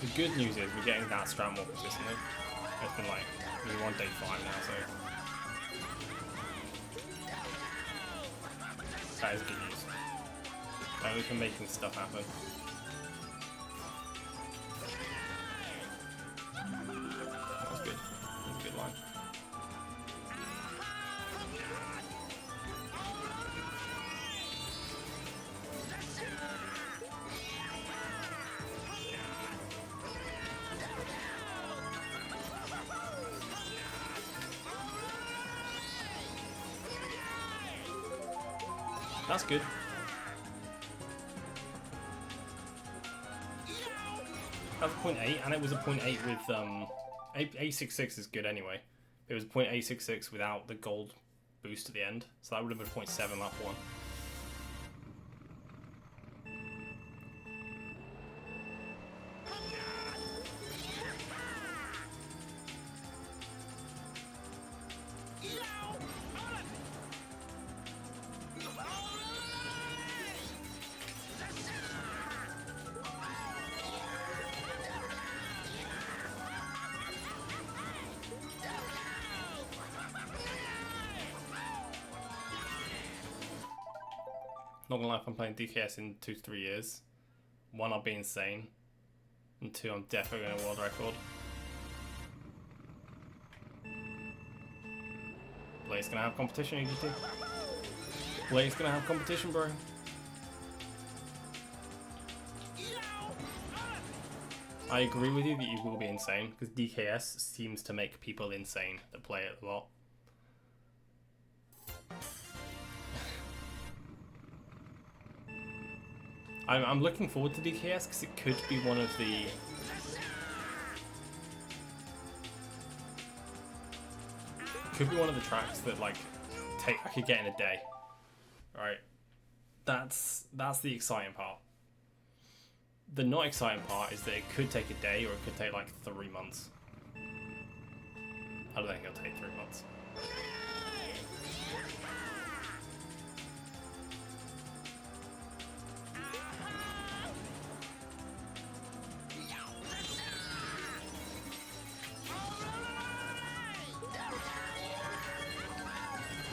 The good news is we're getting that strat more consistently. It's been like, we're on day 5 now, so that is good news. Like, we can making stuff happen. That was good. That was a good line. That's good. That was 0.8, and it was a 0.8 with 866 is good anyway. It was 0.866 without the gold boost at the end, so that would have been 0.7 lap 1. Not gonna lie, if I'm playing DKS in 2-3 years, one, I'll be insane, and two, I'm definitely going to world record. Blade's gonna have competition, EGT. Blade's gonna have competition, bro. I agree with you that you will be insane, because DKS seems to make people insane that play it a lot. I'm looking forward to DKS because it could be one of the... Could be one of the tracks that like I could get in a day. Right? That's the exciting part. The not exciting part is that it could take a day or it could take like 3 months. I don't think it'll take 3 months.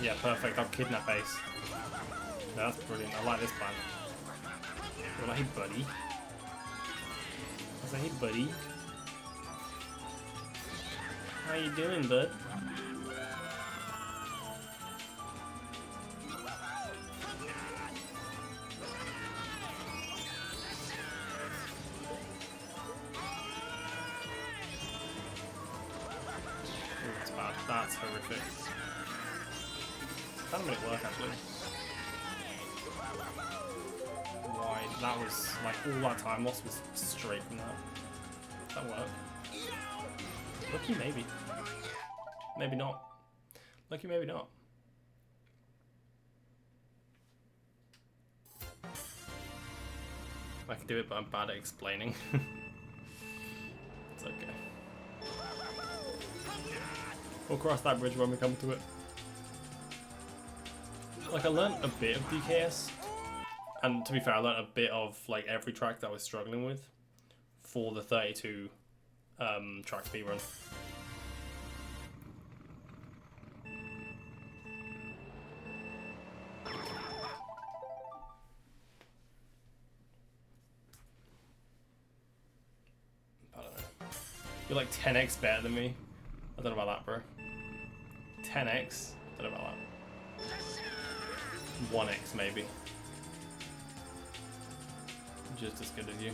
Yeah, perfect. I'll kidnap base. That's brilliant. I like this plan. Well, hey, buddy. I say, hey, buddy. How you doing, bud? Oh, that's bad. That's horrific. Kind of made it work, actually. Why? That was, like, all that time loss was straight from that. Does that work? Lucky, maybe. Maybe not. Lucky, maybe not. I can do it, but I'm bad at explaining. It's okay. We'll cross that bridge when we come to it. Like, I learned a bit of DKS, and to be fair, I learned a bit of like every track that I was struggling with for the 32 track speedrun. I don't know. You're like 10x better than me. I don't know about that, bro. 10x? I don't know about that. 1x maybe. Just as good as you.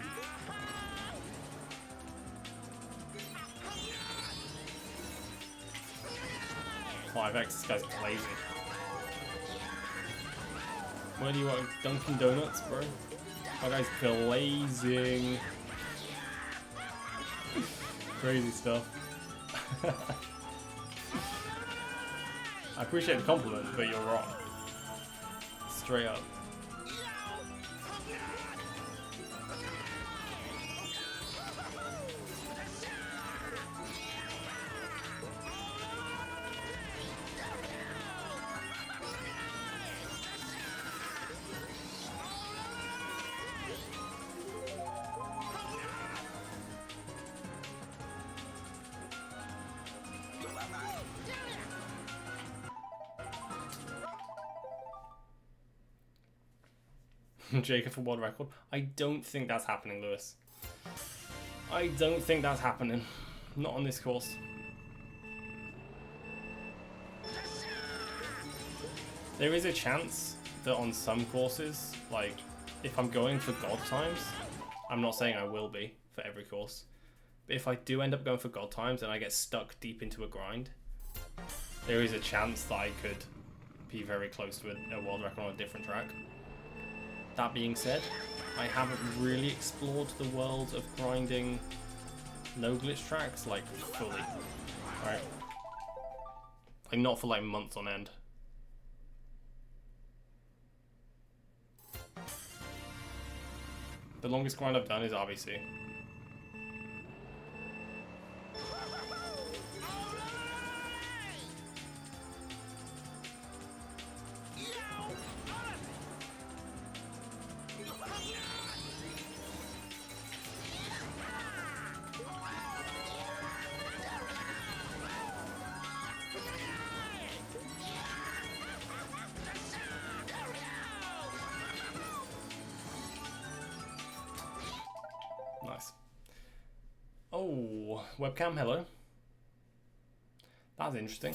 5x, this guy's blazing. Where do you want Dunkin' Donuts, bro? That guy's blazing. Crazy stuff. I appreciate the compliment, but you're wrong. Straight up. Jacob for world record. I don't think that's happening, Lewis. I don't think that's happening. Not on this course. There is a chance that on some courses, like if I'm going for God times, I'm not saying I will be for every course, but if I do end up going for God times and I get stuck deep into a grind, there is a chance that I could be very close to a world record on a different track. That being said, I haven't really explored the world of grinding no glitch tracks like fully, right? Like not for like months on end. The longest grind I've done is RBC. Webcam, hello. That's interesting.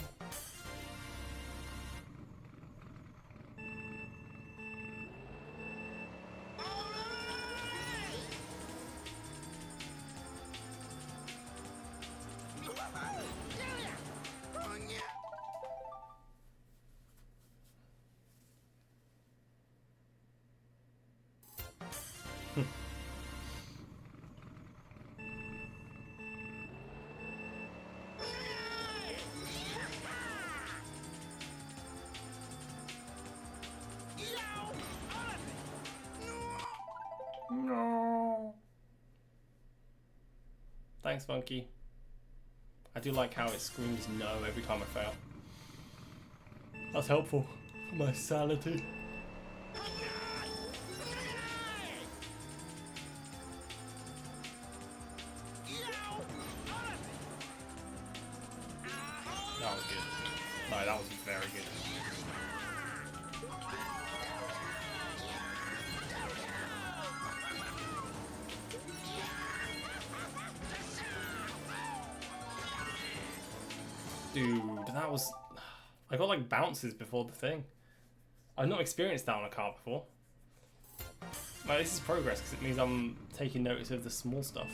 No. Thanks, Funky. I do like how it screams no every time I fail. That's helpful for my sanity. That was good. No, that was very good. Dude, that was... I got like bounces before the thing. I've not experienced that on a car before. Like, this is progress because it means I'm taking notice of the small stuff.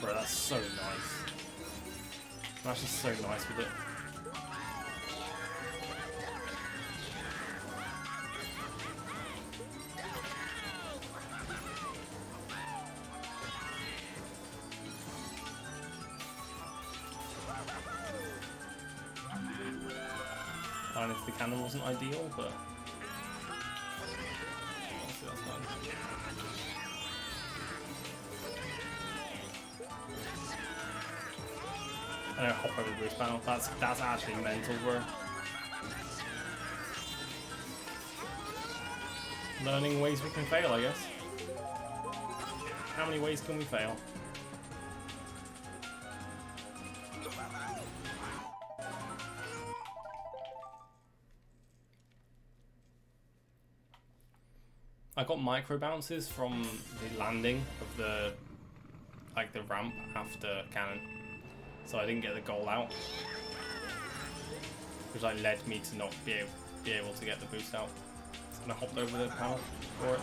Bro, that's so nice. I'm actually so nice with it. If the cannon wasn't ideal, but honestly, that's fine. I know, hop over the boost panel. That's actually mental, bro. Learning ways we can fail, I guess. How many ways can we fail? I got micro bounces from the landing of the ramp after cannon, so I didn't get the goal out, which like led me to not be able to get the boost out. And I hopped over the panel for it.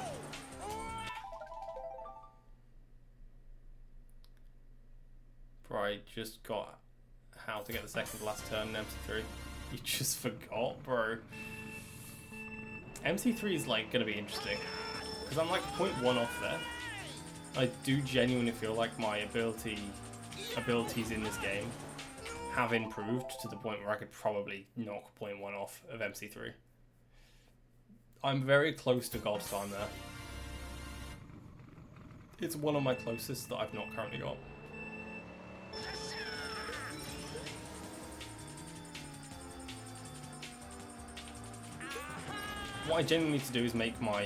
Bro, I just got how to get the second to last turn in MC3. You just forgot, bro. MC3 is like gonna be interesting because I'm like 0.1 off there. I do genuinely feel like my abilities in this game have improved to the point where I could probably knock 0.1 off of MC3. I'm very close to God's time there. It's one of my closest that I've not currently got. What I genuinely need to do is make my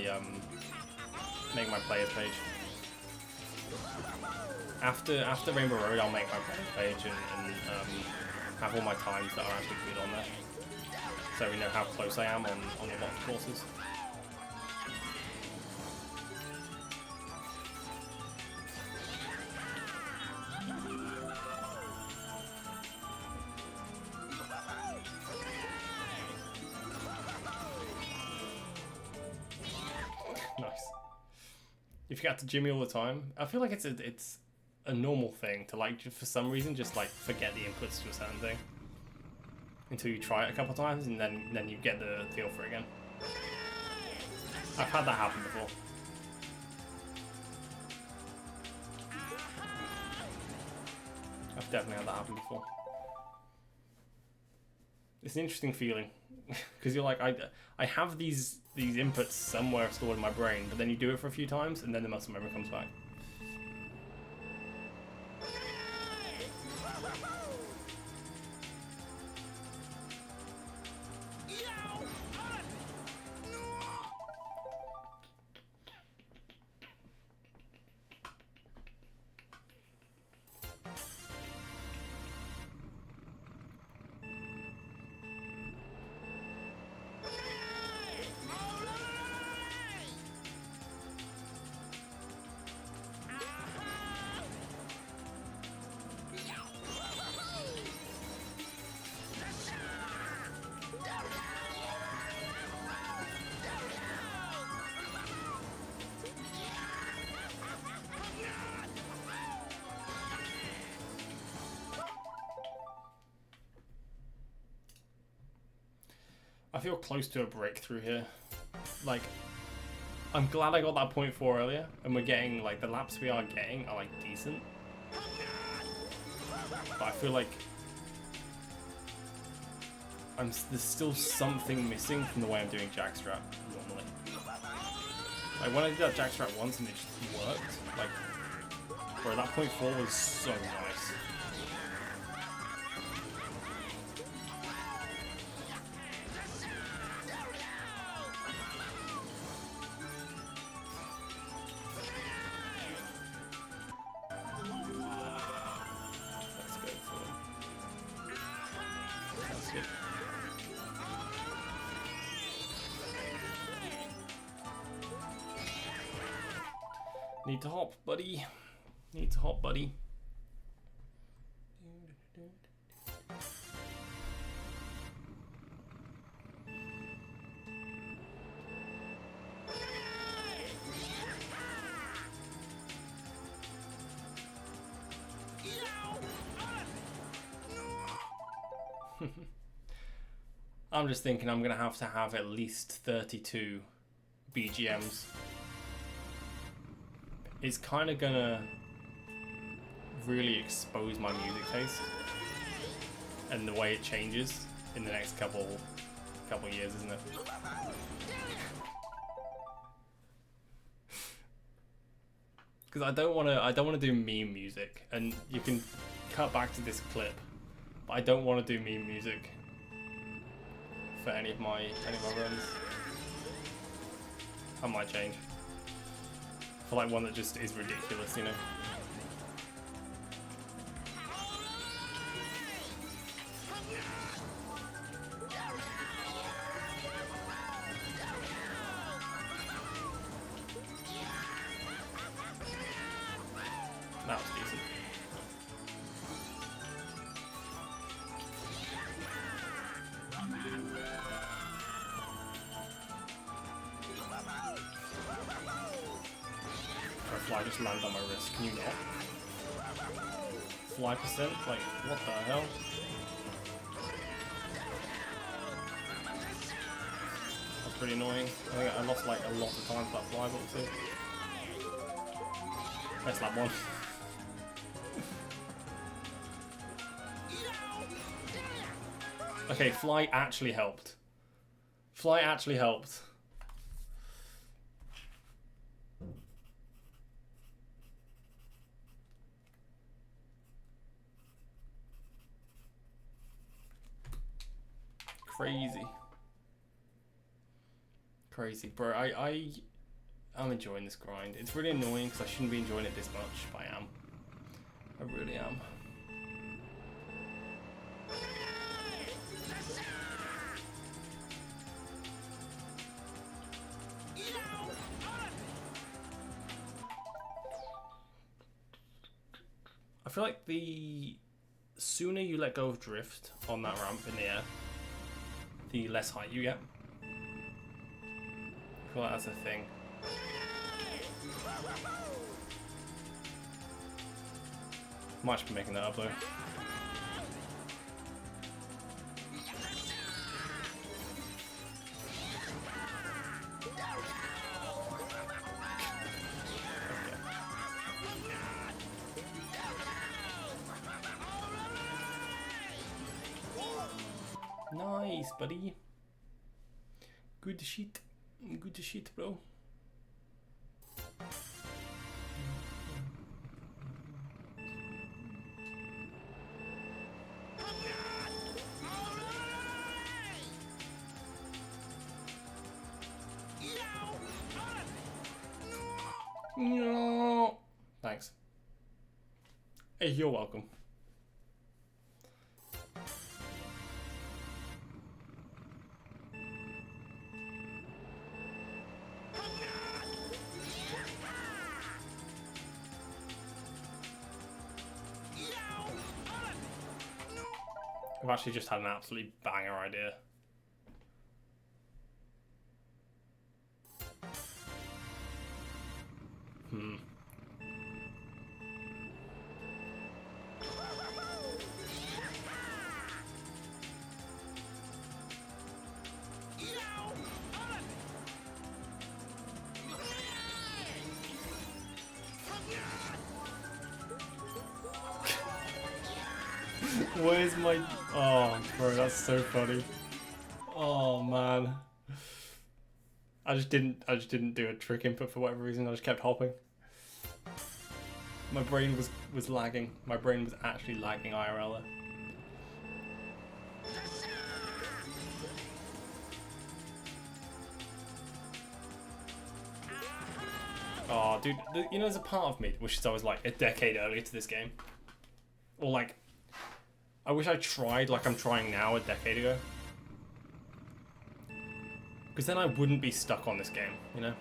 players page. After Rainbow Road, I'll make my players page and have all my times that are actually good on there, so we know how close I am on a lot of courses. Nice. You forget to Jimmy all the time. I feel like it's a normal thing to like for some reason just like forget the inputs to a certain thing until you try it a couple times and then you get the feel for it again. I've had that happen before. I've definitely had that happen before. It's an interesting feeling because you're like, I have these inputs somewhere stored in my brain, but then you do it for a few times and then the muscle memory comes back. feel close to a breakthrough here. Like, I'm glad I got that 0.4 earlier, and we're getting, like, the laps we are getting are, like, decent. But I feel like there's still something missing from the way I'm doing jackstrap normally. Like, when I did that jackstrap once and it just worked, like, bro, that 0.4 was so nice. Need to hop, buddy. Need to hop, buddy. I'm just thinking I'm gonna have to have at least 32 BGMs. It's kind of gonna really expose my music taste and the way it changes in the next couple years, isn't it? Because I don't want to do meme music, and you can cut back to this clip, but I don't want to do meme music for any of my runs. I might change for like one that just is ridiculous, you know. That was decent. Fly just landed on my wrist. Can you not? Fly percent? Like, what the hell? That's pretty annoying. I think I lost like a lot of time for that fly ball too. That's that one. Okay, fly actually helped. Fly actually helped. Crazy. Crazy, bro. I'm enjoying this grind. It's really annoying because I shouldn't be enjoying it this much, but I am. I really am. I feel like the sooner you let go of drift on that ramp in the air, the less height you get. I feel like that's a thing. Might just be making that up though. Nice, buddy. Good shit. Good shit, bro. No. Thanks. Hey, you're welcome. I've actually just had an absolutely banger idea. Where's my... Oh, bro, that's so funny. Oh, man. I just didn't do a trick input for whatever reason. I just kept hopping. My brain was lagging. My brain was actually lagging IRL there. Oh, dude, you know, there's a part of me that wishes I was like a decade earlier to this game. Or like, I wish I tried like I'm trying now a decade ago. Because then I wouldn't be stuck on this game, you know?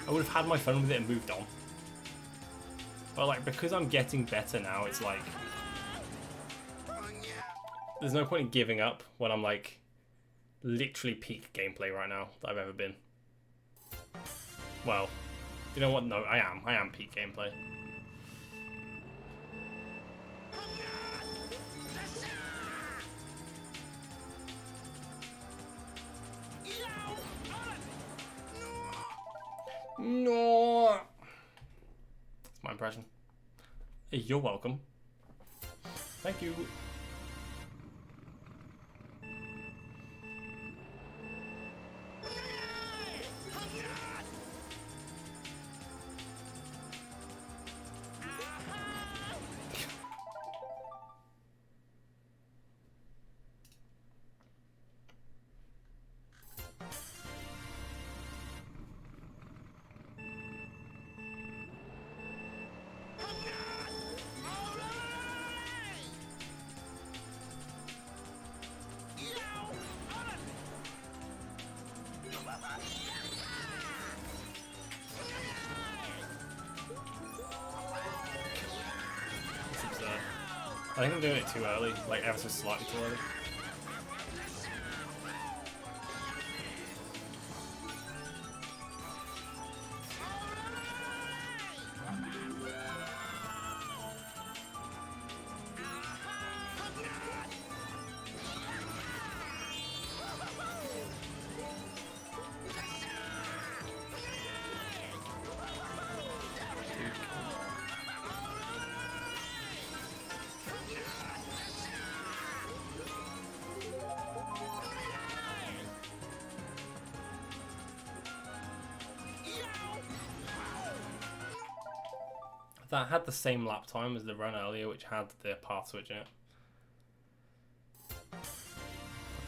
I would have had my fun with it and moved on. But like, because I'm getting better now, it's like... There's no point in giving up when I'm like literally peak gameplay right now that I've ever been. Well, you know what? No, I am peak gameplay. No. That's my impression. You're welcome. Thank you. I think I'm doing it too early, like ever so slightly too early. That had the same lap time as the run earlier, which had the path switch in it.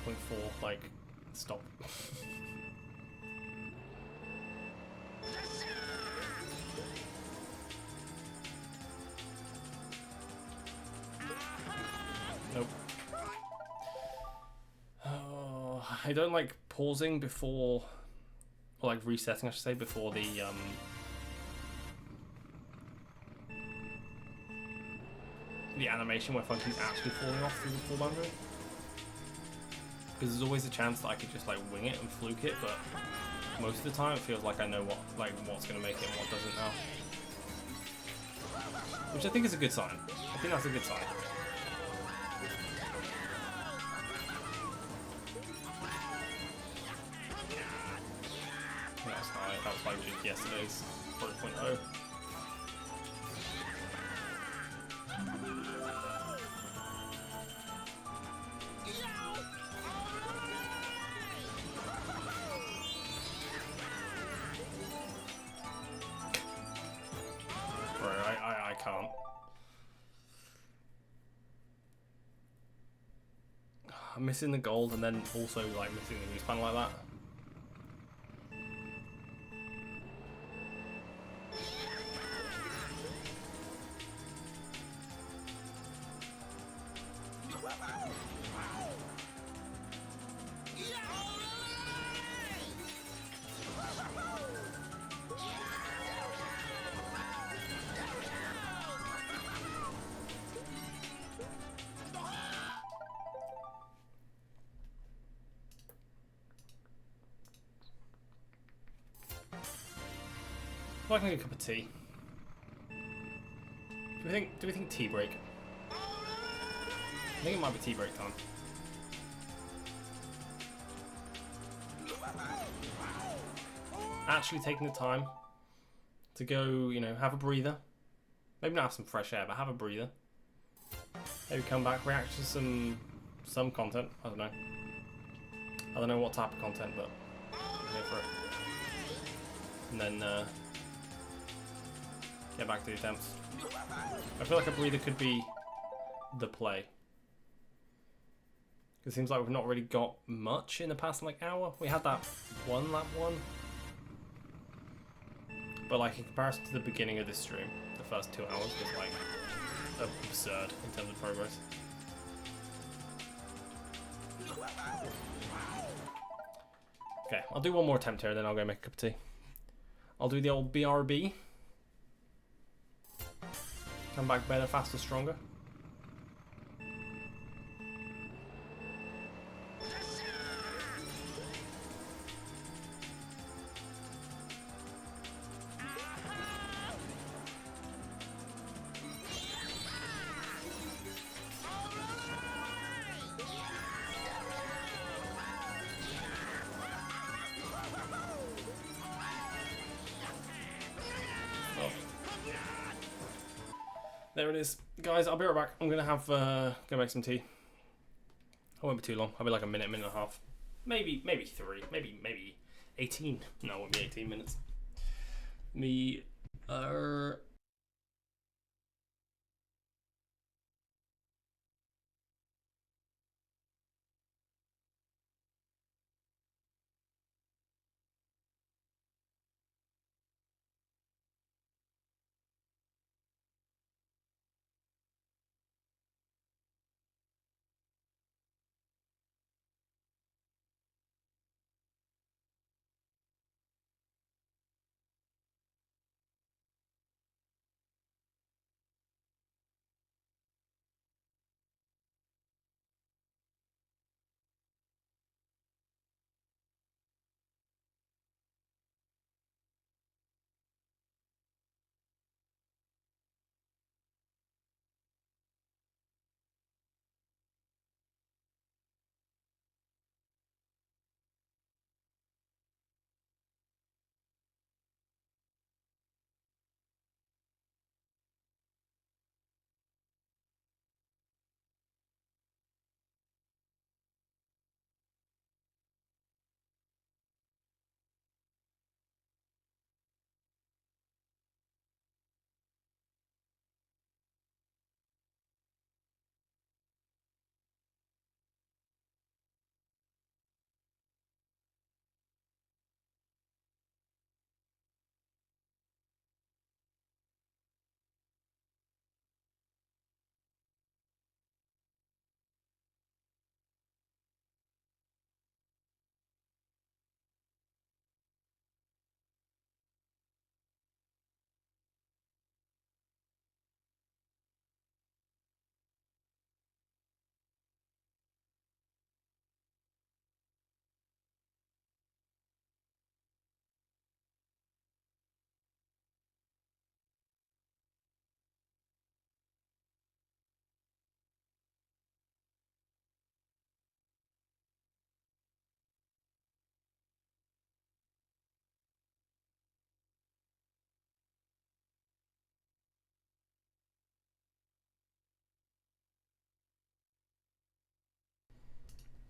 0.4, like, stop. Nope. Oh, I don't like pausing before, or like resetting, I should say, before the animation where Funky's actually falling off through the full boundary. Because there's always a chance that I could just like wing it and fluke it, but most of the time it feels like I know what's going to make it and what doesn't now. Which I think is a good sign. I think that's a good sign. That was high. That was like just yesterday's 4.0. I can't. I'm missing the gold and then also like missing the boost panel like that. I'd like to make a cup of tea. Do we think tea break? I think it might be tea break time. Actually taking the time to go, you know, have a breather. Maybe not have some fresh air, but have a breather. Maybe come back, react to some content. I don't know. I don't know what type of content, but I'm here for it. And then get back to the attempts. I feel like a breather could be the play. It seems like we've not really got much in the past like hour. We had that one lap one. But like in comparison to the beginning of this stream, the first 2 hours was like absurd in terms of progress. Okay, I'll do one more attempt here, then I'll go make a cup of tea. I'll do the old BRB. Come back better, faster, stronger. There it is. Guys, I'll be right back. I'm gonna have go make some tea. I won't be too long. I'll be like a minute and a half. Maybe 3. Maybe 18. No, it won't be 18 minutes.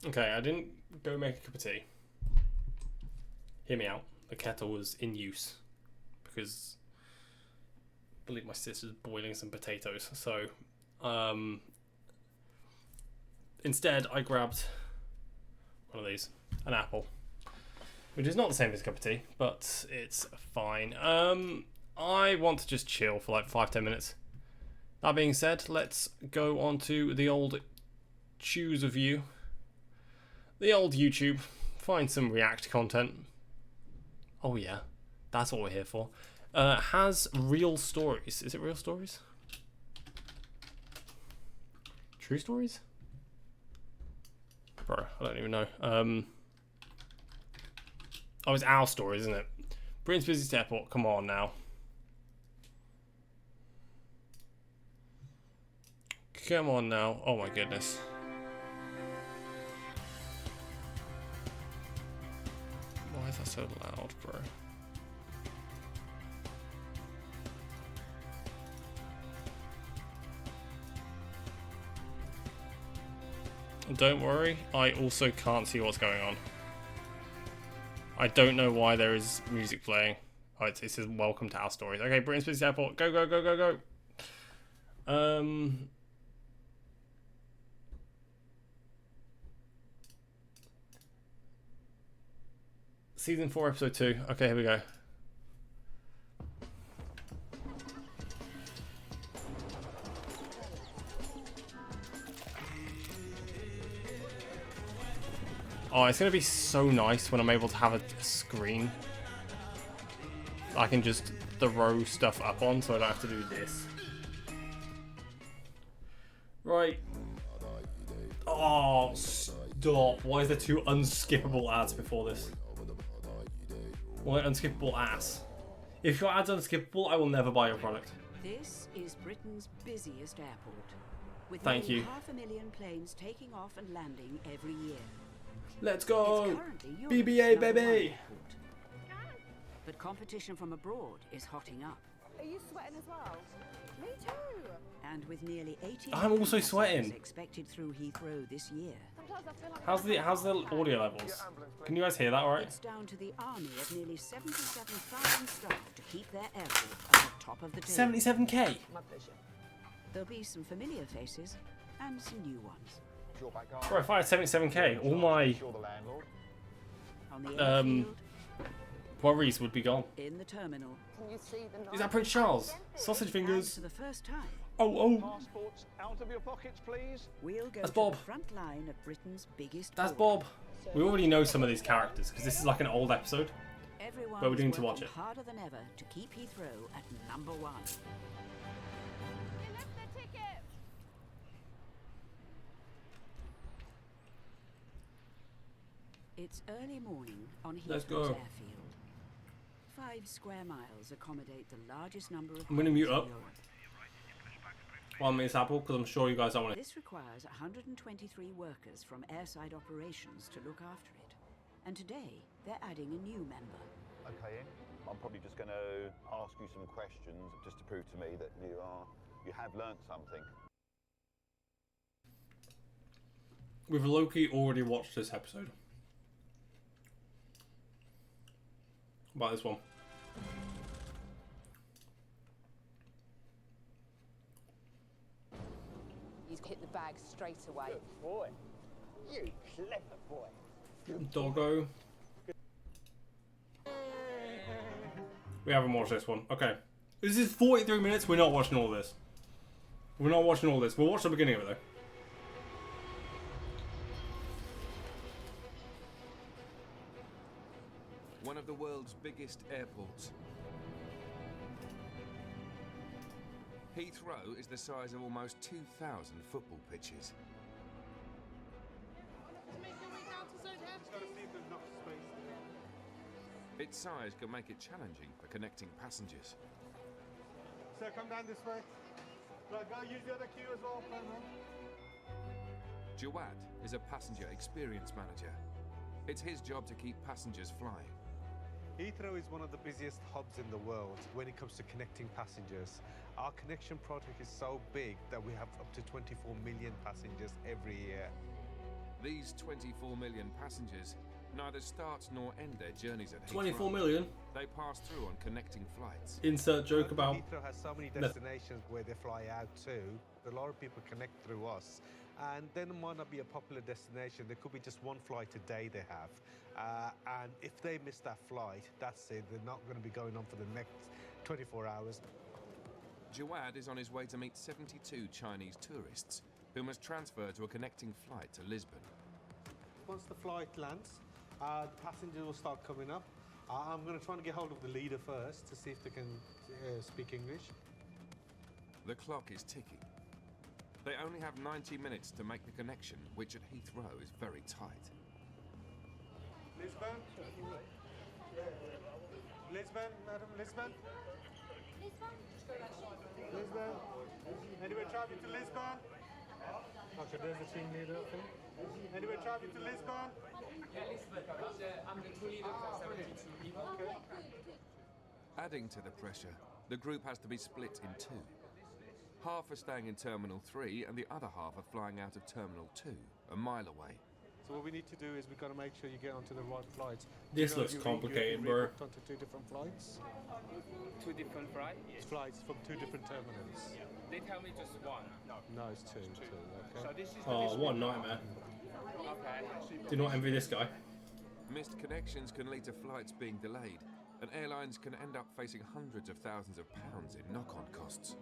Okay, I didn't go make a cup of tea. Hear me out. The kettle was in use because I believe my sister's boiling some potatoes. So instead, I grabbed one of these, an apple, which is not the same as a cup of tea, but it's fine. I want to just chill for like 5-10 minutes. That being said, let's go on to the old choose a view. The old YouTube, find some React content. Oh yeah, that's what we're here for. Has real stories. Is it real stories? True stories? Bro, I don't even know. Oh, it's our stories, isn't it? Britain's busiest airport, come on now. Come on now, oh my goodness. Why is that so loud, bro? Don't worry, I also can't see what's going on. I don't know why there is music playing. Oh, it says welcome to our stories. Okay, Britain's busiest airport. Go, go, go, go, go. Season 4, episode 2. Okay, here we go. Oh, it's going to be so nice when I'm able to have a screen I can just throw stuff up on, so I don't have to do this. Right. Oh, stop. Why is there 2 unskippable ads before this? Why unskippable ads? If your ad's unskippable, I will never buy your product. This is Britain's busiest airport, with Thank you. 500,000 planes taking off and landing every year. Let's go! It's BBA, Europe's #1 baby! airport. But competition from abroad is hotting up. Are you sweating as well? Me too. And with nearly 80 I'm also million sweating. passengers expected through Heathrow this year, Sometimes I feel like How's the audio levels? Can you guys hear that alright? it's down to the army of nearly 77,000 staff to keep their airport at the top of the table. 77k? my pleasure. There'll be some familiar faces and some new ones. Bro, if I had 77k, all my On the airfield, worries would be gone. in the terminal, Can you see the Is that Prince Charles? Sausage and fingers. for the first time, Oh, Passports out of your pockets, please. we'll go That's to Bob. the front line of Britain's biggest that's border. Bob. We already know some of these characters, because this is like an old episode. Everyone But we're is doing to watch working it. harder than ever to keep Heathrow at #1. It's early morning on Let's Heathrow's go. airfield. 5 square miles accommodate the largest number of I'm gonna mute homes in up. Europe. 1 minute Apple, because I'm sure you guys don't want it. This requires 123 workers from airside operations to look after it. And today, they're adding a new member. Okay, Ian. I'm probably just going to ask you some questions just to prove to me that you have learnt something. We've Loki already watched this episode. About this one. He's hit the bag straight away. Boy, you clever boy. Doggo. We haven't watched this one. Okay. This is 43 minutes. We're not watching all this. We're not watching all this. We'll watch the beginning of it though. One of the world's biggest airports. Heathrow is the size of almost 2,000 football pitches. Its size can make it challenging for connecting passengers. Sir, come down this way. Right, go use the other queue as well, man. Jawad is a passenger experience manager. It's his job to keep passengers flying. Heathrow is one of the busiest hubs in the world when it comes to connecting passengers. Our connection project is so big that we have up to 24 million passengers every year. These 24 million passengers neither start nor end their journeys at Heathrow. 24 million. They pass through on connecting flights. Insert joke about. Heathrow has so many destinations where they fly out to. A lot of people connect through us. And then it might not be a popular destination. There could be just one flight a day they have. And if they miss that flight, that's it. They're not going to be going on for the next 24 hours. Jawad is on his way to meet 72 Chinese tourists who must transfer to a connecting flight to Lisbon. Once the flight lands, the passengers will start coming up. I'm going to try and get hold of the leader first to see if they can speak English. The clock is ticking. They only have 90 minutes to make the connection, which at Heathrow is very tight. Lisbon? Lisbon, madam, Lisbon? Lisbon? Anyway, traveling to Lisbon? Okay, there's the team leader, I think. Anyway, traveling to Lisbon? Adding to the pressure, the group has to be split in two. Half are staying in Terminal 3 and the other half are flying out of Terminal 2 a mile away. So what we need to do is we've got to make sure you get onto the right flights. This looks complicated, bro. Rebooked onto 2 different flights. 2 different flights? It's flights from 2 different terminals. They tell me just one. No, it's two. Okay. So this is Oh, what a nightmare. okay. Do not envy this guy. Missed connections can lead to flights being delayed, and airlines can end up facing hundreds of thousands of pounds in knock-on costs.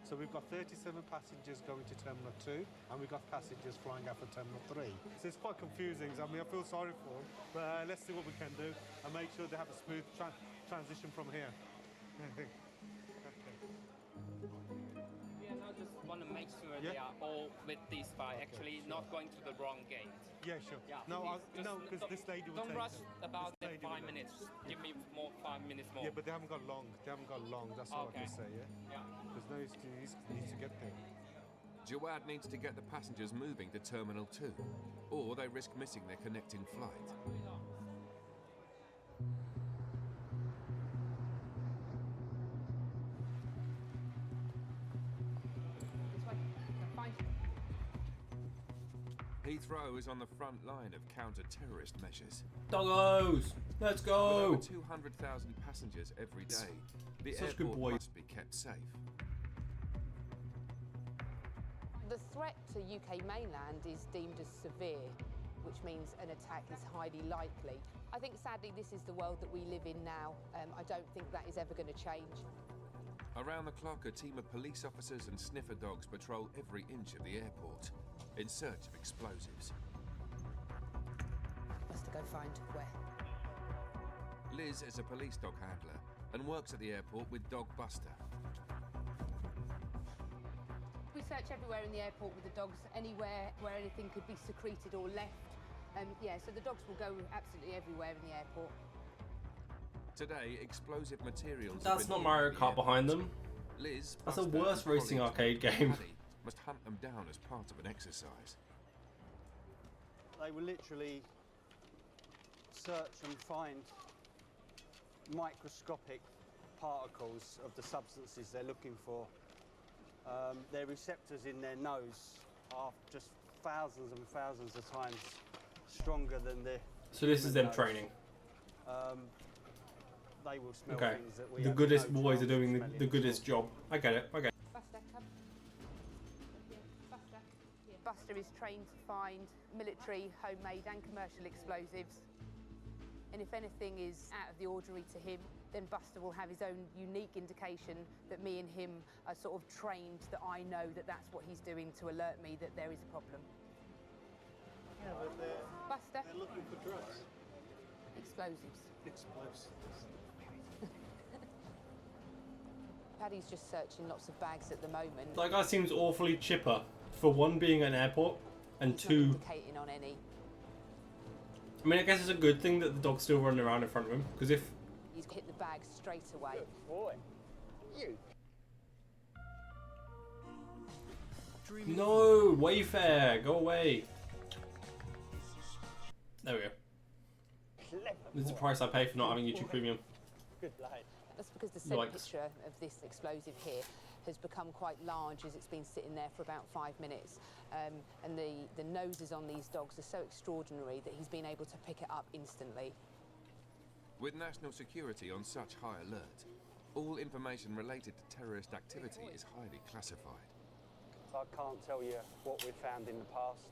So we've got 37 passengers going to Terminal 2, and we've got passengers flying out for Terminal 3. So it's quite confusing. I mean, I feel sorry for them, but let's see what we can do and make sure they have a smooth transition from here. Yeah, no, just want to make sure Yeah. they are all with this file, actually not going to the wrong gate. Yeah, sure. Yeah, No, please, just because this lady will don't take rush them. about This the lady will 5 minutes. Give me more 5 minutes more. Yeah, but they haven't got long. That's all I Okay. can say, yeah? Yeah. There's no excuse. He needs to get there. Jawad needs to get the passengers moving to Terminal 2, or they risk missing their connecting flight. This way. Fine. Heathrow is on the front line of counter-terrorist measures. Doggos! Let's With over go! 200,000 passengers every day, the Such good airport boy. must be kept safe. The threat to UK mainland is deemed as severe, which means an attack is highly likely. I think sadly this is the world that we live in now. I don't think that is ever going to change. Around the clock, a team of police officers and sniffer dogs patrol every inch of the airport in search of explosives. Must go find where. Liz is a police dog handler and works at the airport with Dog Buster. We search everywhere in the airport with the dogs, anywhere where anything could be secreted or left. Yeah, so the dogs will go absolutely everywhere in the airport. Today, explosive materials. That's have not been Mario in the Kart airport. behind them. Liz, That's the Buster, worst and racing colleagues arcade game. Paddy must hunt them down as part of an exercise. They will literally search and find microscopic particles of the substances they're looking for. Their receptors in their nose are just thousands and thousands of times stronger than the. So this is them nose. training. They will smell Okay. things that we The have goodest no boys chance are of doing the smelling goodest at all. job. I get it. Okay. Buster, come. Buster. Buster is trained to find military, homemade and commercial explosives. And if anything is out of the ordinary to him, then Buster will have his own unique indication that me and him are sort of trained, that I know that that's what he's doing to alert me that there is a problem. Yeah, but Buster, they're looking for drugs. explosives. Explosives. Paddy's just searching lots of bags at the moment. That guy seems awfully chipper. For one, being an airport, and He's not two, indicating on any. I mean, I guess it's a good thing that the dog's still running around in front of him. Because if He's hit the bag straight away. Boy, you. no Wayfair, go away. There we go. Clever This is the boy. price I pay for not having YouTube Premium. Good lad. That's because the scent Yikes. picture of this explosive here has become quite large as it's been sitting there for about 5 minutes. And the noses on these dogs are so extraordinary that he's been able to pick it up instantly. With national security on such high alert, all information related to terrorist activity is highly classified. So I can't tell you what we've found in the past.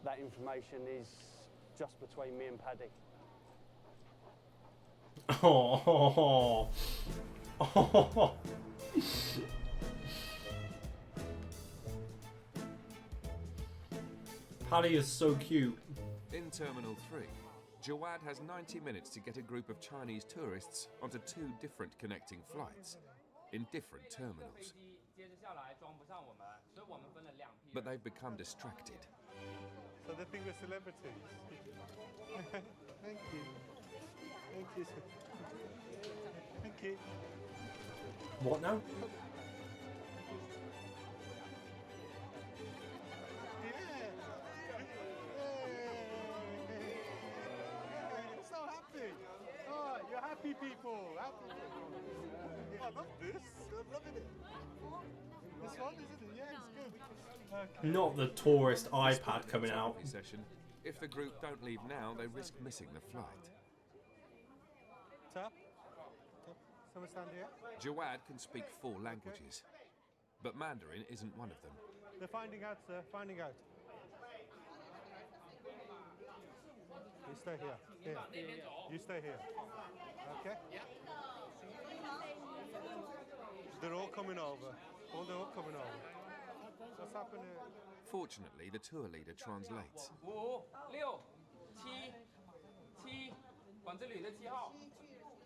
That information is just between me and Paddy. Oh. Paddy is so cute. In Terminal 3, Jawad has 90 minutes to get a group of Chinese tourists onto 2 different connecting flights in different terminals. But they've become distracted. So they think we're celebrities. Thank you. Thank you, sir. Thank you. What now? So happy. Oh, you're happy people. Happy people. I love this. I'm loving it. This one, isn't it? Yeah, it's good. Okay. Not the tourist iPad coming out. Session. If the group don't leave now, they risk missing the flight. Tap. Someone stand here. Jawad can speak 4 languages, but Mandarin isn't one of them. They're finding out, sir. Finding out. You stay here. Here. You stay here. Okay? They're all coming over. They're all coming over. What's happening? Fortunately, the tour leader translates. 5、6、7、7，管制旅的7号。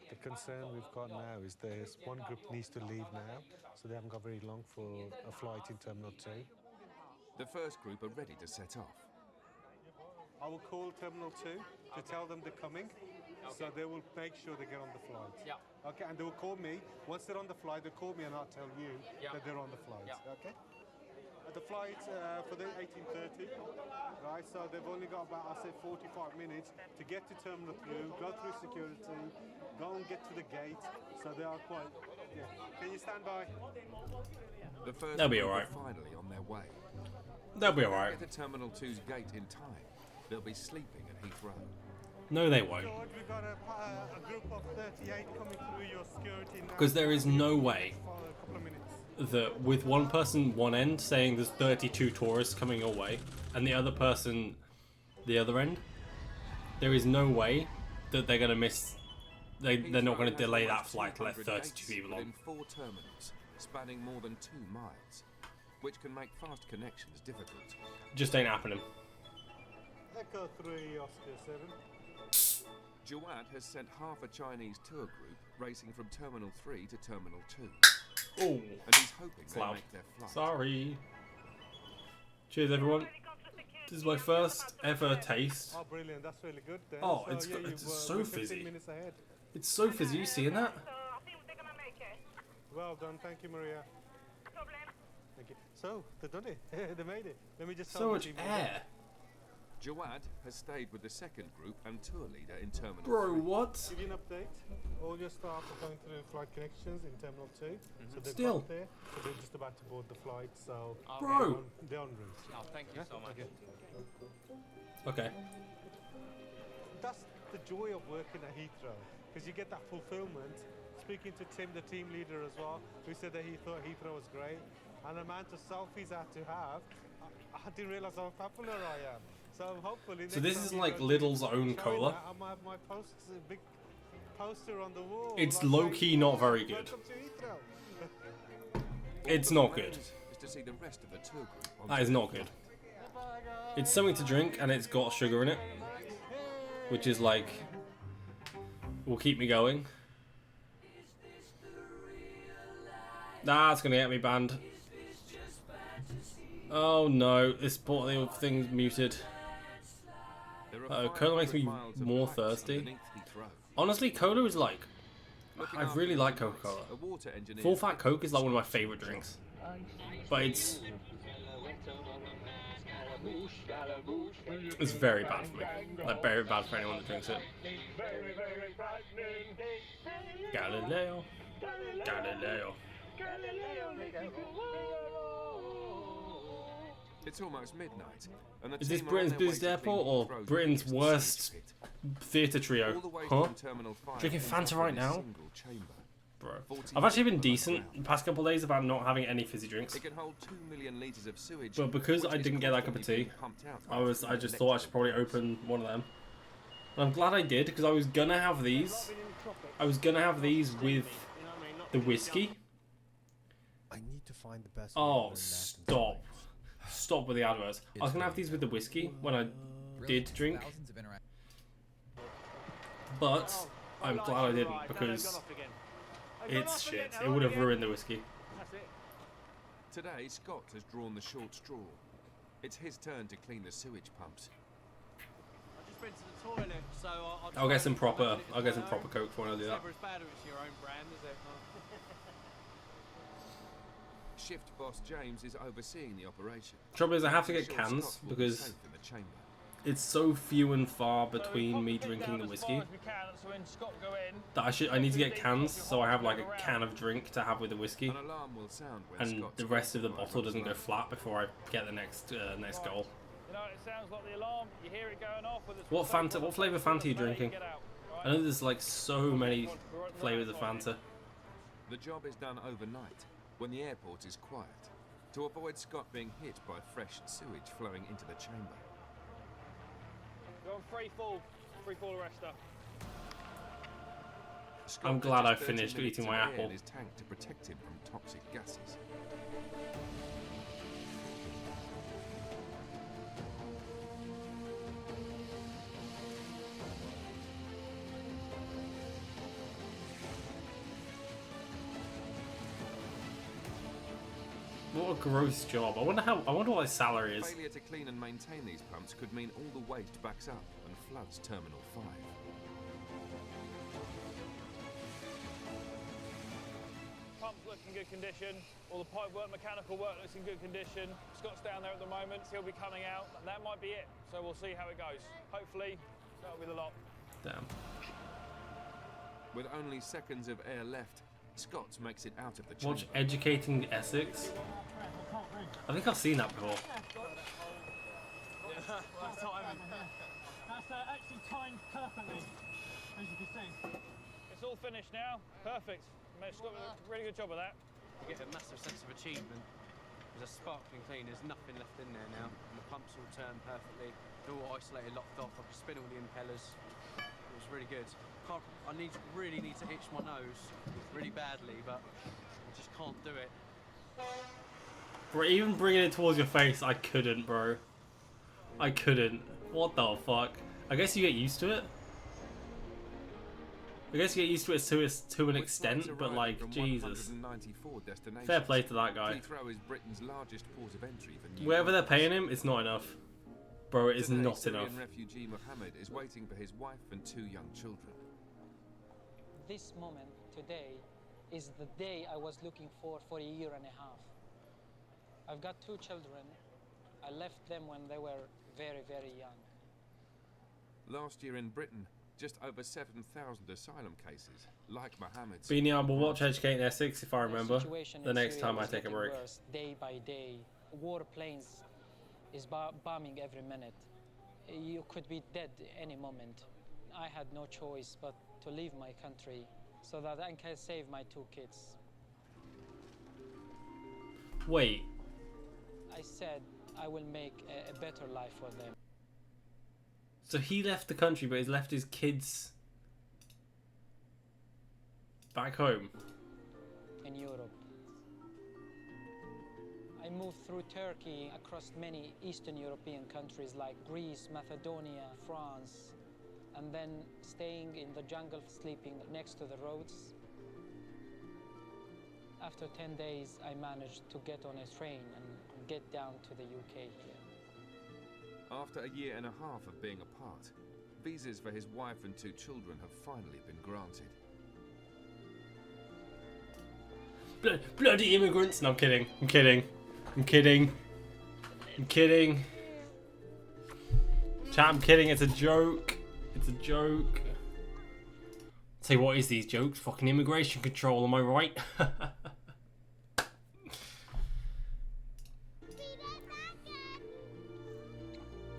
The concern we've got now is there's one group needs to leave now, so they haven't got very long for a flight in Terminal 2. The first group are ready to set off. I will call Terminal 2 to tell them they're coming, so they will make sure they get on the flight. Yeah. Okay, and they will call me. Once they're on the flight, they'll call me and I'll tell you Yeah. that they're on the flight. Yeah. Okay? The flight for the 18:30, right? So they've only got about, I say, 45 minutes to get to Terminal 2, go through security, go and get to the gate. So they are quite. Yeah. Can you stand by? The first They'll be group alright. are finally on their way. They'll be alright. Get to Terminal 2's gate in time. They'll be sleeping at Heathrow. No, they won't. George, we've got a group of 38 coming through your security now. Because there is no way For a couple of minutes. that with one person one end saying there's 32 tourists coming your way, and the other person the other end, there is no way that they're gonna miss. They're not gonna Heathrow delay has that almost flight to let 200 32 gates people on. within 4 terminals, spanning more than 2 miles, which can make fast connections difficult. Just ain't happening. Echo 3, Oscar 7. Jawad has sent half a Chinese tour group racing from Terminal 3 to Terminal 2, Oh, and he's hoping it's they loud. make their flight. Sorry. Cheers, everyone. This is my first ever taste. Oh, brilliant. That's really good then. Oh, So, it's yeah, it's you've, so we're 15 fizzy. minutes ahead. It's so fizzy. You seeing that? Well done. Thank you, Maria. Thank you. So, they've done it. They made it. Let me just So tell the much team well done. air. Jawad has stayed with the second group and tour leader in Terminal Bro, 3. what? Give you an update. All your staff are going through flight connections in Terminal 2. So they've Still. got there. So they're just about to board the flight. So Bro. they're on route. Oh, thank you so much. Okay. Okay. That's the joy of working at Heathrow, because you get that fulfillment. Speaking to Tim, the team leader as well, who said that he thought Heathrow was great, and the amount of selfies I had to have, I didn't realise how popular I am. So hopefully. So next this time is you like go to Lidl's own China, cola. I might have my big poster on the wall. It's like low-key saying, not very good. Welcome to Heathrow. It's not good. Is to see the rest of the tour group on That is not good. It's something to drink and it's got sugar in it, which is like will keep me going. That's gonna get me banned. Oh no, this portal thing's muted. There are Cola makes me 500 miles of more pipes thirsty. underneath Heathrow. Honestly, cola is like Looking I after really the like flights, Coca-Cola. a water engineer Full fat Coke is like one of my favorite drinks, but it's very bad for me. Like very bad for anyone that drinks it. Galileo, Galileo. It's almost midnight, and the Is this team are on Britain's their way busiest to airport clean or Heathrow's Britain's biggest worst sewage pit. theatre All trio? the waste Huh? from Terminal 5 Drinking ends Fanta up right in a now? single chamber. Bro, 40 I've actually been feet decent underground. the past couple of days about not having any fizzy drinks. It can hold 2 million litres of sewage. But because which I is didn't get that cup of constantly tea, being pumped out I through just thought I should probably open one of them. And I'm glad I did because I was gonna have these. I was gonna have these with the whiskey. I need to find the best. Oh, stop. Stop with the adverts. I was gonna have these with the whiskey when I did drink. But I'm glad I didn't because it's shit. It would have ruined the whiskey. Today, Scott has drawn the short straw. It's his turn to clean the sewage pumps. I just been to the toilet, so I'll get some proper Coke when I do that. Never as bad as it's your own brand, is it? Shift boss James is overseeing the operation. Trouble is I have to Making get sure cans Scott will be because safe in the chamber. it's so few and far between me drinking the whiskey that I need to get cans so I have like a can of drink to have with the whiskey, An alarm will sound when and Scott the rest of the arrives bottle on doesn't go land. flat before I get the next goal. You know, it sounds like the alarm. You hear it going off. What Fanta? What flavour Fanta are you drinking? I know there's like so many flavours of Fanta. The job is done overnight, when the airport is quiet, to avoid Scott being hit by fresh sewage flowing into the chamber. Go on free fall arrestor. Scott I'm glad has I just 30 finished minutes eating of my air apple. in his tank to protect him from toxic gases. What a gross job. I wonder what his salary is. Failure to clean and maintain these pumps could mean all the waste backs up and floods Terminal 5. Pumps look in good condition. All the pipe work, mechanical work looks in good condition. Scott's down there at the moment. He'll be coming out, and that might be it. So we'll see how it goes. Hopefully, that'll be the lot. Damn. With only seconds of air left, Scott makes it out of the chamber. Watch Educating Essex. I think I've seen that before. That's actually timed perfectly, as you can see. It's all finished now. Perfect. Scott did a really good job of that. You get a massive sense of achievement. There's a sparkling clean, there's nothing left in there now. And the pumps all turned perfectly. They're all isolated, locked off. I could spin all the impellers. It was really good. Really need to itch my nose really badly, but I just can't do it. Bro, even bringing it towards your face, I couldn't, bro. I couldn't. What the fuck? I guess you get used to it. I guess you get used to it to an extent, but like, Jesus. Fair play to that guy. Heathrow is Britain's largest port of entry for new Wherever they're workers. paying him, it's not enough. Bro, it is Today, not Syrian enough. refugee Mohammed is waiting for his wife and 2 young children. This moment, today, is the day I was looking for a year and a half. I've got 2 children. I left them when they were very, very young. Last year in Britain, just over 7,000 asylum cases, like Mohammed's. Beanie, I will watch Educating Essex if I remember. Situation The in next Syria time I was take a getting break. worse, day by day. War planes is bombing every minute. You could be dead any moment. I had no choice but to leave my country so that I can save my 2 kids. Wait. I said I will make a better life for them. So he left the country, but he's left his kids back home. In Europe. I moved through Turkey across many Eastern European countries like Greece, Macedonia, France, and then staying in the jungle, sleeping next to the roads. After 10 days, I managed to get on a train and get down to the UK here. After a year and a half of being apart, visas for his wife and 2 children have finally been granted. Bloody immigrants! No, I'm kidding. I'm kidding. I'm kidding. I'm kidding. Chat, I'm kidding. It's a joke. It's a joke. Say, what is these jokes? Fucking immigration control, am I right?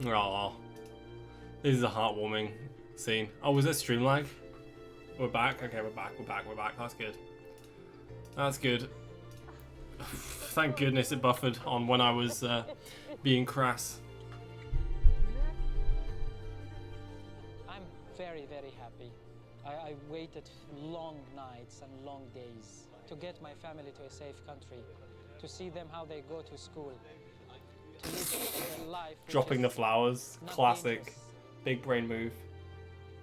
Oh, this is a heartwarming scene. Oh, was that stream lag? We're back? Okay, we're back, we're back, we're back. That's good. That's good. Thank goodness it buffered on when I was being crass. I'm very, very happy. I waited long nights and long days to get my family to a safe country, to see them how they go to school, to live their life. Dropping the flowers. Classic. Big brain move.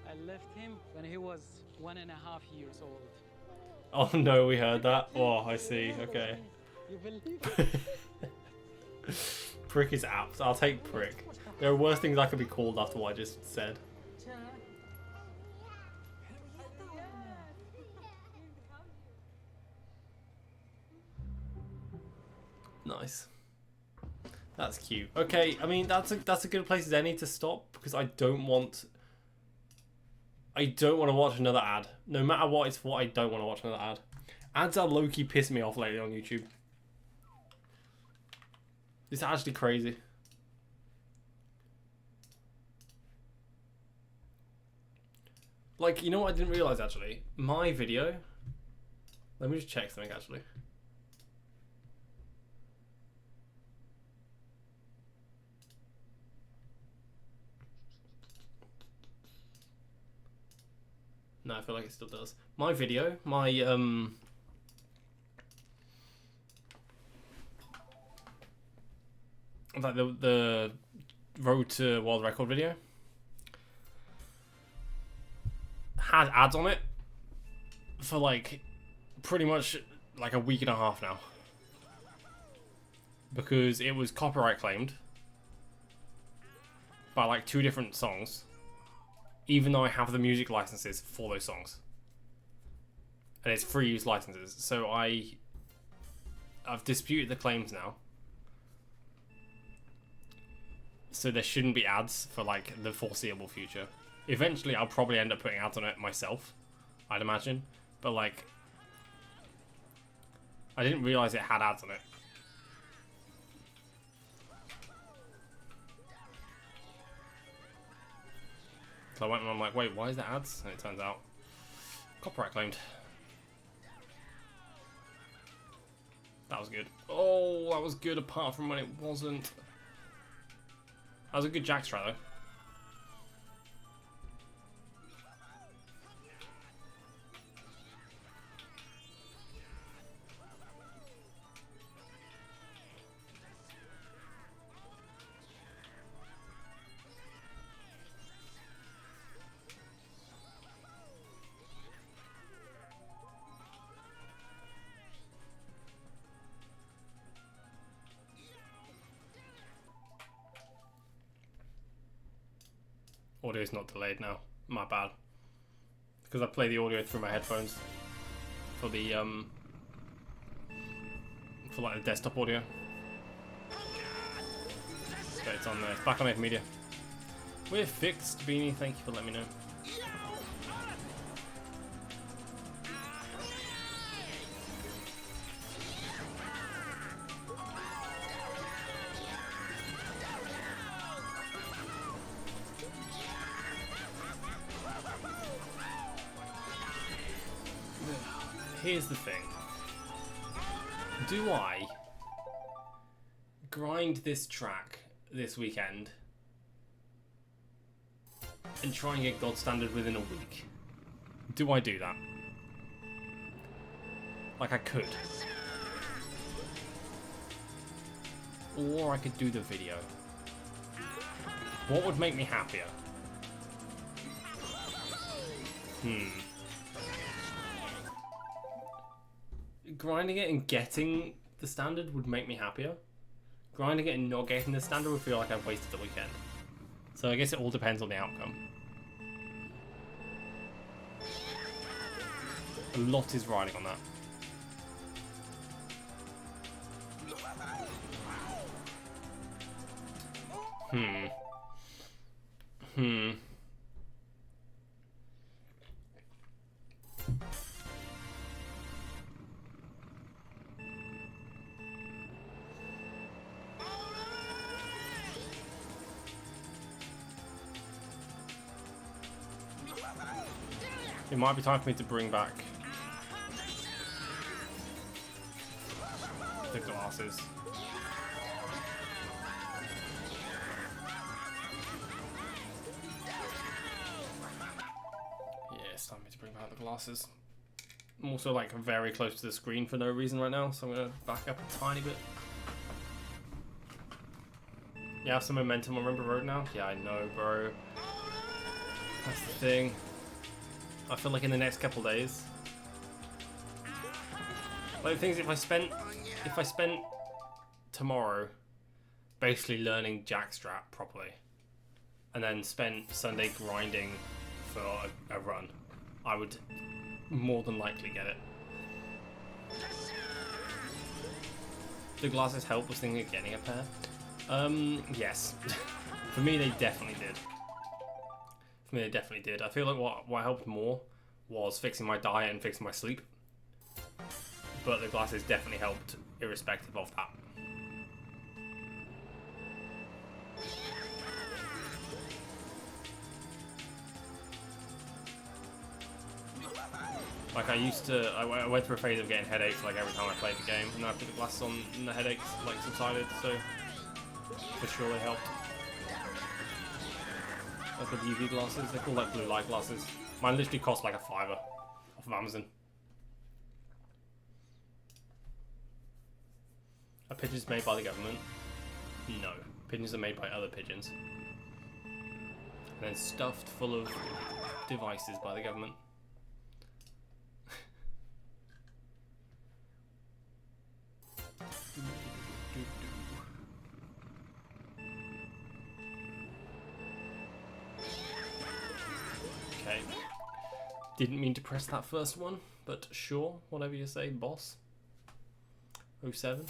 I left him when he was 1.5 years old. Oh no, we heard that. Oh, I see. Okay. You believe it? Prick is apt. I'll take prick. There are worse things I could be called after what I just said. Nice. That's cute. Okay, I mean that's a good place as any to stop because I don't want to watch another ad. No matter what it's for, I don't want to watch another ad. Ads are low-key pissing me off lately on YouTube. It's actually crazy. Like, you know what I didn't realise actually? My video... Let me just check something actually. No, I feel like it still does. My video, my like the Road to World Record video had ads on it for like pretty much like a week and a half now, because it was copyright claimed by like 2 different songs, even though I have the music licenses for those songs, and it's free use licenses. So I've disputed the claims now, so there shouldn't be ads for like the foreseeable future. Eventually I'll probably end up putting ads on it myself, I'd imagine, but like I didn't realize it had ads on it. So I went and I'm like, wait, why is there ads? And it turns out copyright claimed. That was good. Oh, that was good apart from when it wasn't. That was a good jackstrat though. Audio's not delayed now. My bad. Because I play the audio through my headphones for the for like the desktop audio. But it's on there. It's back on Maven Media. We're fixed, Beanie. Thank you for letting me know. Here's the thing. Do I grind this track this weekend and try and get God Standard within a week? Do I do that? Like, I could. Or I could do the video. What would make me happier? Grinding it and getting the standard would make me happier. Grinding it and not getting the standard would feel like I've wasted the weekend. So I guess it all depends on the outcome. A lot is riding on that. It might be time for me to bring back the glasses. Yeah, it's time for me to bring back the glasses. I'm also like very close to the screen for no reason right now, so I'm gonna back up a tiny bit. You have some momentum on Rainbow Road now? Yeah, I know, bro. That's the thing. I feel like in the next couple days, like the thing is, if I spent tomorrow basically learning jackstrat properly, and then spent Sunday grinding for a run, I would more than likely get it. Do glasses help with thinking of getting a pair? Yes. For me, they definitely did. For me, it definitely did. I feel like what helped more was fixing my diet and fixing my sleep. But the glasses definitely helped, irrespective of that. Like I went through a phase of getting headaches like every time I played the game, and then I put the glasses on and the headaches like subsided, so for sure they helped. Like the UV glasses, they're called like blue light glasses. Mine literally cost like a $5 off of Amazon. Are pigeons made by the government? No. Pigeons are made by other pigeons. And then stuffed full of devices by the government. Okay. Didn't mean to press that first one, but sure, whatever you say, boss. 07.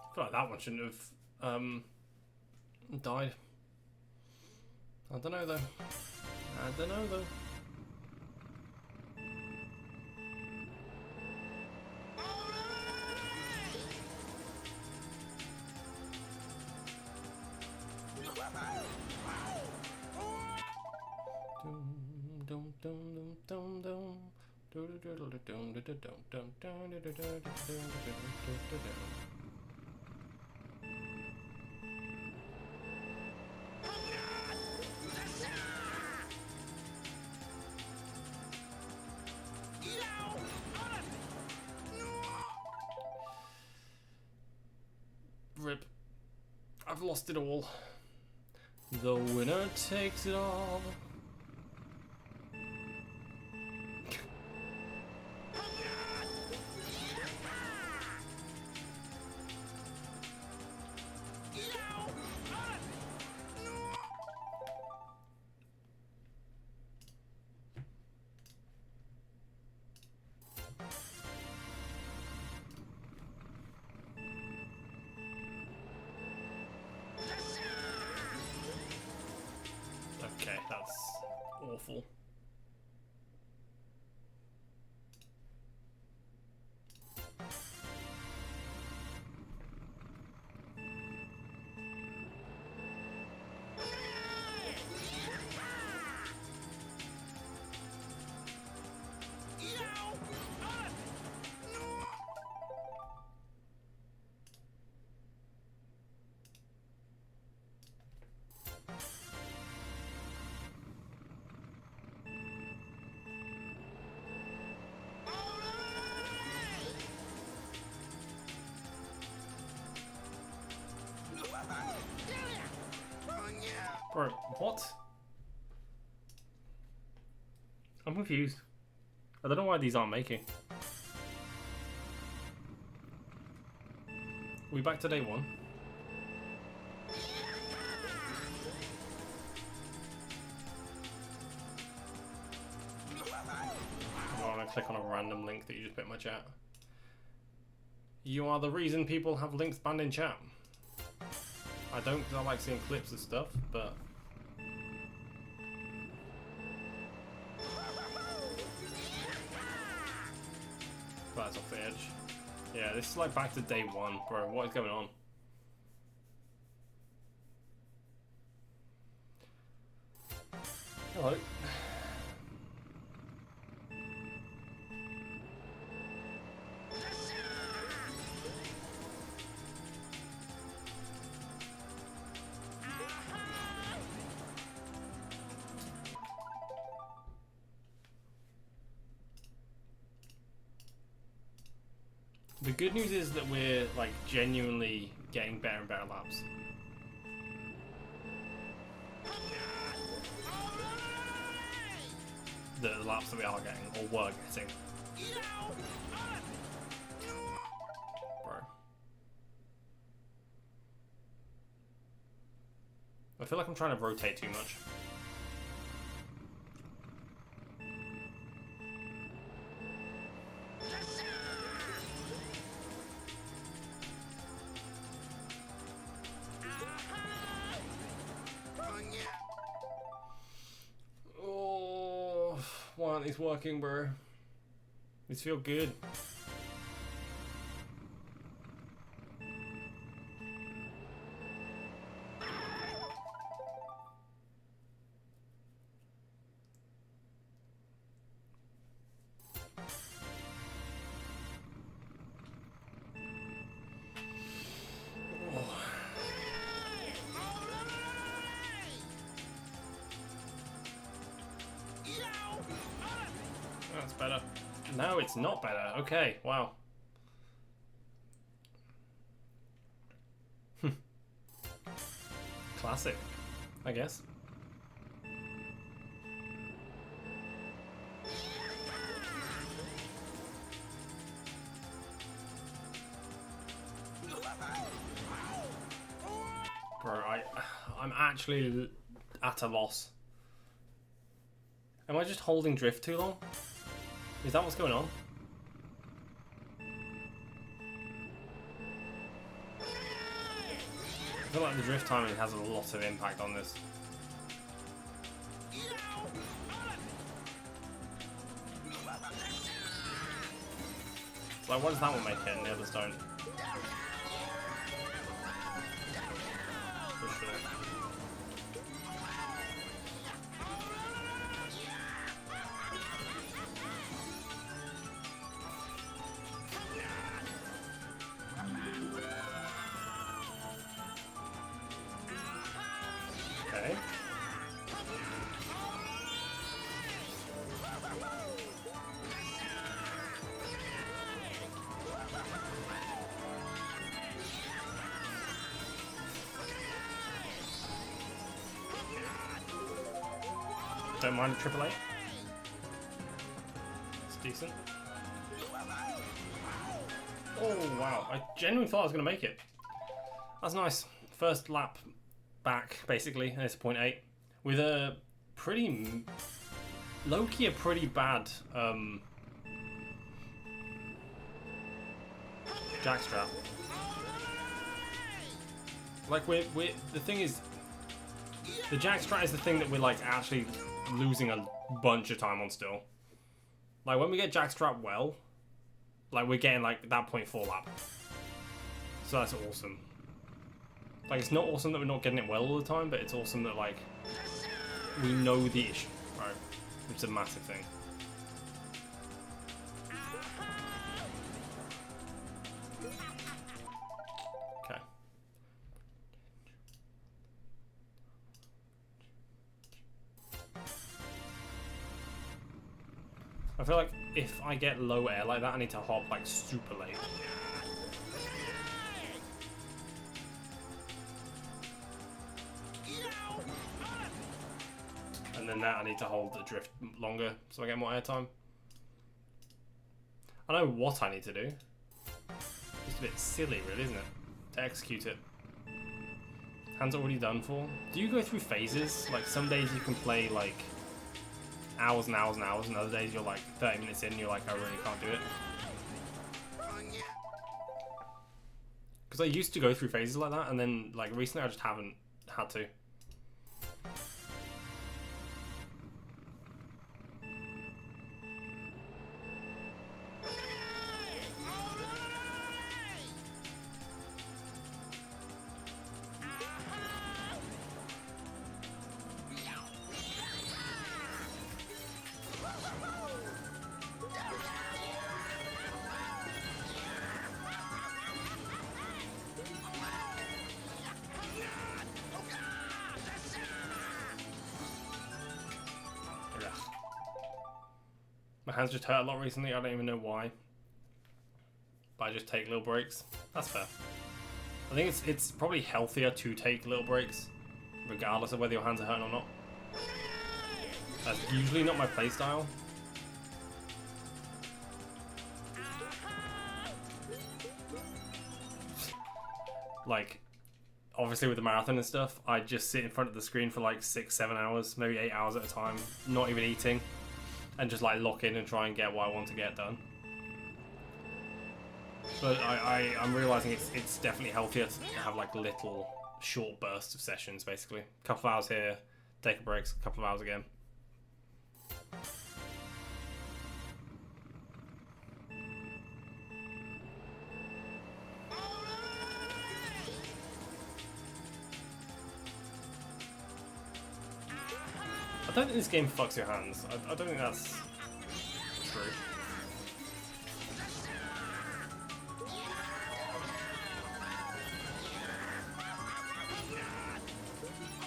I feel like that one shouldn't have died. I don't know though. I don't know though. Rip. I've lost it all. The winner takes it all. Okay, that's awful. Bro, what? I'm confused. I don't know why these aren't making. We back to day one. I want to click on a random link that you just put in my chat. You are the reason people have links banned in chat. I don't because I like seeing clips and stuff, but... That's off the edge. Yeah, this is like back to day one, bro. What is going on? Hello. The good news is that we're like genuinely getting better and better laps. The laps that we are getting, or were getting. Bro. I feel like I'm trying to rotate too much. Oh, why aren't these working, bro? These feel good. That's better. No, it's not better. Okay, wow. Classic, I guess. Bro, I'm actually at a loss. Am I just holding drift too long? Is that what's going on? I feel like the drift timing has a lot of impact on this. It's like, why does that one make it and the others don't? For sure. Okay. Don't mind a triple A. It's decent. Oh wow, I genuinely thought I was going to make it. That's nice. First lap back, basically, and it's 0.8. With a pretty... low-key a pretty bad jackstrap. Like, we're the thing is... the jackstrap is the thing that we're, like, actually losing a bunch of time on still. Like, when we get jackstrap well, like, we're getting, like, that 0.4 lap. So that's awesome. Like, it's not awesome that we're not getting it well all the time, but it's awesome that, like, we know the issue, right? Which is a massive thing. Okay. I feel like if I get low air like that, I need to hop, like, super late. And then that I need to hold the drift longer so I get more airtime. I know what I need to do. Just a bit silly, really, isn't it? To execute it. Hands already done for. Do you go through phases? Like, some days you can play, like, hours and hours and hours, and other days you're, like, 30 minutes in and you're like, I really can't do it. Because I used to go through phases like that, and then, like, recently I just haven't had to. My hands just hurt a lot recently, I don't even know why. but I just take little breaks. That's fair. I think it's probably healthier to take little breaks, regardless of whether your hands are hurting or not. That's usually not my playstyle. Like, obviously with the marathon and stuff, I just sit in front of the screen for like 6-7 hours, maybe 8 hours at a time, not even eating, and just like lock in and try and get what I want to get done. But I'm realizing it's definitely healthier to have like little short bursts of sessions, basically. A couple of hours here, take a break, a couple of hours again. I don't think this game fucks your hands. I don't think that's true.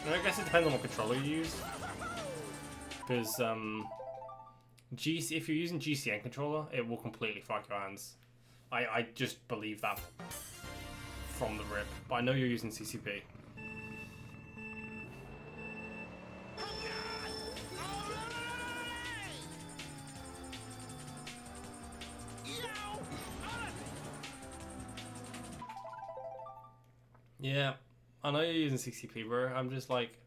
And I guess it depends on what controller you use. Because if you're using GCN controller, it will completely fuck your hands. I just believe that from the rip. But I know you're using CCP. Yeah, I know you're using 60p, bro. I'm just like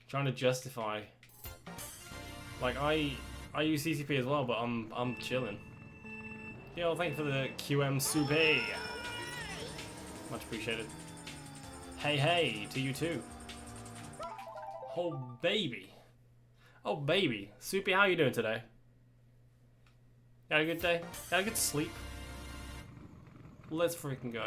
trying to justify. Like I use CCP as well, but I'm chilling. Yo, thank you for the QM Soupe. Much appreciated. Hey to you too. Oh baby. Oh baby. Soupy, how you doing today? You had a good day? You had a good sleep? Let's freaking go.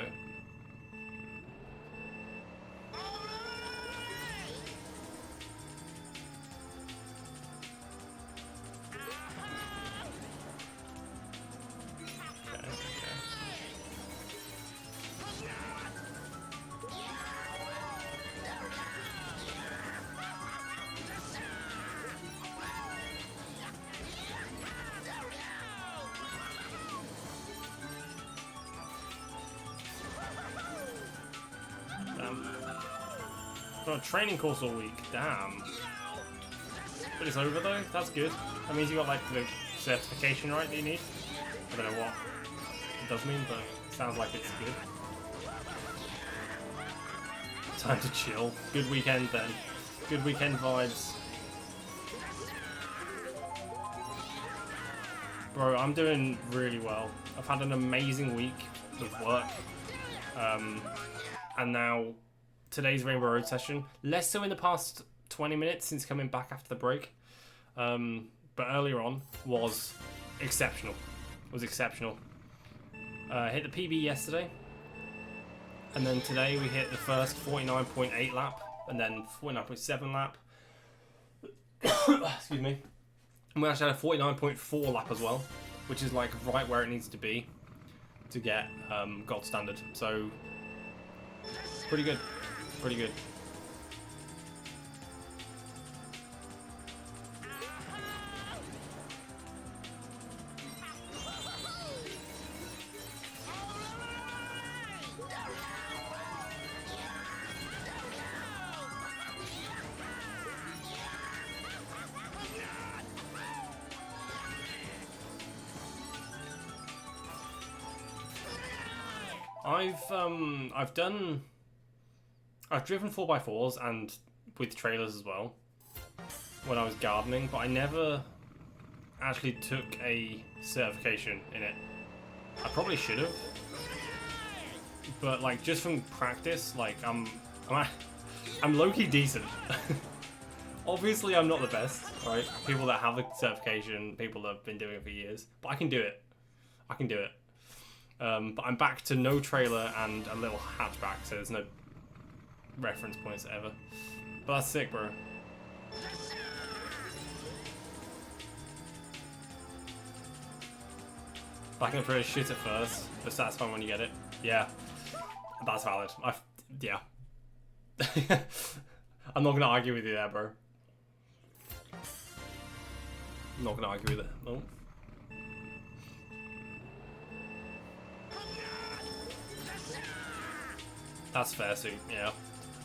Got a training course all week, damn. But it's over though, that's good. That means you got like the certification, right, that you need? I don't know what it does mean, but it sounds like it's good. Time to chill. Good weekend then. Good weekend vibes. Bro, I'm doing really well. I've had an amazing week with work. And now today's Rainbow Road session. Less so in the past 20 minutes since coming back after the break. But earlier on was exceptional. It was exceptional. Hit the PB yesterday. And then today we hit the first 49.8 lap. And then 49.7 lap. Excuse me. And we actually had a 49.4 lap as well. Which is like right where it needs to be to get gold standard. So pretty good. Pretty good. I've driven 4x4s and with trailers as well when I was gardening, but I never actually took a certification in it. I probably should have, but like just from practice, like I'm low-key decent. Obviously, I'm not the best, right? People that have the certification, people that have been doing it for years, but I can do it. I can do it. But I'm back to no trailer and a little hatchback, so there's no reference points ever. But that's sick, bro. Back in the pretty shit at first, but satisfying when you get it. Yeah, that's valid. Yeah. I'm not gonna argue with you there, bro. I'm not gonna argue with it. No. That's fair, suit, yeah.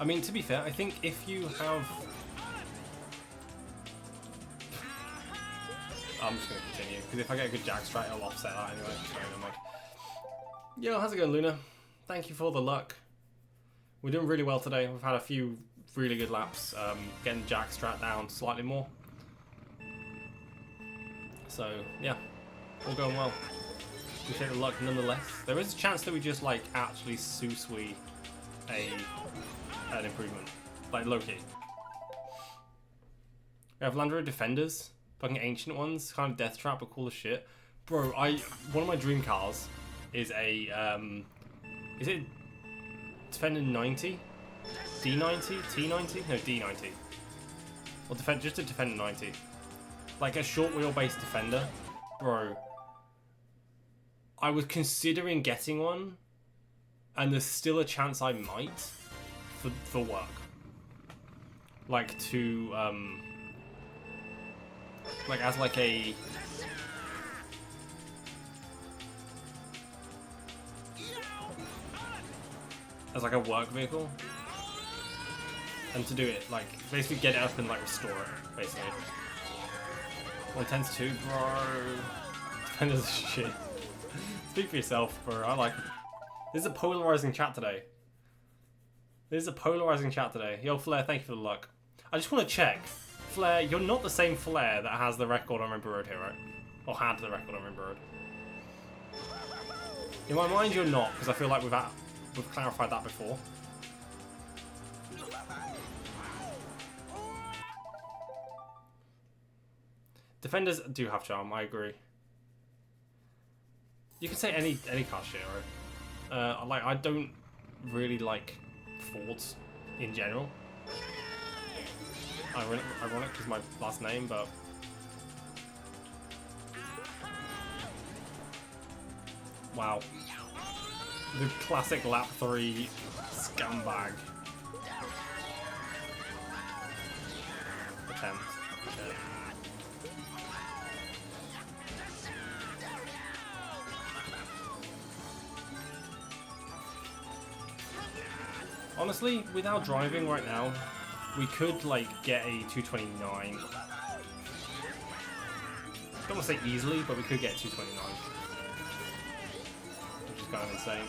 I mean, to be fair, I think if you have... I'm just going to continue, because if I get a good jack strat, I'll offset that anyway. Sorry, never mind. Yo, how's it going, Luna? Thank you for the luck. We're doing really well today. We've had a few really good laps, getting jack strat down slightly more. So, yeah, all going well. Appreciate the luck nonetheless. There is a chance that we just, like, actually Susui an improvement. Like, low-key. We have Land Rover Defenders. Fucking ancient ones. Kind of death trap, but cool as shit. Bro, one of my dream cars is a, is it Defender 90? D90? T90? No, D90. Or just a Defender 90. Like a short wheelbase Defender. Bro. I was considering getting one, and there's still a chance I might for work. Like to, like as like a... as like a work vehicle. And to do it, like, basically get it up and like restore it, basically. 110-2, bro. Defenders of shit. Speak for yourself, bro. I like it. This is a polarizing chat today. Yo, Flair, thank you for the luck. I just want to check. Flair, you're not the same Flair that has the record on Rainbow Road here, right? Or had the record on Rainbow Road. In my mind, you're not, because I feel like we've clarified that before. Defenders do have charm, I agree. You can say any car shit, right? Like, I don't really like Fords in general. Ironic is my last name, but... Wow. The classic lap 3 scumbag. Attempt. Yeah. Honestly, without driving right now, we could like get a 229. Don't want to say easily, but we could get 229. Which is kind of insane.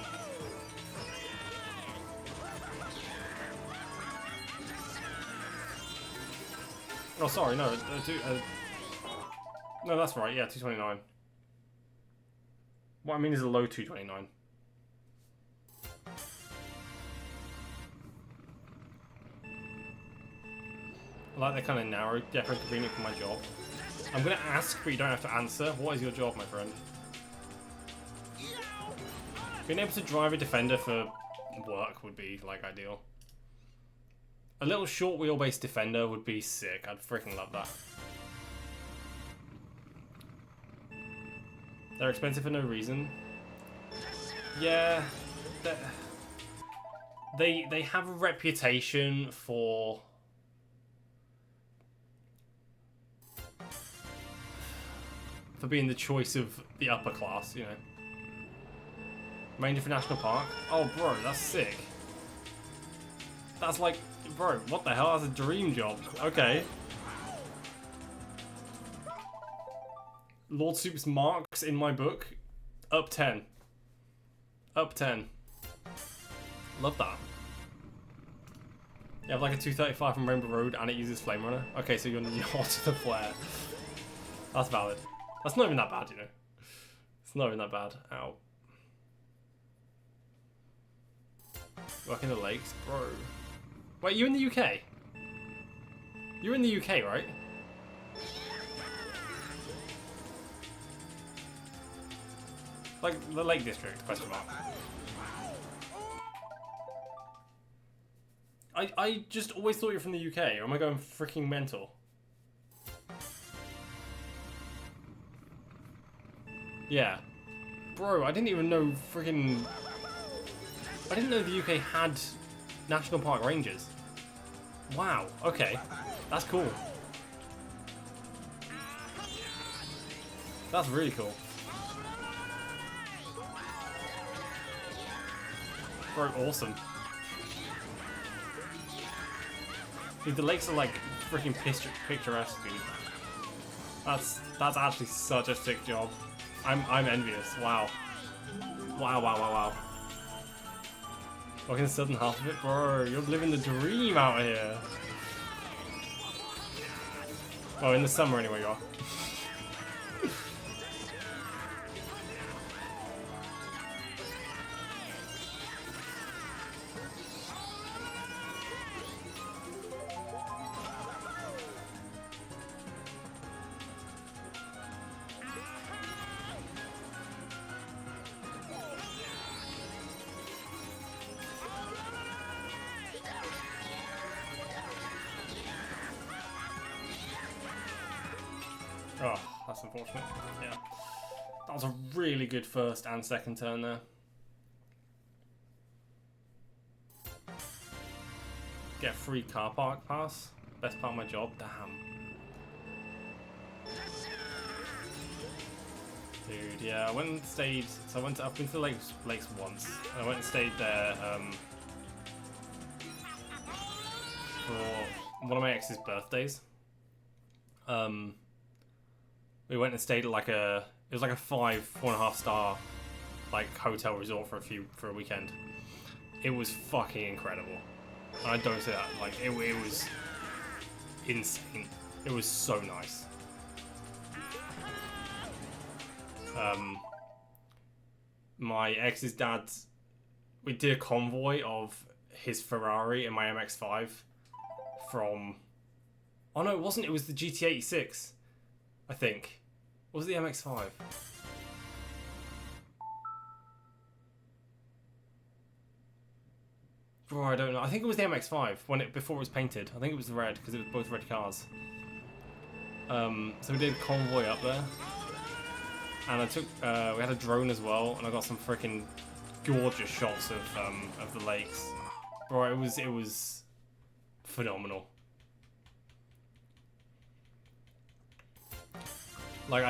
Oh, sorry, no, no, that's right, yeah, 229. What I mean is a low 229. I like that kind of narrow, definitely convenient for my job. I'm gonna ask, but you don't have to answer. What is your job, my friend? Being able to drive a Defender for work would be, like, ideal. A little short wheelbase Defender would be sick. I'd freaking love that. They're expensive for no reason. Yeah, they have a reputation for being the choice of the upper class, you know. Ranger for National Park? Oh, bro, that's sick. That's like, bro, what the hell? That's a dream job. Okay. Lord Soup's marks in my book. Up 10. Up 10. Love that. You have like a 235 from Rainbow Road and it uses Flame Runner. Okay, so you're not the Flare. That's valid. That's not even that bad, you know. It's not even that bad. Ow. Work in the lakes, bro. Wait, you in the UK? You're in the UK, right? Like the Lake District, question mark. I just always thought you were from the UK, or am I going freaking mental? Yeah. Bro, I didn't even know freaking... I didn't know the UK had National Park Rangers. Wow, okay. That's cool. That's really cool. Bro, awesome. Dude, the lakes are like freaking picturesque, dude. That's actually such a sick job. I'm envious. Wow. Wow. Walking the southern half of it, bro. You're living the dream out here. Oh, in the summer anyway, you are. Oh, that's unfortunate. Yeah. That was a really good first and second turn there. Get a free car park pass. Best part of my job. Damn. Dude, yeah, I went and stayed. So I've been to the lakes once. I went and stayed there for one of my ex's birthdays. We went and stayed at like it was like a 4.5 star like hotel resort for a weekend. It was fucking incredible. And I don't say that, like it was insane. It was so nice. My ex's dad, we did a convoy of his Ferrari and my MX-5 from, oh no, it wasn't, it was the GT86, I think. What was the MX-5? Bro, I don't know. I think it was the MX-5 before it was painted. I think it was the red because it was both red cars. So we did a convoy up there, and I took we had a drone as well, and I got some freaking gorgeous shots of the lakes. Bro, it was phenomenal. Like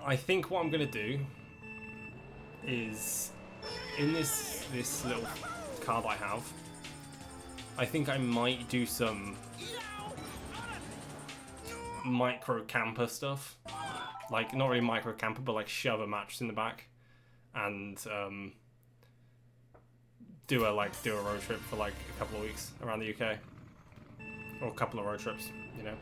I think what I'm gonna do is in this little car that I have, I think I might do some micro camper stuff. Like not really micro camper, but like shove a mattress in the back and do a road trip for like a couple of weeks around the UK, or a couple of road trips, you know.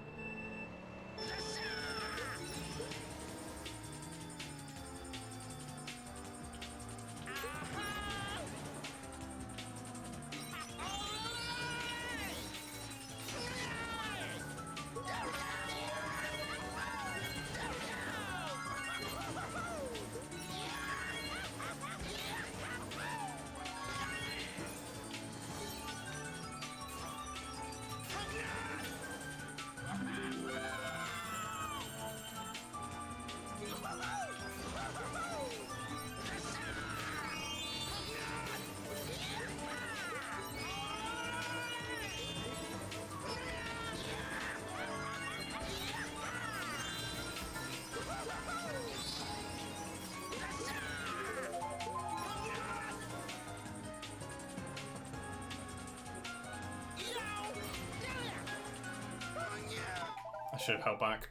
I should have held back.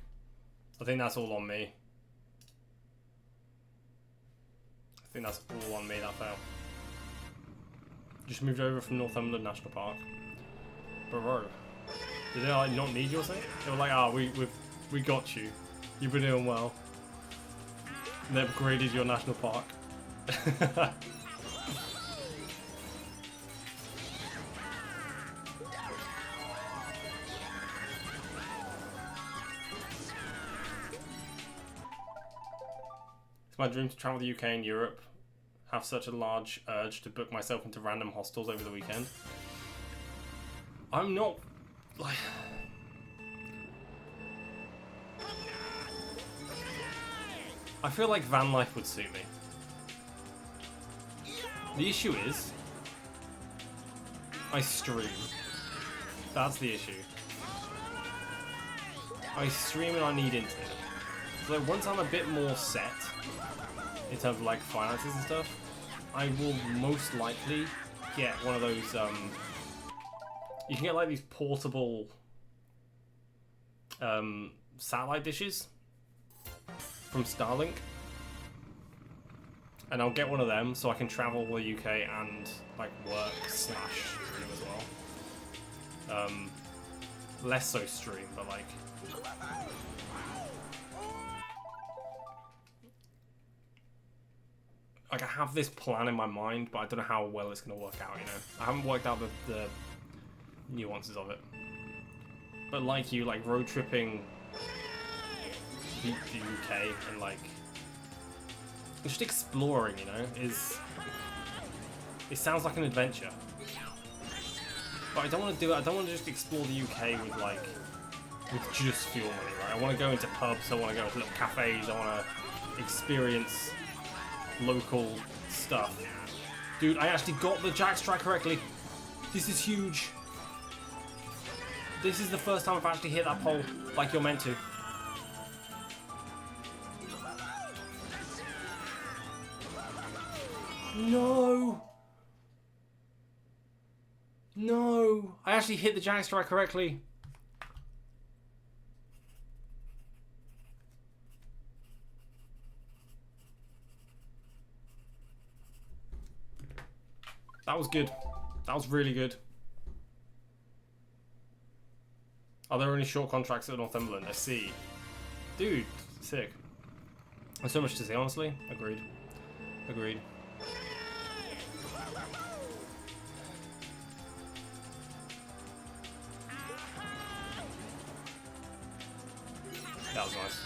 I think that's all on me. I think that's all on me, that fail. Just moved over from Northumberland National Park. Bro, did they like not need your thing? They were like, ah, we got you. You've been doing well. And they upgraded your national park. It's my dream to travel the UK and Europe. Have such a large urge to book myself into random hostels over the weekend. I'm not like. I feel like van life would suit me. The issue is, I stream. That's the issue. I stream and I need internet. So once I'm a bit more set in terms of like finances and stuff, I will most likely get one of those you can get like these portable satellite dishes from Starlink, and I'll get one of them so I can travel the UK and like work / stream as well. Less so stream, but like I have this plan in my mind, but I don't know how well it's going to work out, you know. I haven't worked out the nuances of it. But like you, like road tripping the UK and like just exploring, you know, it sounds like an adventure. But I don't want to do it. I don't want to just explore the UK with just fuel money, right? I want to go into pubs. I want to go to little cafes. I want to experience local stuff. Dude, I actually got the jackstrike correctly. This is huge. This is the first time I've actually hit that pole like you're meant to. No! No! I actually hit the jackstrike correctly. That was good. That was really good. Are there any short contracts at Northumberland? I see. Dude, sick. There's so much to say, honestly. Agreed. Agreed. That was nice.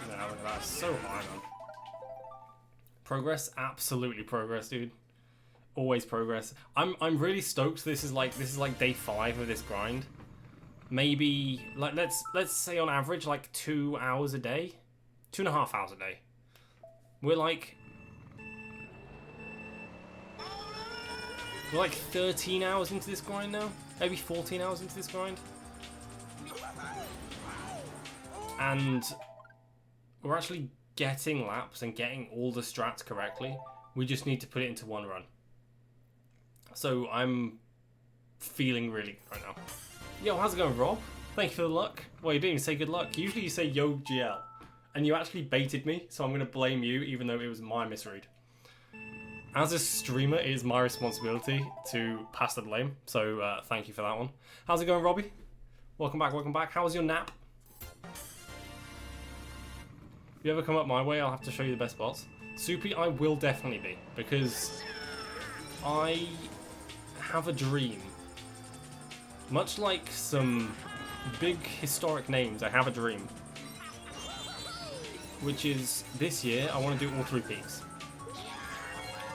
Yeah, look at that. So high, man. Progress, absolutely progress, dude. Always progress. I'm really stoked. This is like day 5 of this grind. Maybe like let's say on average like 2 hours a day, 2.5 hours a day. We're like 13 hours into this grind now, maybe 14 hours into this grind, and we're actually getting laps and getting all the strats correctly. We just need to put it into one run. So I'm feeling really good right now. Yo, how's it going, Rob? Thank you for the luck. Well, you didn't even say good luck. Usually you say yo GL, and you actually baited me, so I'm going to blame you, even though it was my misread. As a streamer, it is my responsibility to pass the blame, so thank you for that one. How's it going, Robbie? Welcome back, welcome back. How was your nap? If you ever come up my way, I'll have to show you the best spots. Soupy, I will definitely be, because I have a dream. Much like some big historic names, I have a dream. Which is, this year, I want to do all 3 peaks.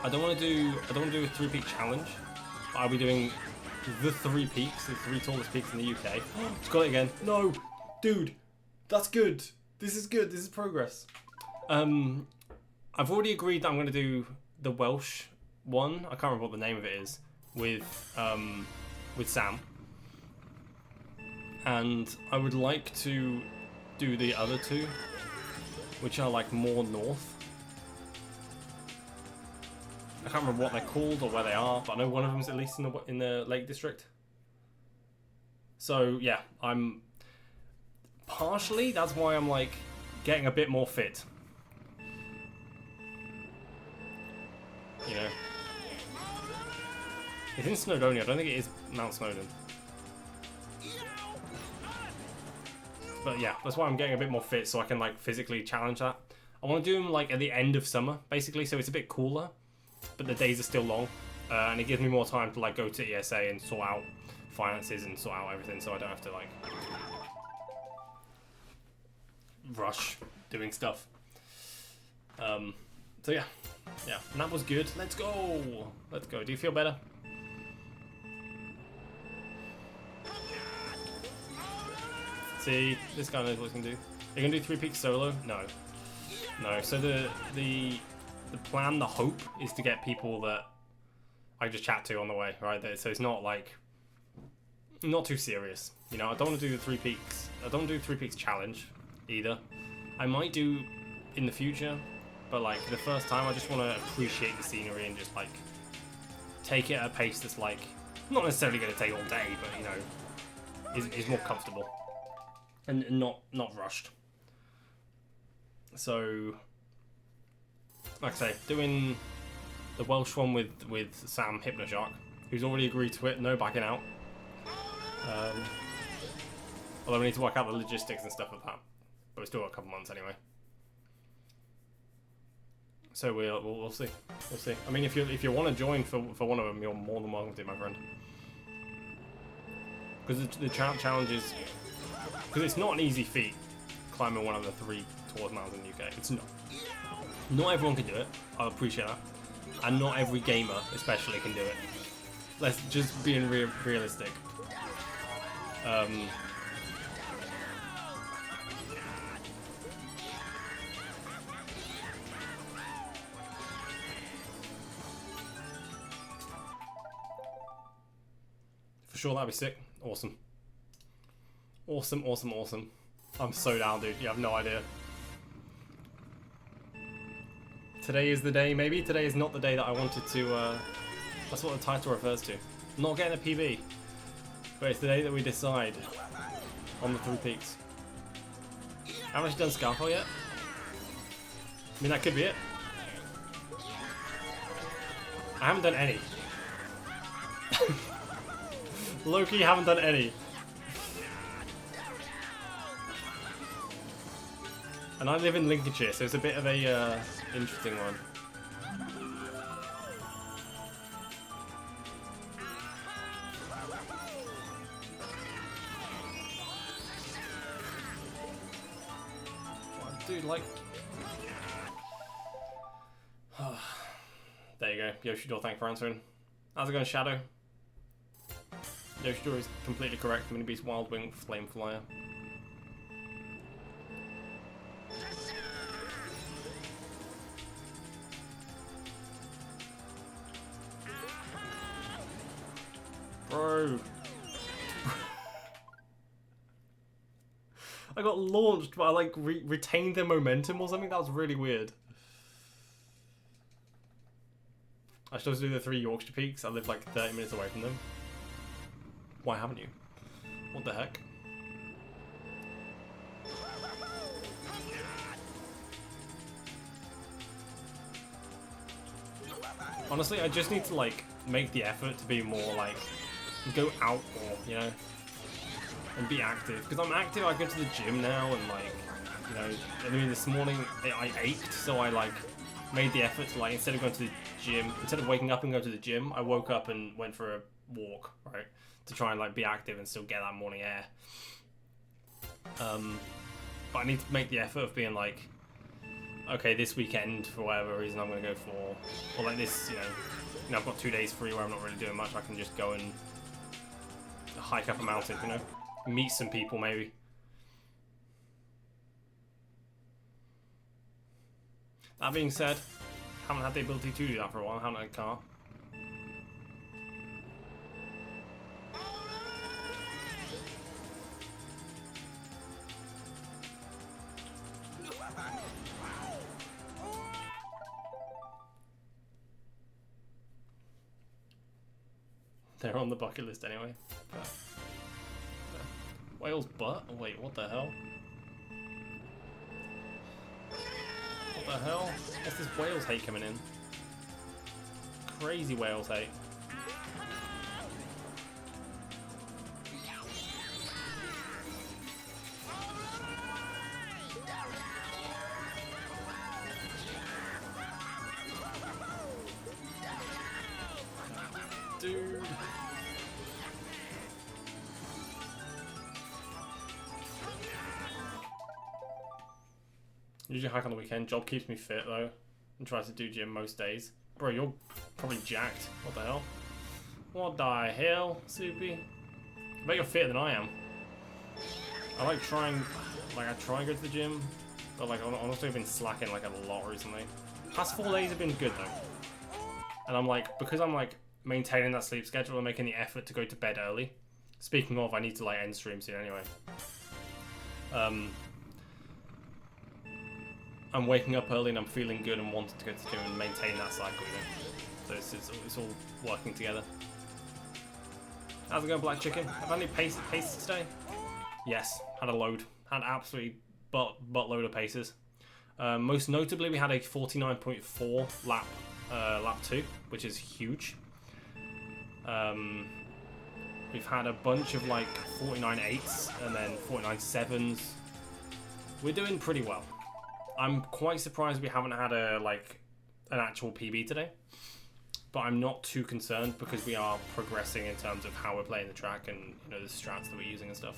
I don't want to do a 3-peak challenge. I'll be doing the 3 peaks, the 3 tallest peaks in the UK. It's got it again. No, dude, that's good. This is good. This is progress. I've already agreed that I'm going to do the Welsh one. I can't remember what the name of it is with Sam. And I would like to do the other 2, which are like more north. I can't remember what they're called or where they are, but I know one of them's at least in the Lake District. So yeah, I'm partially, that's why I'm like getting a bit more fit. You know, it's in Snowdonia. I don't think it is Mount Snowdon. But yeah, that's why I'm getting a bit more fit, so I can like physically challenge that. I want to do them like at the end of summer, basically, so it's a bit cooler, but the days are still long, and it gives me more time to like go to ESA and sort out finances and sort out everything, so I don't have to like rush doing stuff. So yeah, and that was good. Let's go. Let's go. Do you feel better? See, this guy knows what he can do. Are you gonna do 3 peaks solo? No. No. So the plan, the hope, is to get people that I just chat to on the way, right? So it's not like, not too serious. You know, I don't want to do the 3 peaks. I don't do 3 peaks challenge either. I might do in the future, but like the first time I just want to appreciate the scenery and just like take it at a pace that's like not necessarily going to take all day, but you know, is more comfortable and not rushed. So, like I say, doing the Welsh one with Sam Hypnoshark, who's already agreed to it, no backing out. Although we need to work out the logistics and stuff of that, but we still got a couple months anyway. So we'll see. We'll see. I mean, if you want to join for one of them, you're more than welcome to, my friend. Because the challenge is, because it's not an easy feat climbing one of the 3 tallest mountains in the UK. It's not. Not everyone can do it. I appreciate that, and not every gamer, especially, can do it. Let's just being realistic. For sure, that'd be sick. Awesome. Awesome, awesome, awesome. I'm so down, dude. You have no idea. Today is the day, maybe? Today is not the day that I wanted to, that's what the title refers to. Not getting a PB. But it's the day that we decide on the 3 peaks. Haven't actually done Scalpel yet? I mean, that could be it. I haven't done any. Low-key, haven't done any. And I live in Lincolnshire, so it's a bit of a interesting one. Dude, like... There you go. Yoshidor, thanks for answering. How's it going, Shadow? Yoshidor is completely correct. Mini Beast Wild Wing Flame Flyer. Bro. I got launched, but I like retained the momentum or something. That was really weird. I was supposed to do the 3 Yorkshire peaks. I live like 30 minutes away from them. Why haven't you? What the heck? Honestly, I just need to like make the effort to be more like go out more, you know, and be active. Because I'm active, I go to the gym now, and like, you know, I mean, this morning I ached, so I like made the effort to like, instead of going to the gym, instead of waking up and going to the gym, I woke up and went for a walk, right, to try and like be active and still get that morning air. But I need to make the effort of being like, okay, this weekend, for whatever reason, I'm going to go for, or like this, you know, I've got 2 days free where I'm not really doing much. I can just go and hike up a mountain, you know, meet some people maybe. That being said, haven't had the ability to do that for a while. Haven't had a car. They're on the bucket list anyway. Whale's butt? Oh, wait, what the hell? What the hell? What's this Wales hate coming in? Crazy Wales hate. Dude. Usually hike on the weekend. Job keeps me fit though, and tries to do gym most days. Bro, you're probably jacked. What the hell? What the hell, Soupy? I bet you're fitter than I am. I like trying, like I try and go to the gym, but like honestly I've been slacking like a lot recently. Past 4 days have been good though, and I'm like, because I'm like maintaining that sleep schedule and making the effort to go to bed early. Speaking of, I need to like end stream soon anyway. I'm waking up early and I'm feeling good and wanting to go to the gym and maintain that cycle, you know. So it's all working together. How's it going, Black Chicken? Have I had any paces today? Yes, had a load. Had absolutely buttload of paces. Most notably, we had a 49.4 lap 2, which is huge. We've had a bunch of like 49.8s and then 49.7s. We're doing pretty well. I'm quite surprised we haven't had an actual PB today. But I'm not too concerned because we are progressing in terms of how we're playing the track and, you know, the strats that we're using and stuff.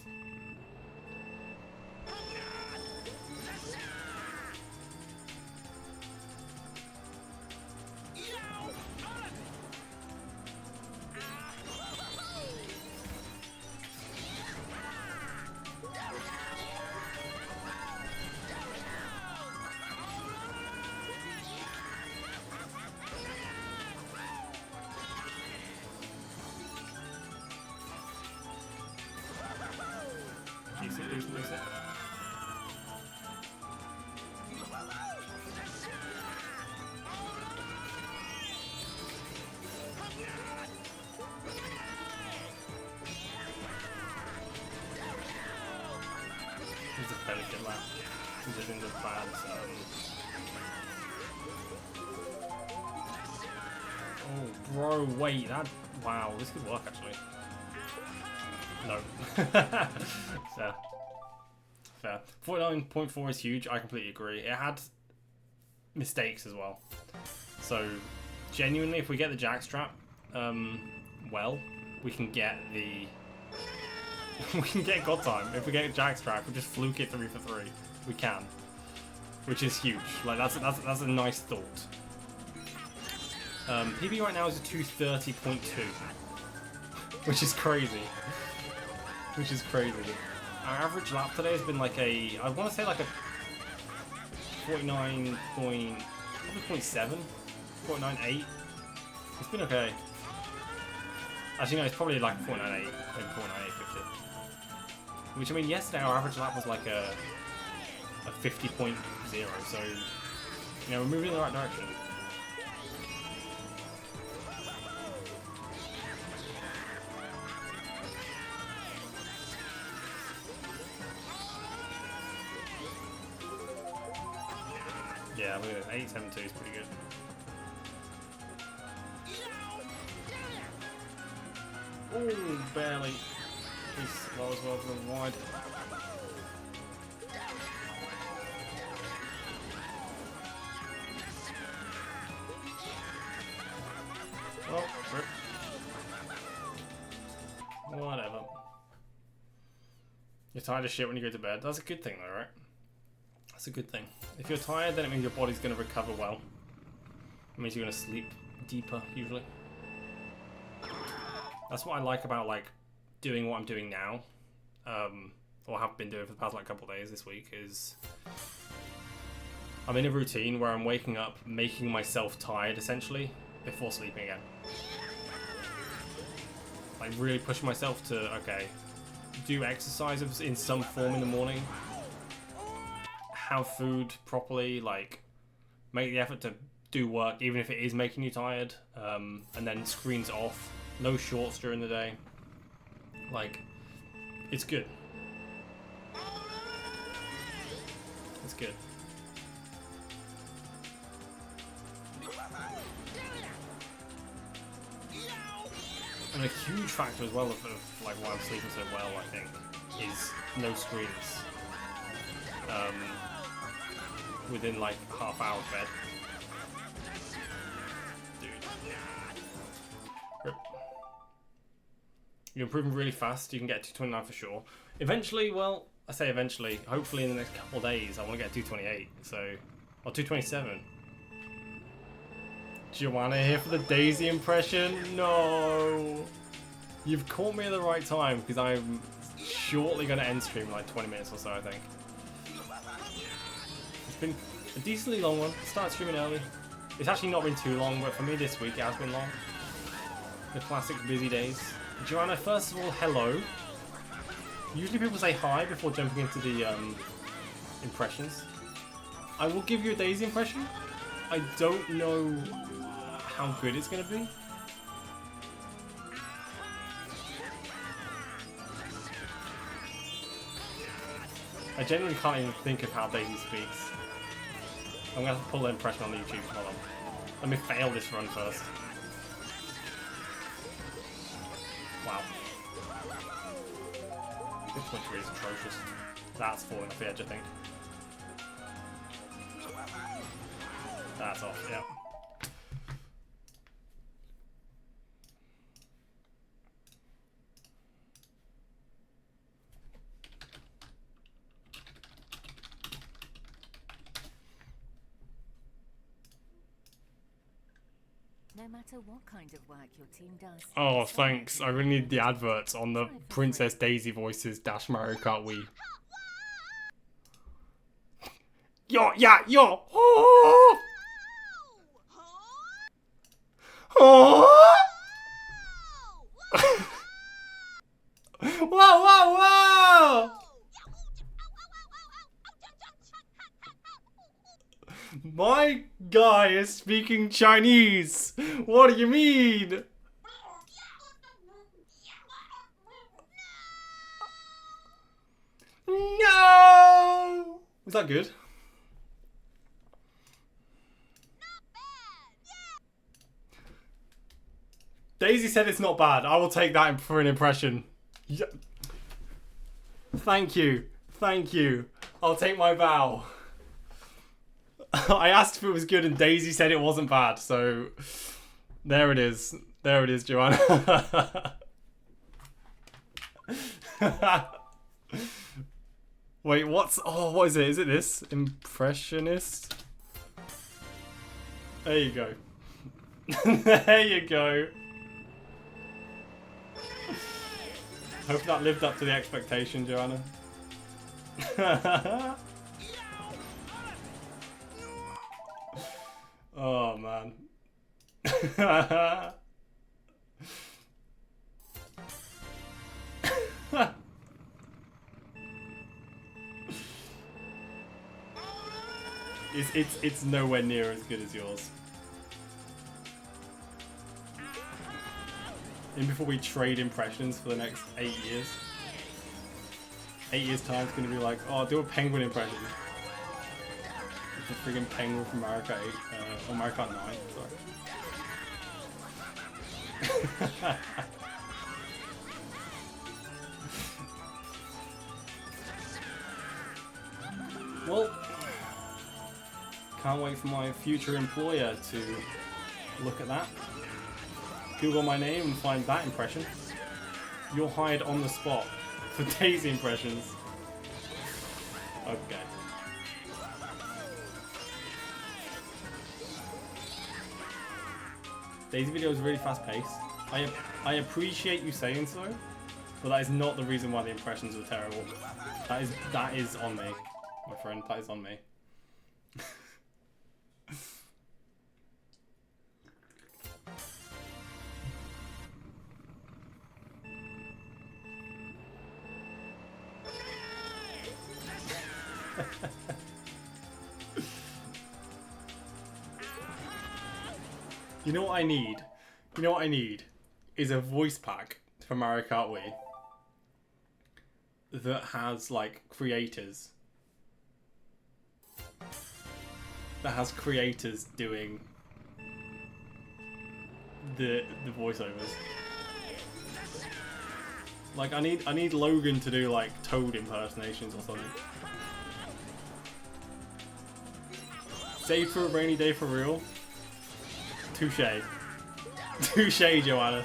Oh, bro, wait, wow, this could work actually. No. Fair. 49.4 is huge, I completely agree. It had mistakes as well. So, genuinely, if we get the jackstrap, well, we can get the... we can get God Time. If we get jackstrap, we just fluke it 3 for 3. We can. Which is huge. Like, that's a nice thought. PB right now is a 230.2. Which is crazy. Which is crazy. Our average lap today has been like I want to say like a 49.7, 49.8. It's been okay. Actually, no, it's probably like 49.8, maybe 49.850. Which, I mean, yesterday our average lap was like a 50.0, so, you know, we're moving in the right direction. Yeah, look at this. 8.72 is pretty good. Ooh, barely. He's low as well for the wide. Oh, rip. Whatever. You're tired of shit when you go to bed. That's a good thing though, right? That's a good thing. If you're tired, then it means your body's going to recover well. It means you're going to sleep deeper, usually. That's what I like about, like, doing what I'm doing now. Or have been doing for the past, like, couple of days this week, is... I'm in a routine where I'm waking up, making myself tired, essentially, before sleeping again. Like, really pushing myself to, okay, do exercise in some form in the morning. Have food properly, like make the effort to do work even if it is making you tired, and then screens off, no shorts during the day. Like, it's good. It's good. And a huge factor as well of like why I'm sleeping so well, I think, is no screens. Within like half hour of bed. Dude. Rip. You're improving really fast, you can get 229 for sure. Eventually, well, I say eventually, hopefully in the next couple of days, I want to get 228, so... Or 227. Joanna here for the Daisy impression? No! You've caught me at the right time, because I'm shortly going to end stream in like 20 minutes or so, I think. It's been a decently long one. Started streaming early. It's actually not been too long, but for me this week it has been long. The classic busy days. Joanna, first of all, hello. Usually people say hi before jumping into the impressions. I will give you a Daisy impression. I don't know how good it's gonna be. I genuinely can't even think of how Daisy speaks. I'm gonna have to pull the impression on YouTube. Hold on. Let me fail this run first. Wow. This 23 is atrocious. That's falling off the edge, I think. That's off, yeah. No matter what kind of work your team does. Oh, thanks. I really need the adverts on the Princess Daisy Voices dash Mario Kart Wii. Yo, yeah, yo. Oh! Oh! Whoa, whoa, whoa! My guy is speaking Chinese. What do you mean? No! Was that good? Daisy said it's not bad. I will take that for an impression. Yeah. Thank you. Thank you. I'll take my bow. I asked if it was good and Daisy said it wasn't bad, so there it is. There it is, Joanna. Wait, what is it? Is it this? Impressionist? There you go. There you go. Hope that lived up to the expectation, Joanna. Oh man. It's nowhere near as good as yours. And before we trade impressions for the next 8 years. 8 years time it's gonna be like, oh, do a penguin impression. It's a friggin' penguin from Mario Kart 8, or Mario Kart 9, sorry. Well, can't wait for my future employer to look at that. Google my name and find that impression. You're hired on the spot for Daisy impressions. Okay. Daisy video is really fast paced. I appreciate you saying so, but that is not the reason why the impressions were terrible. That is on me, my friend. That is on me. You know what I need? You know what I need? Is a voice pack for Mario Kart Wii that has like creators. That has creators doing the voiceovers. Like I need Logan to do like Toad impersonations or something. Save for a rainy day for real. Touché. Touché, Joanna.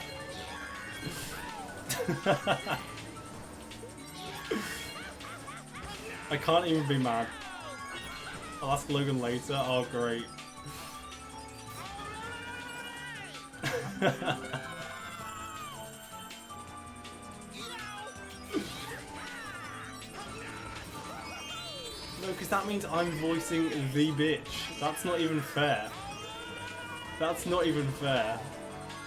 I can't even be mad. I'll ask Logan later. Oh, great. No, because that means I'm voicing the bitch. That's not even fair. That's not even fair.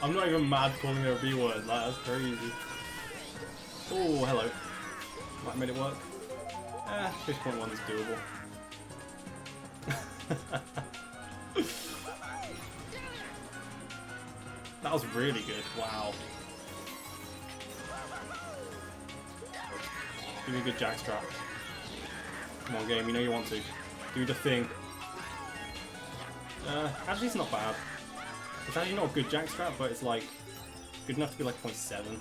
I'm not even mad calling her a B word. Like, that's crazy. Oh, hello. Might have made it work. 6.1 is doable. That was really good. Wow. Give me a good jackstrap. Come on, game. You know you want to. Do the thing. Actually, it's not bad. It's actually not a good jackstrap, but it's like good enough to be like 0.7.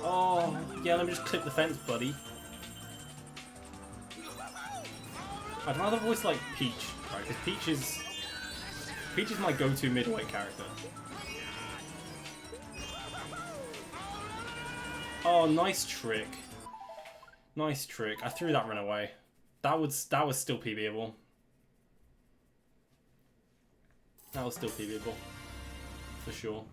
Oh, yeah. Let me just clip the fence, buddy. I'd rather voice like Peach, right? Because Peach is my go-to middleweight character. Oh, nice trick. Nice trick. I threw that run away. That was still PBable. That was still PBable. For sure.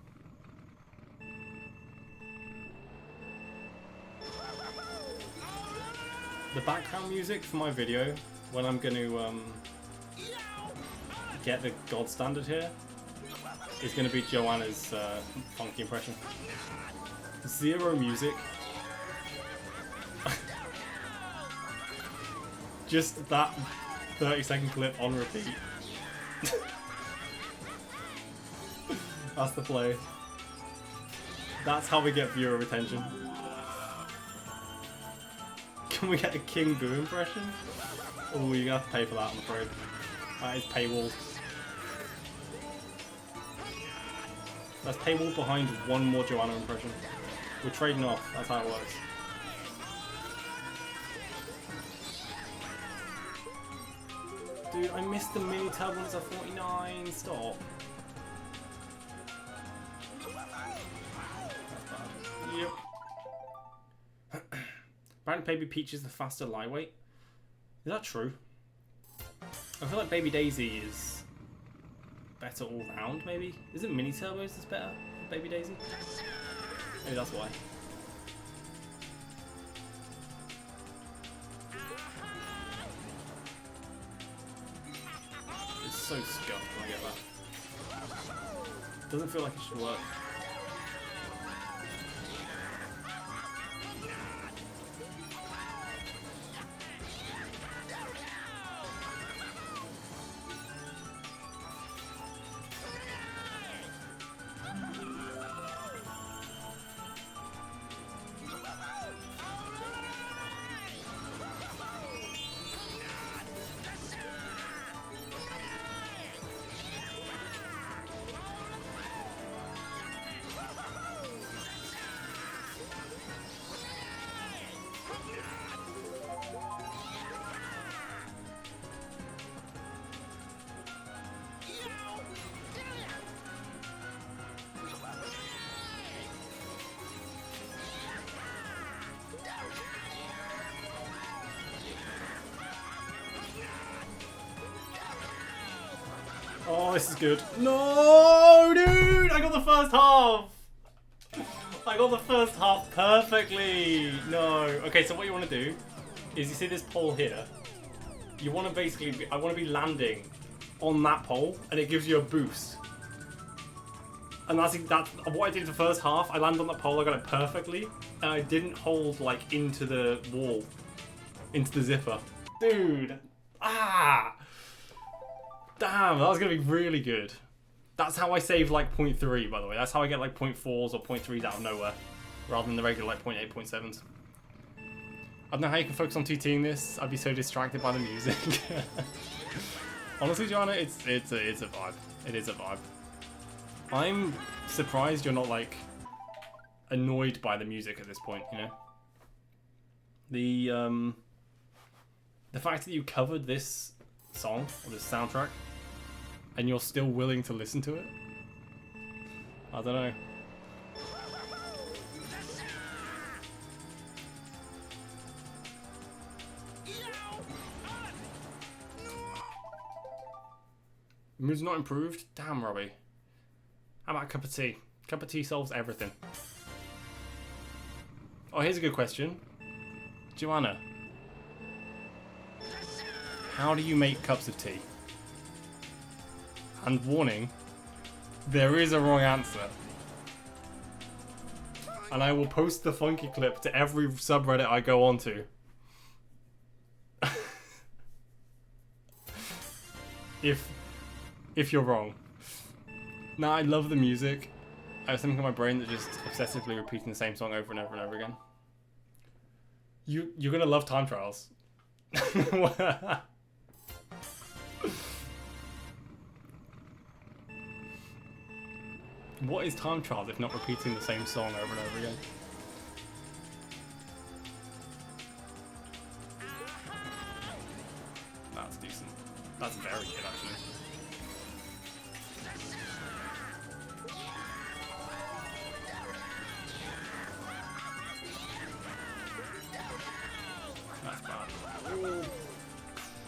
The background music for my video, when I'm going to get the God standard here, is going to be Joanna's funky impression. Zero music. Just that 30-second clip on repeat. That's the play. That's how we get viewer retention. Can we get a King Boo impression? Oh, you're gonna have to pay for that, I'm afraid. That is paywall. That's paywall behind one more Joanna impression. We're trading off, that's how it works. Dude, I missed the mini turbulence at 49. Stop. That's bad. Yep. Apparently Baby Peach is the faster lightweight. Is that true? I feel like Baby Daisy is better all round, maybe? Is it mini turbos that's better than Baby Daisy? Maybe that's why. It's so scuffed when I get that. Doesn't feel like it should work. Oh, this is good. No, dude! I got the first half! I got the first half perfectly! No. Okay, so what you want to do is you see this pole here. You want to basically... I want to be landing on that pole, and it gives you a boost. And that's what I did the first half. I landed on that pole, I got it perfectly, and I didn't hold, like, into the wall. Into the zipper. Dude! Ah! Damn, that was going to be really good. That's how I save like 0.3, by the way. That's how I get like 0.4s or 0.3s out of nowhere. Rather than the regular like 0.8, 0.7s. I don't know how you can focus on TTing this. I'd be so distracted by the music. Honestly, Joanna, it's a vibe. It is a vibe. I'm surprised you're not like annoyed by the music at this point, you know? The fact that you covered this song, or this soundtrack, and you're still willing to listen to it? I don't know. Mood's not improved? Damn, Robbie. How about a cup of tea? Cup of tea solves everything. Oh, here's a good question. Joanna, how do you make cups of tea? And warning, there is a wrong answer. And I will post the funky clip to every subreddit I go onto. if you're wrong. Nah, I love the music. I have something in my brain that just obsessively repeating the same song over and over and over again. You're gonna love Time Trials. What is Time Trials if not repeating the same song over and over again? That's decent. That's very good, actually. That's bad. Ooh.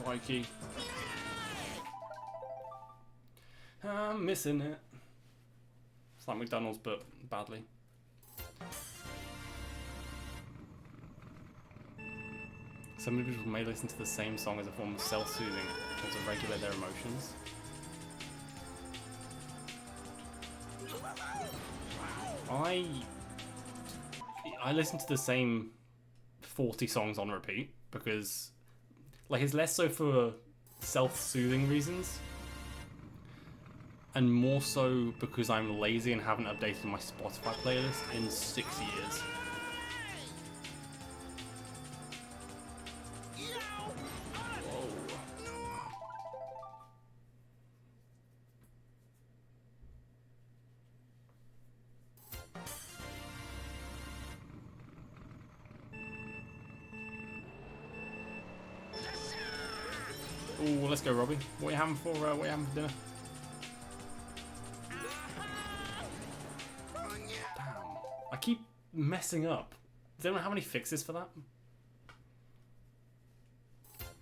Crikey. I'm missing it. It's like McDonald's, but badly. Some individuals may listen to the same song as a form of self-soothing or to regulate their emotions. I listen to the same 40 songs on repeat because, like, it's less so for self-soothing reasons and more so because I'm lazy and haven't updated my Spotify playlist in 6 years. Ooh, let's go, Robbie. What are you having for dinner? Damn, I keep messing up. Does anyone have any fixes for that?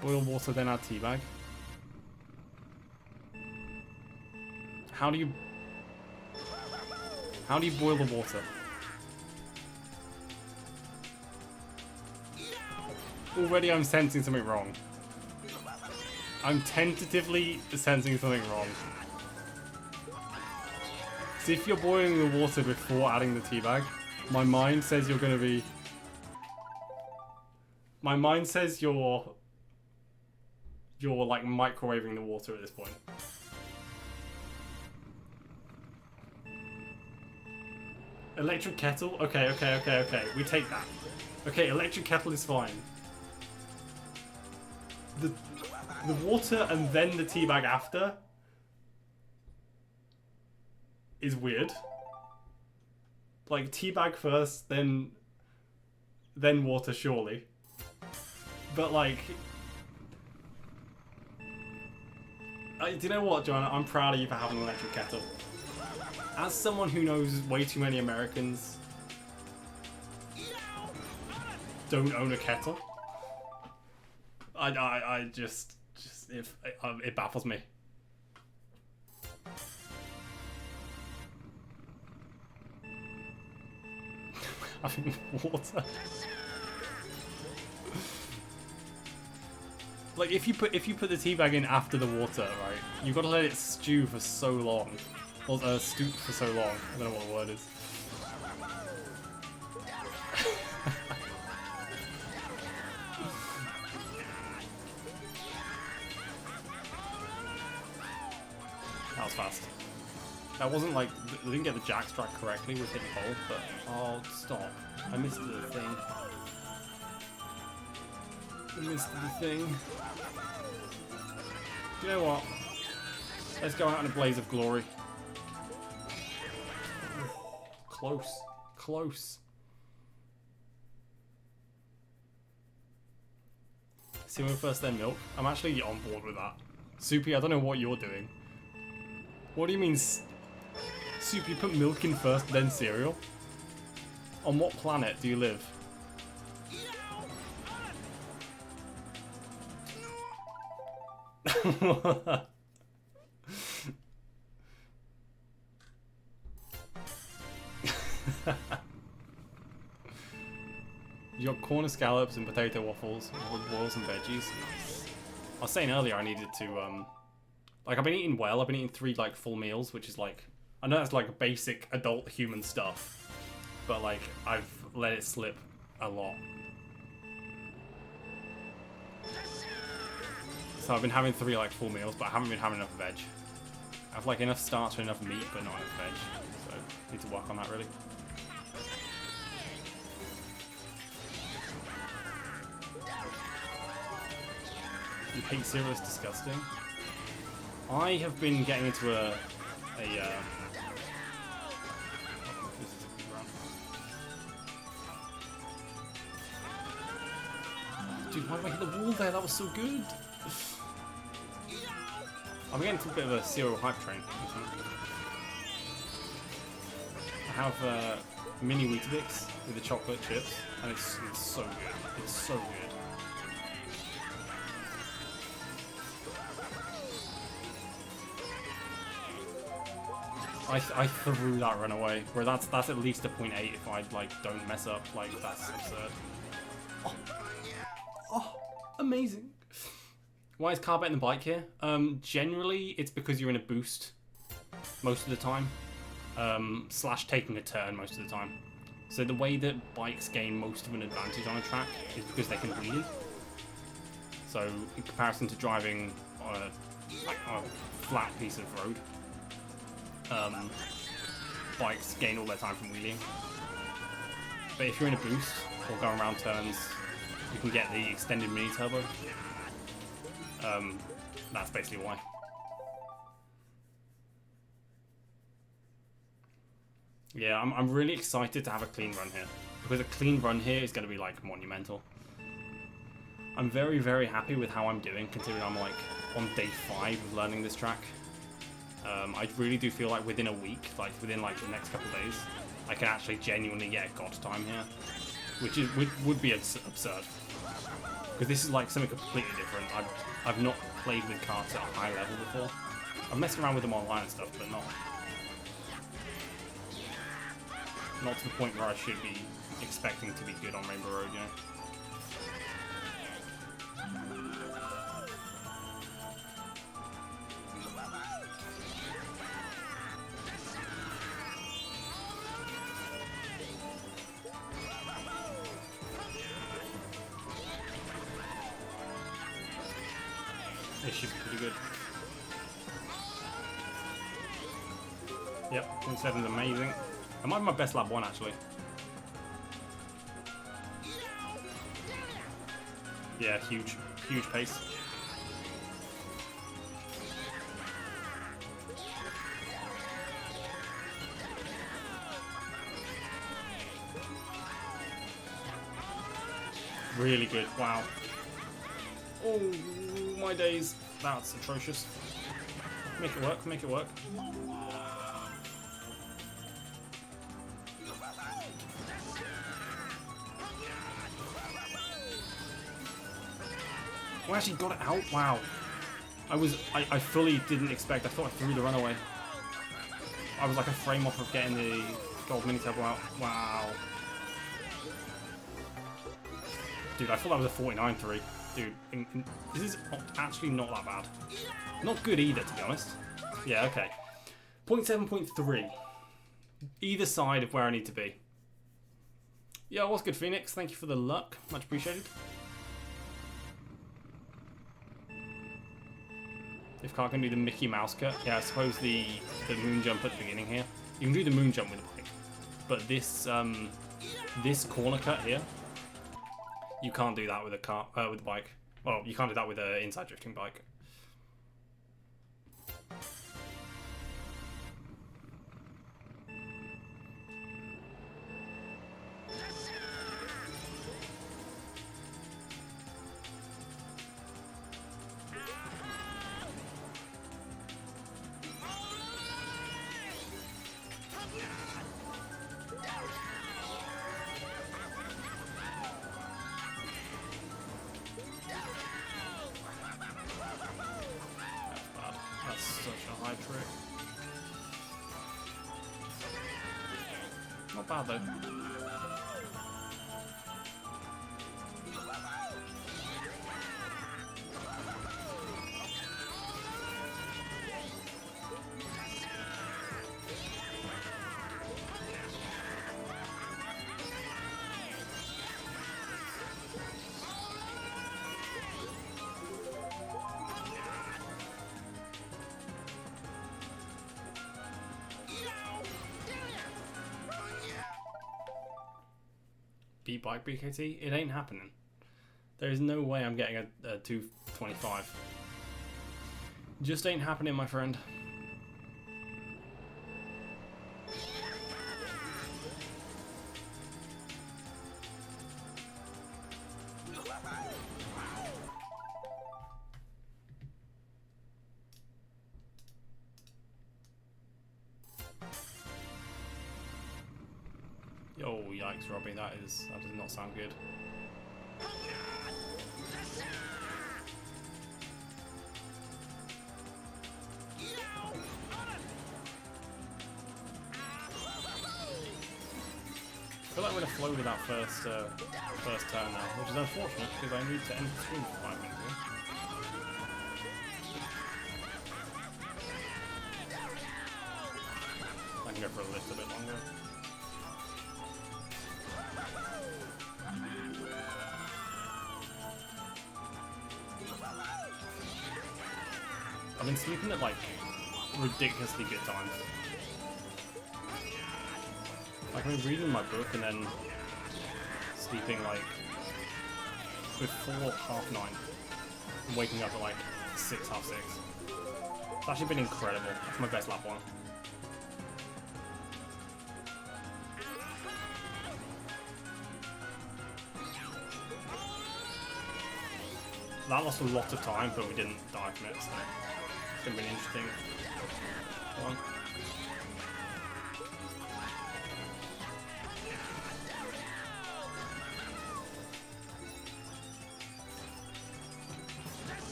Boil water, then add teabag. How do you boil the water? Already I'm sensing something wrong. I'm tentatively sensing something wrong. See, if you're boiling the water before adding the teabag, my mind says you're gonna be... My mind says you're like microwaving the water at this point. Electric kettle? Okay. We take that. Okay, electric kettle is fine. The water and then the teabag after is weird. Like, teabag first, then water, surely. But, like... do you know what, Joanna? I'm proud of you for having an electric kettle. As someone who knows way too many Americans don't own a kettle, I just it baffles me. Having water. Like, if you put the teabag in after the water, right? You've got to let it stew for so long, or stew for so long. I don't know what the word is. That was fast. That wasn't like, I didn't get the jackstrap correctly with hitting hold, but oh, stop. I missed the thing. You know what? Let's go out in a blaze of glory. Close. See, when first then milk. I'm actually on board with that. Soupy, I don't know what you're doing. What do you mean, Soup, you put milk in first, then cereal? On what planet do you live? You got corn scallops and potato waffles with boils and veggies. Nice. I was saying earlier I needed to like, I've been eating well. I've been eating 3 like full meals, which is like, I know that's like basic adult human stuff, but like I've let it slip a lot. So I've been having 3 like full meals, but I haven't been having enough veg. I have like enough starch and enough meat, but not enough veg. So need to work on that really. You hate cereal, it's disgusting. I have been getting into a dude, why did I hit the wall there? That was so good. I'm getting into a bit of a cereal hype train. I have mini Weetabix with the chocolate chips, and it's so good. It's so good. I threw that run away. Where that's at least a 0.8 if I like don't mess up. Like that's absurd. Oh, amazing. Why is car better than bike here? Generally it's because you're in a boost most of the time. Slash taking a turn most of the time. So the way that bikes gain most of an advantage on a track is because they can wheelie. So in comparison to driving on a flat piece of road, bikes gain all their time from wheeling. But if you're in a boost or going around turns, you can get the extended mini turbo. That's basically why. Yeah, I'm really excited to have a clean run here, because a clean run here is going to be like monumental. I'm very, very happy with how I'm doing, considering I'm like on day 5 of learning this track. I really do feel like within a week, like within like the next couple of days, I can actually genuinely get a god time here, which is would be absurd, because this is like something completely different. I've not played with karts at a high level before. I've messed around with them online and stuff, but not to the point where I should be expecting to be good on Rainbow Road, you know. It should be pretty good. Yep, 0.7's amazing. That might be my best lap 1 actually. Yeah, huge pace. Really good, wow. Oh, my days. That's atrocious. Make it work, make it work. We actually got it out? Wow. I fully didn't expect. I thought I threw the runaway. I was like a frame off of getting the gold mini turbo out. Wow. Dude, I thought that was a 49.3. Dude, this is actually not that bad. Not good either, to be honest. Yeah, okay. 0.7, 0.3. Either side of where I need to be. Yeah, what's good, Phoenix? Thank you for the luck. Much appreciated. If car can do the Mickey Mouse cut, yeah, I suppose the moon jump at the beginning here. You can do the moon jump with the bike, but this this corner cut here, you can't do that with a car with the bike. Well, you can't do that with an inside drifting bike. Not bad though. beat Bike BKT. It ain't happening. There is no way I'm getting a 225. Just ain't happening, my friend. Oh, yikes, Robbie, that does not sound good. I feel like we're gonna flow with that first turn now, which is unfortunate because I need to end the stream for 5 minutes. I can go for a little bit longer. I've been sleeping at like ridiculously good times. Like I've been reading my book and then sleeping like before 9:30 and waking up at like 6, 6:30. It's actually been incredible. That's my best lap one. That lost a lot of time, but we didn't die from it, so it's going to be an interesting one.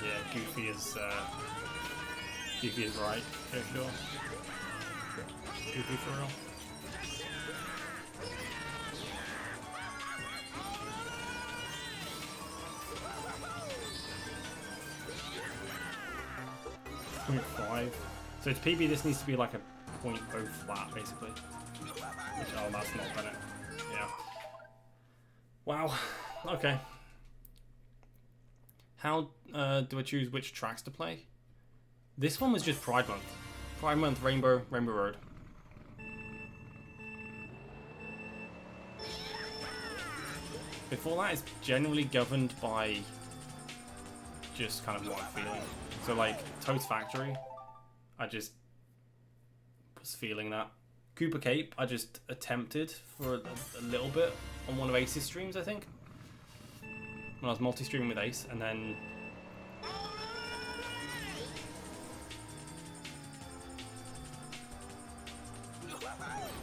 Yeah, Goofy is right, for sure. Goofy for real. So it's PB, this needs to be like a 0.0 flat, basically. Which, oh, that's not done it. Yeah. Wow. Okay. How do I choose which tracks to play? This one was just Pride Month. Pride Month, Rainbow Road. Before that, it's generally governed by just kind of what I'm feeling. So like, Toad's Factory, I just was feeling that. Cooper Cape, I just attempted for a little bit on one of Ace's streams, I think. When I was multi-streaming with Ace, and then...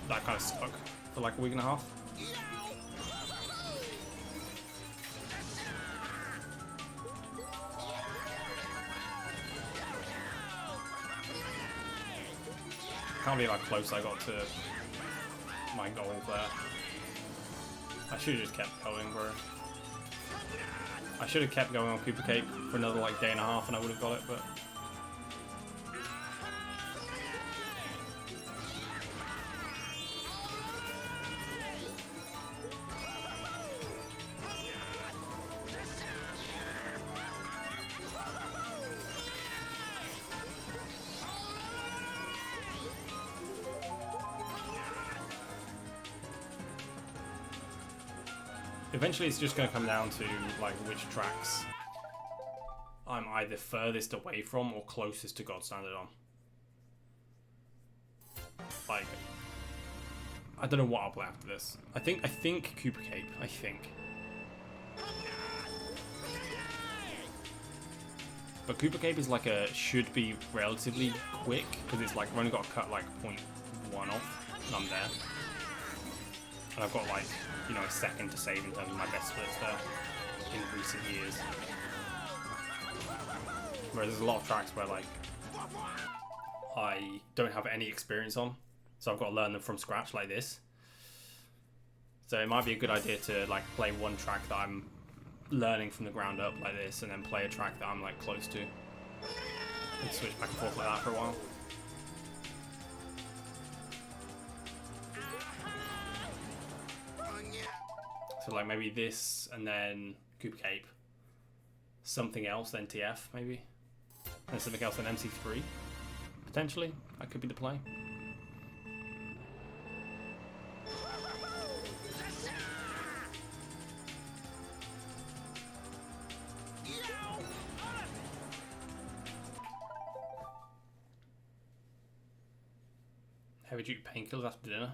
that kind of stuck for like a week and a half. Can't believe how close I got to my goal there. I should have just kept going, bro. I should have kept going on Cooper Cape for another like day and a half and I would have got it, but... Eventually it's just going to come down to like which tracks I'm either furthest away from or closest to God Standard on. Like, I don't know what I'll play after this. I think Cooper Cape, I think. But Cooper Cape is like should be relatively quick because it's like I've only got to cut like 0.1 off and I'm there. And I've got like, you know, a second to save in terms of my best splits there in recent years. Whereas there's a lot of tracks where like I don't have any experience on, so I've got to learn them from scratch like this. So it might be a good idea to like play one track that I'm learning from the ground up like this, and then play a track that I'm like close to, and switch back and forth like that for a while. So like maybe this and then Cooper Cape, something else then TF maybe, and something else then MC3 potentially. That could be the play. Heavy duty painkillers after dinner.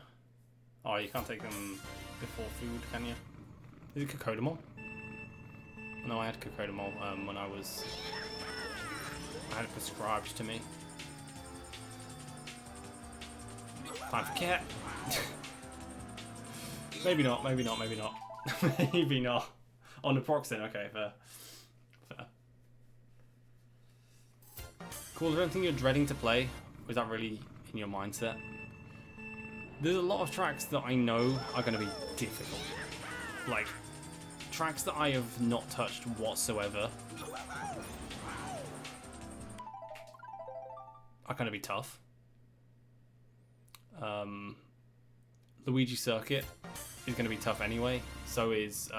Oh, you can't take them before food, can you? Is it Cocodamol? No, I had Cocodamol when I had it prescribed to me. Time for cat. Maybe not, maybe not, maybe not. Maybe not. On naproxen, okay, fair. Fair. Cool, is there anything you're dreading to play? Or is that really in your mindset? There's a lot of tracks that I know are going to be difficult. Like, tracks that I have not touched whatsoever are going to be tough. Luigi Circuit is going to be tough anyway. So is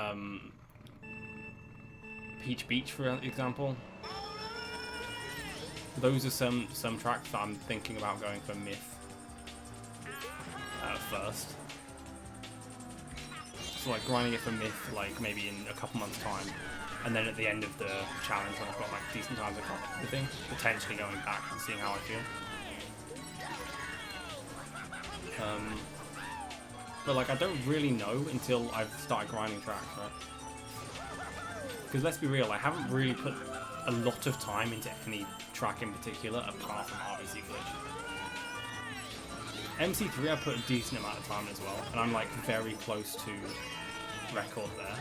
Peach Beach, for example. Those are some tracks that I'm thinking about going for Myth first. So like grinding it for Myth, like maybe in a couple months' time, and then at the end of the challenge when I've got like decent times across everything, potentially going back and seeing how I feel. But like I don't really know until I've started grinding tracks, right? Because let's be real, I haven't really put a lot of time into any track in particular apart from RBC Glitch. MC3 I put a decent amount of time as well, and I'm like very close to record there.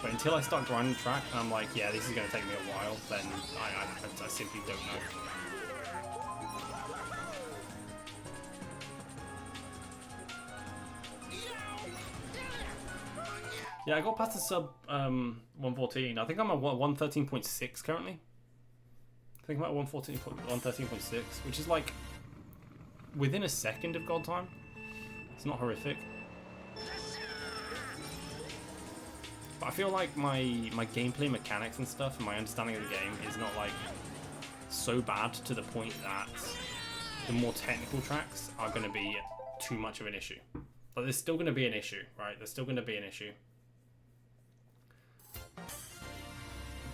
But until I start grinding the track and I'm like, yeah, this is going to take me a while, then I simply don't know. Yeah, I got past the sub 114. I think I'm at 113.6 currently. I think I'm at 113.6, which is like within a second of God time. It's not horrific. But I feel like my gameplay mechanics and stuff and my understanding of the game is not like so bad to the point that the more technical tracks are going to be too much of an issue. But there's still going to be an issue, right? There's still going to be an issue.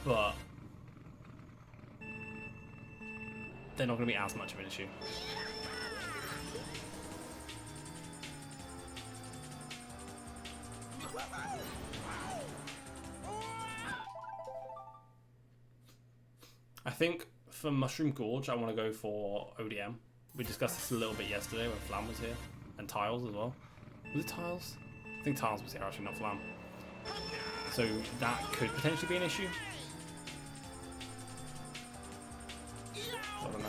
But they're not going to be as much of an issue. I think for Mushroom Gorge, I want to go for ODM. We discussed this a little bit yesterday when Flam was here, and Tiles as well. Was it Tiles? I think Tiles was here actually, not Flam. So that could potentially be an issue. I don't know.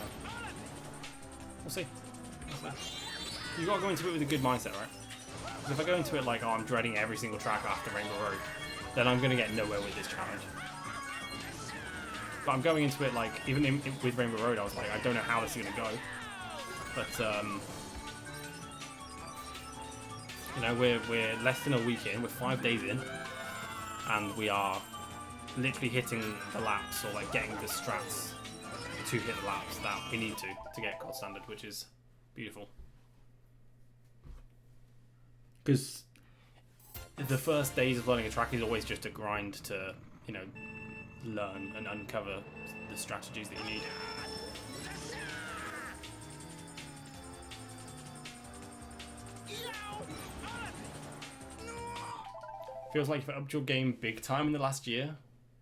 We'll see. You gotta go into it with a good mindset, right? Because if I go into it like, oh, I'm dreading every single track after Rainbow Road, then I'm gonna get nowhere with this challenge. But I'm going into it like, even with Rainbow Road, I was like, I don't know how this is gonna go. But you know, we're less than a week in, we're 5 days in, and we are literally hitting the laps, or like getting the strats to hit the laps that we need to get God standard, which is beautiful. Because the first days of learning a track is always just a grind to, you know, learn and uncover the strategies that you need. Feels like you've upped your game big time in the last year,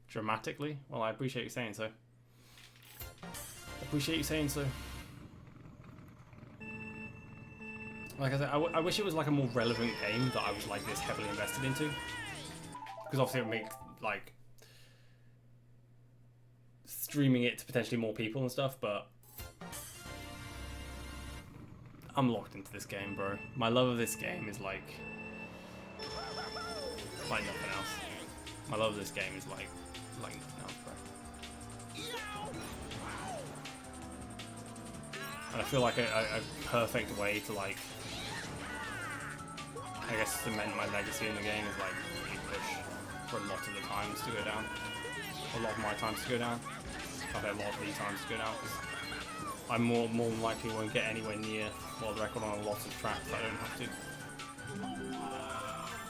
dramatically. Well, I appreciate you saying so. Appreciate you saying so. Like I said, I wish it was like a more relevant game that I was like this heavily invested into. Because obviously it would make like streaming it to potentially more people and stuff, but I'm locked into this game, bro. My love of this game is like nothing else. My love of this game is like nothing else, bro. And I feel like a perfect way to like, I guess, cement my legacy in the game is like really push for a lot of the times to go down. A lot of my times to go down. I've had a lot of lead times to go now because I more than likely won't get anywhere near world record on a lot of tracks. I don't have to.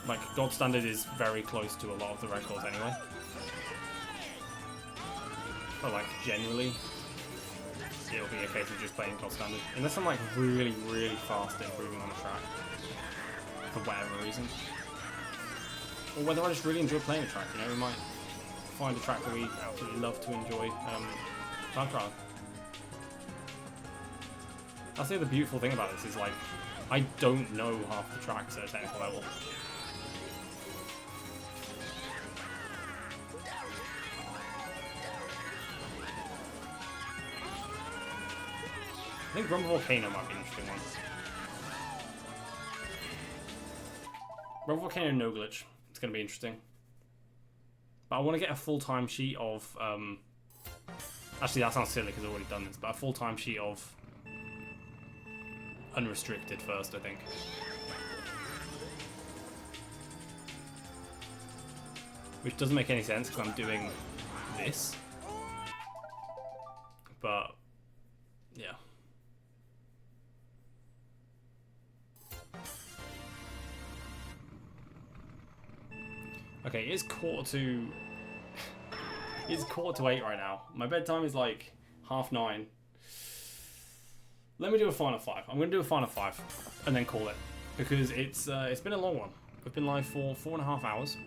Like, God Standard is very close to a lot of the records anyway. But like, generally, it'll be a case of just playing God Standard. Unless I'm like really, really fast at improving on a track. For whatever reason. Or whether I just really enjoy playing a track, you know, we might find a track that we absolutely love to enjoy time trial. That's the other beautiful thing about this is like, I don't know half the tracks at a technical level. I think Rumble Volcano might be an interesting one. Rumble Volcano no glitch. It's going to be interesting. But I want to get a full timesheet of... actually, that sounds silly because I've already done this, but a full timesheet of unrestricted first, I think. Which doesn't make any sense because I'm doing this. But, yeah. Okay, it's quarter to 8 right now. My bedtime is like 9:30. Let me do a final 5. I'm gonna do a final 5 and then call it because it's been a long one. We've been live for 4.5 hours,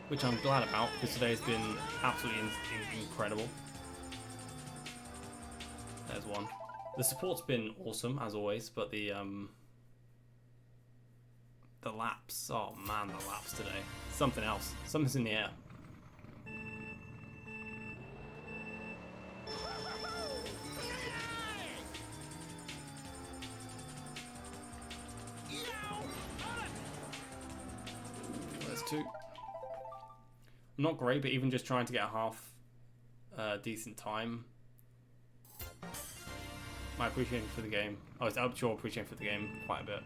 which I'm glad about because today's been absolutely incredible. There's one. The support's been awesome as always, but the laps, oh man, the laps today. Something else. Something's in the air. There's 2. Not great, but even just trying to get a half decent time. My appreciation for the game. I was up to your appreciation for the game quite a bit.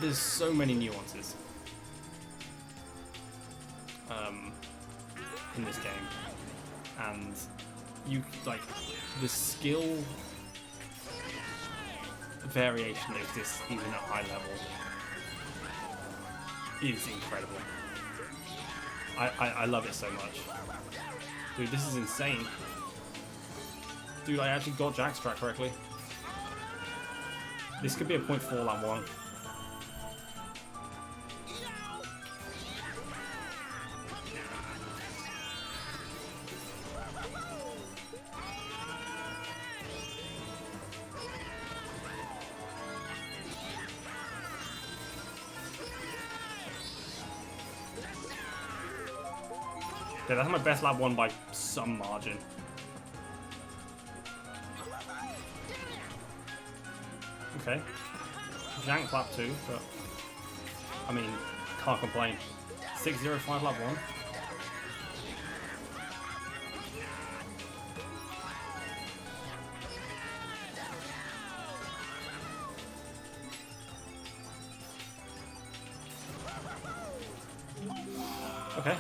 There's so many nuances in this game, and you like the skill variation that exists even at high level is incredible. I love it so much, dude. This is insane, dude. I actually got Jack's track correctly. This could be a 0.4 lap 1. Yeah, that's my best lap 1 by some margin. Okay. Jank lap 2, but I mean, can't complain. 6.05 lap 1. Okay.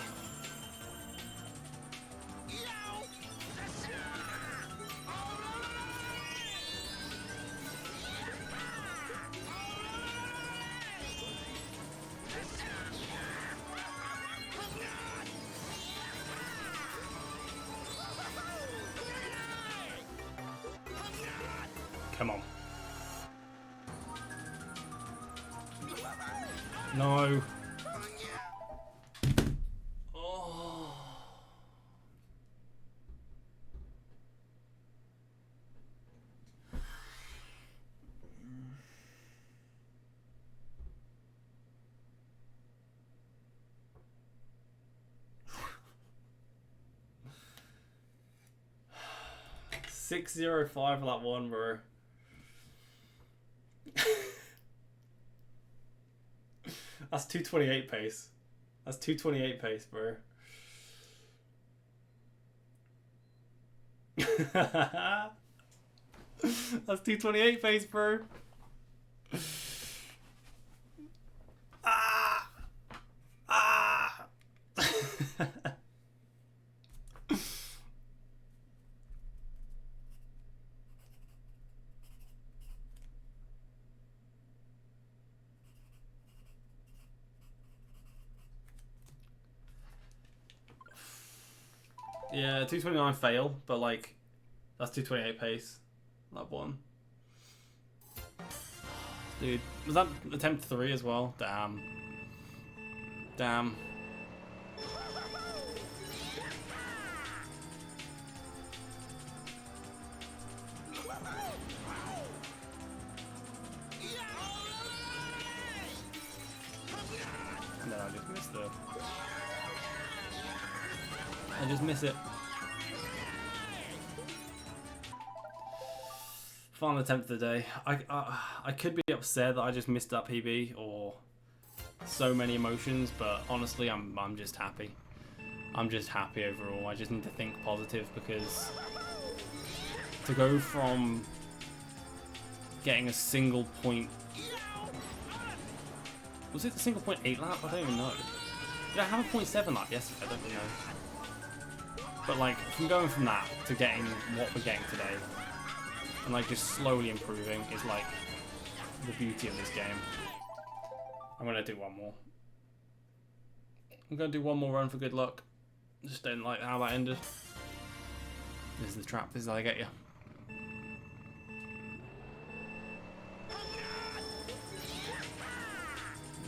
Come on. No. Oh. $6.05 lap 1, bro. That's 228 pace. That's 228 pace, bro. That's 228 pace, bro. Ah! Ah! Yeah, 229 fail, but like, that's 228 pace. That one. Dude, was that attempt 3 as well? Damn. Damn. No, I just missed it. I just miss it. Final attempt of the day. I could be upset that I just missed that PB or so many emotions, but honestly, I'm just happy. I'm just happy overall. I just need to think positive because to go from getting a single point. Was it the single point 8 lap? I don't even know. Did I have a 0.7 lap yesterday? I don't really know. But like, from going from that to getting what we're getting today, and like just slowly improving is like the beauty of this game. I'm gonna do one more. I'm gonna do one more run for good luck. Just don't like how that ended. This is the trap. This is how I get you.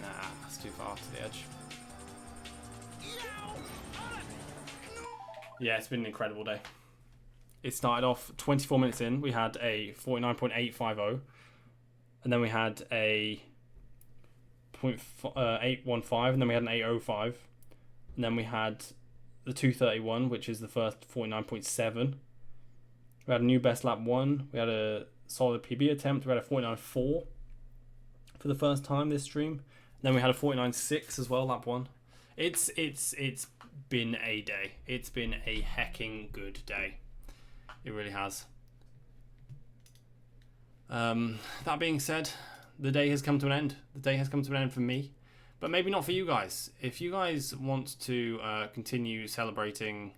Nah, that's too far to the edge. Yeah, it's been an incredible day. It started off 24 minutes in. We had a 49.850, and then we had a 815, and then we had an 805, and then we had the 231, which is the first 49.7. We had a new best lap 1. We had a solid PB attempt. We had a 49.4 for the first time this stream. And then we had a 49.6 as well, lap 1. It's been a day. It's been a hecking good day. It really has. That being said, the day has come to an end. The day has come to an end for me, but maybe not for you guys. If you guys want to continue celebrating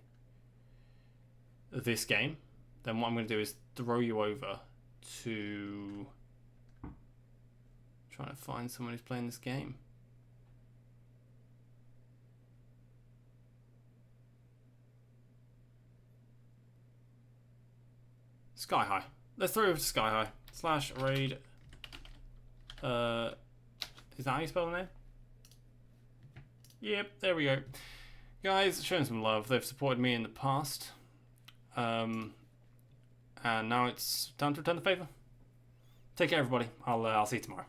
this game, then what I'm going to do is throw you over to trying to find someone who's playing this game. Sky High. Let's throw it over to Sky High / raid. Is that how you spell the name? Yep, there we go. Guys, showing some love. They've supported me in the past. And now it's time to return the favour. Take care, everybody. I'll see you tomorrow.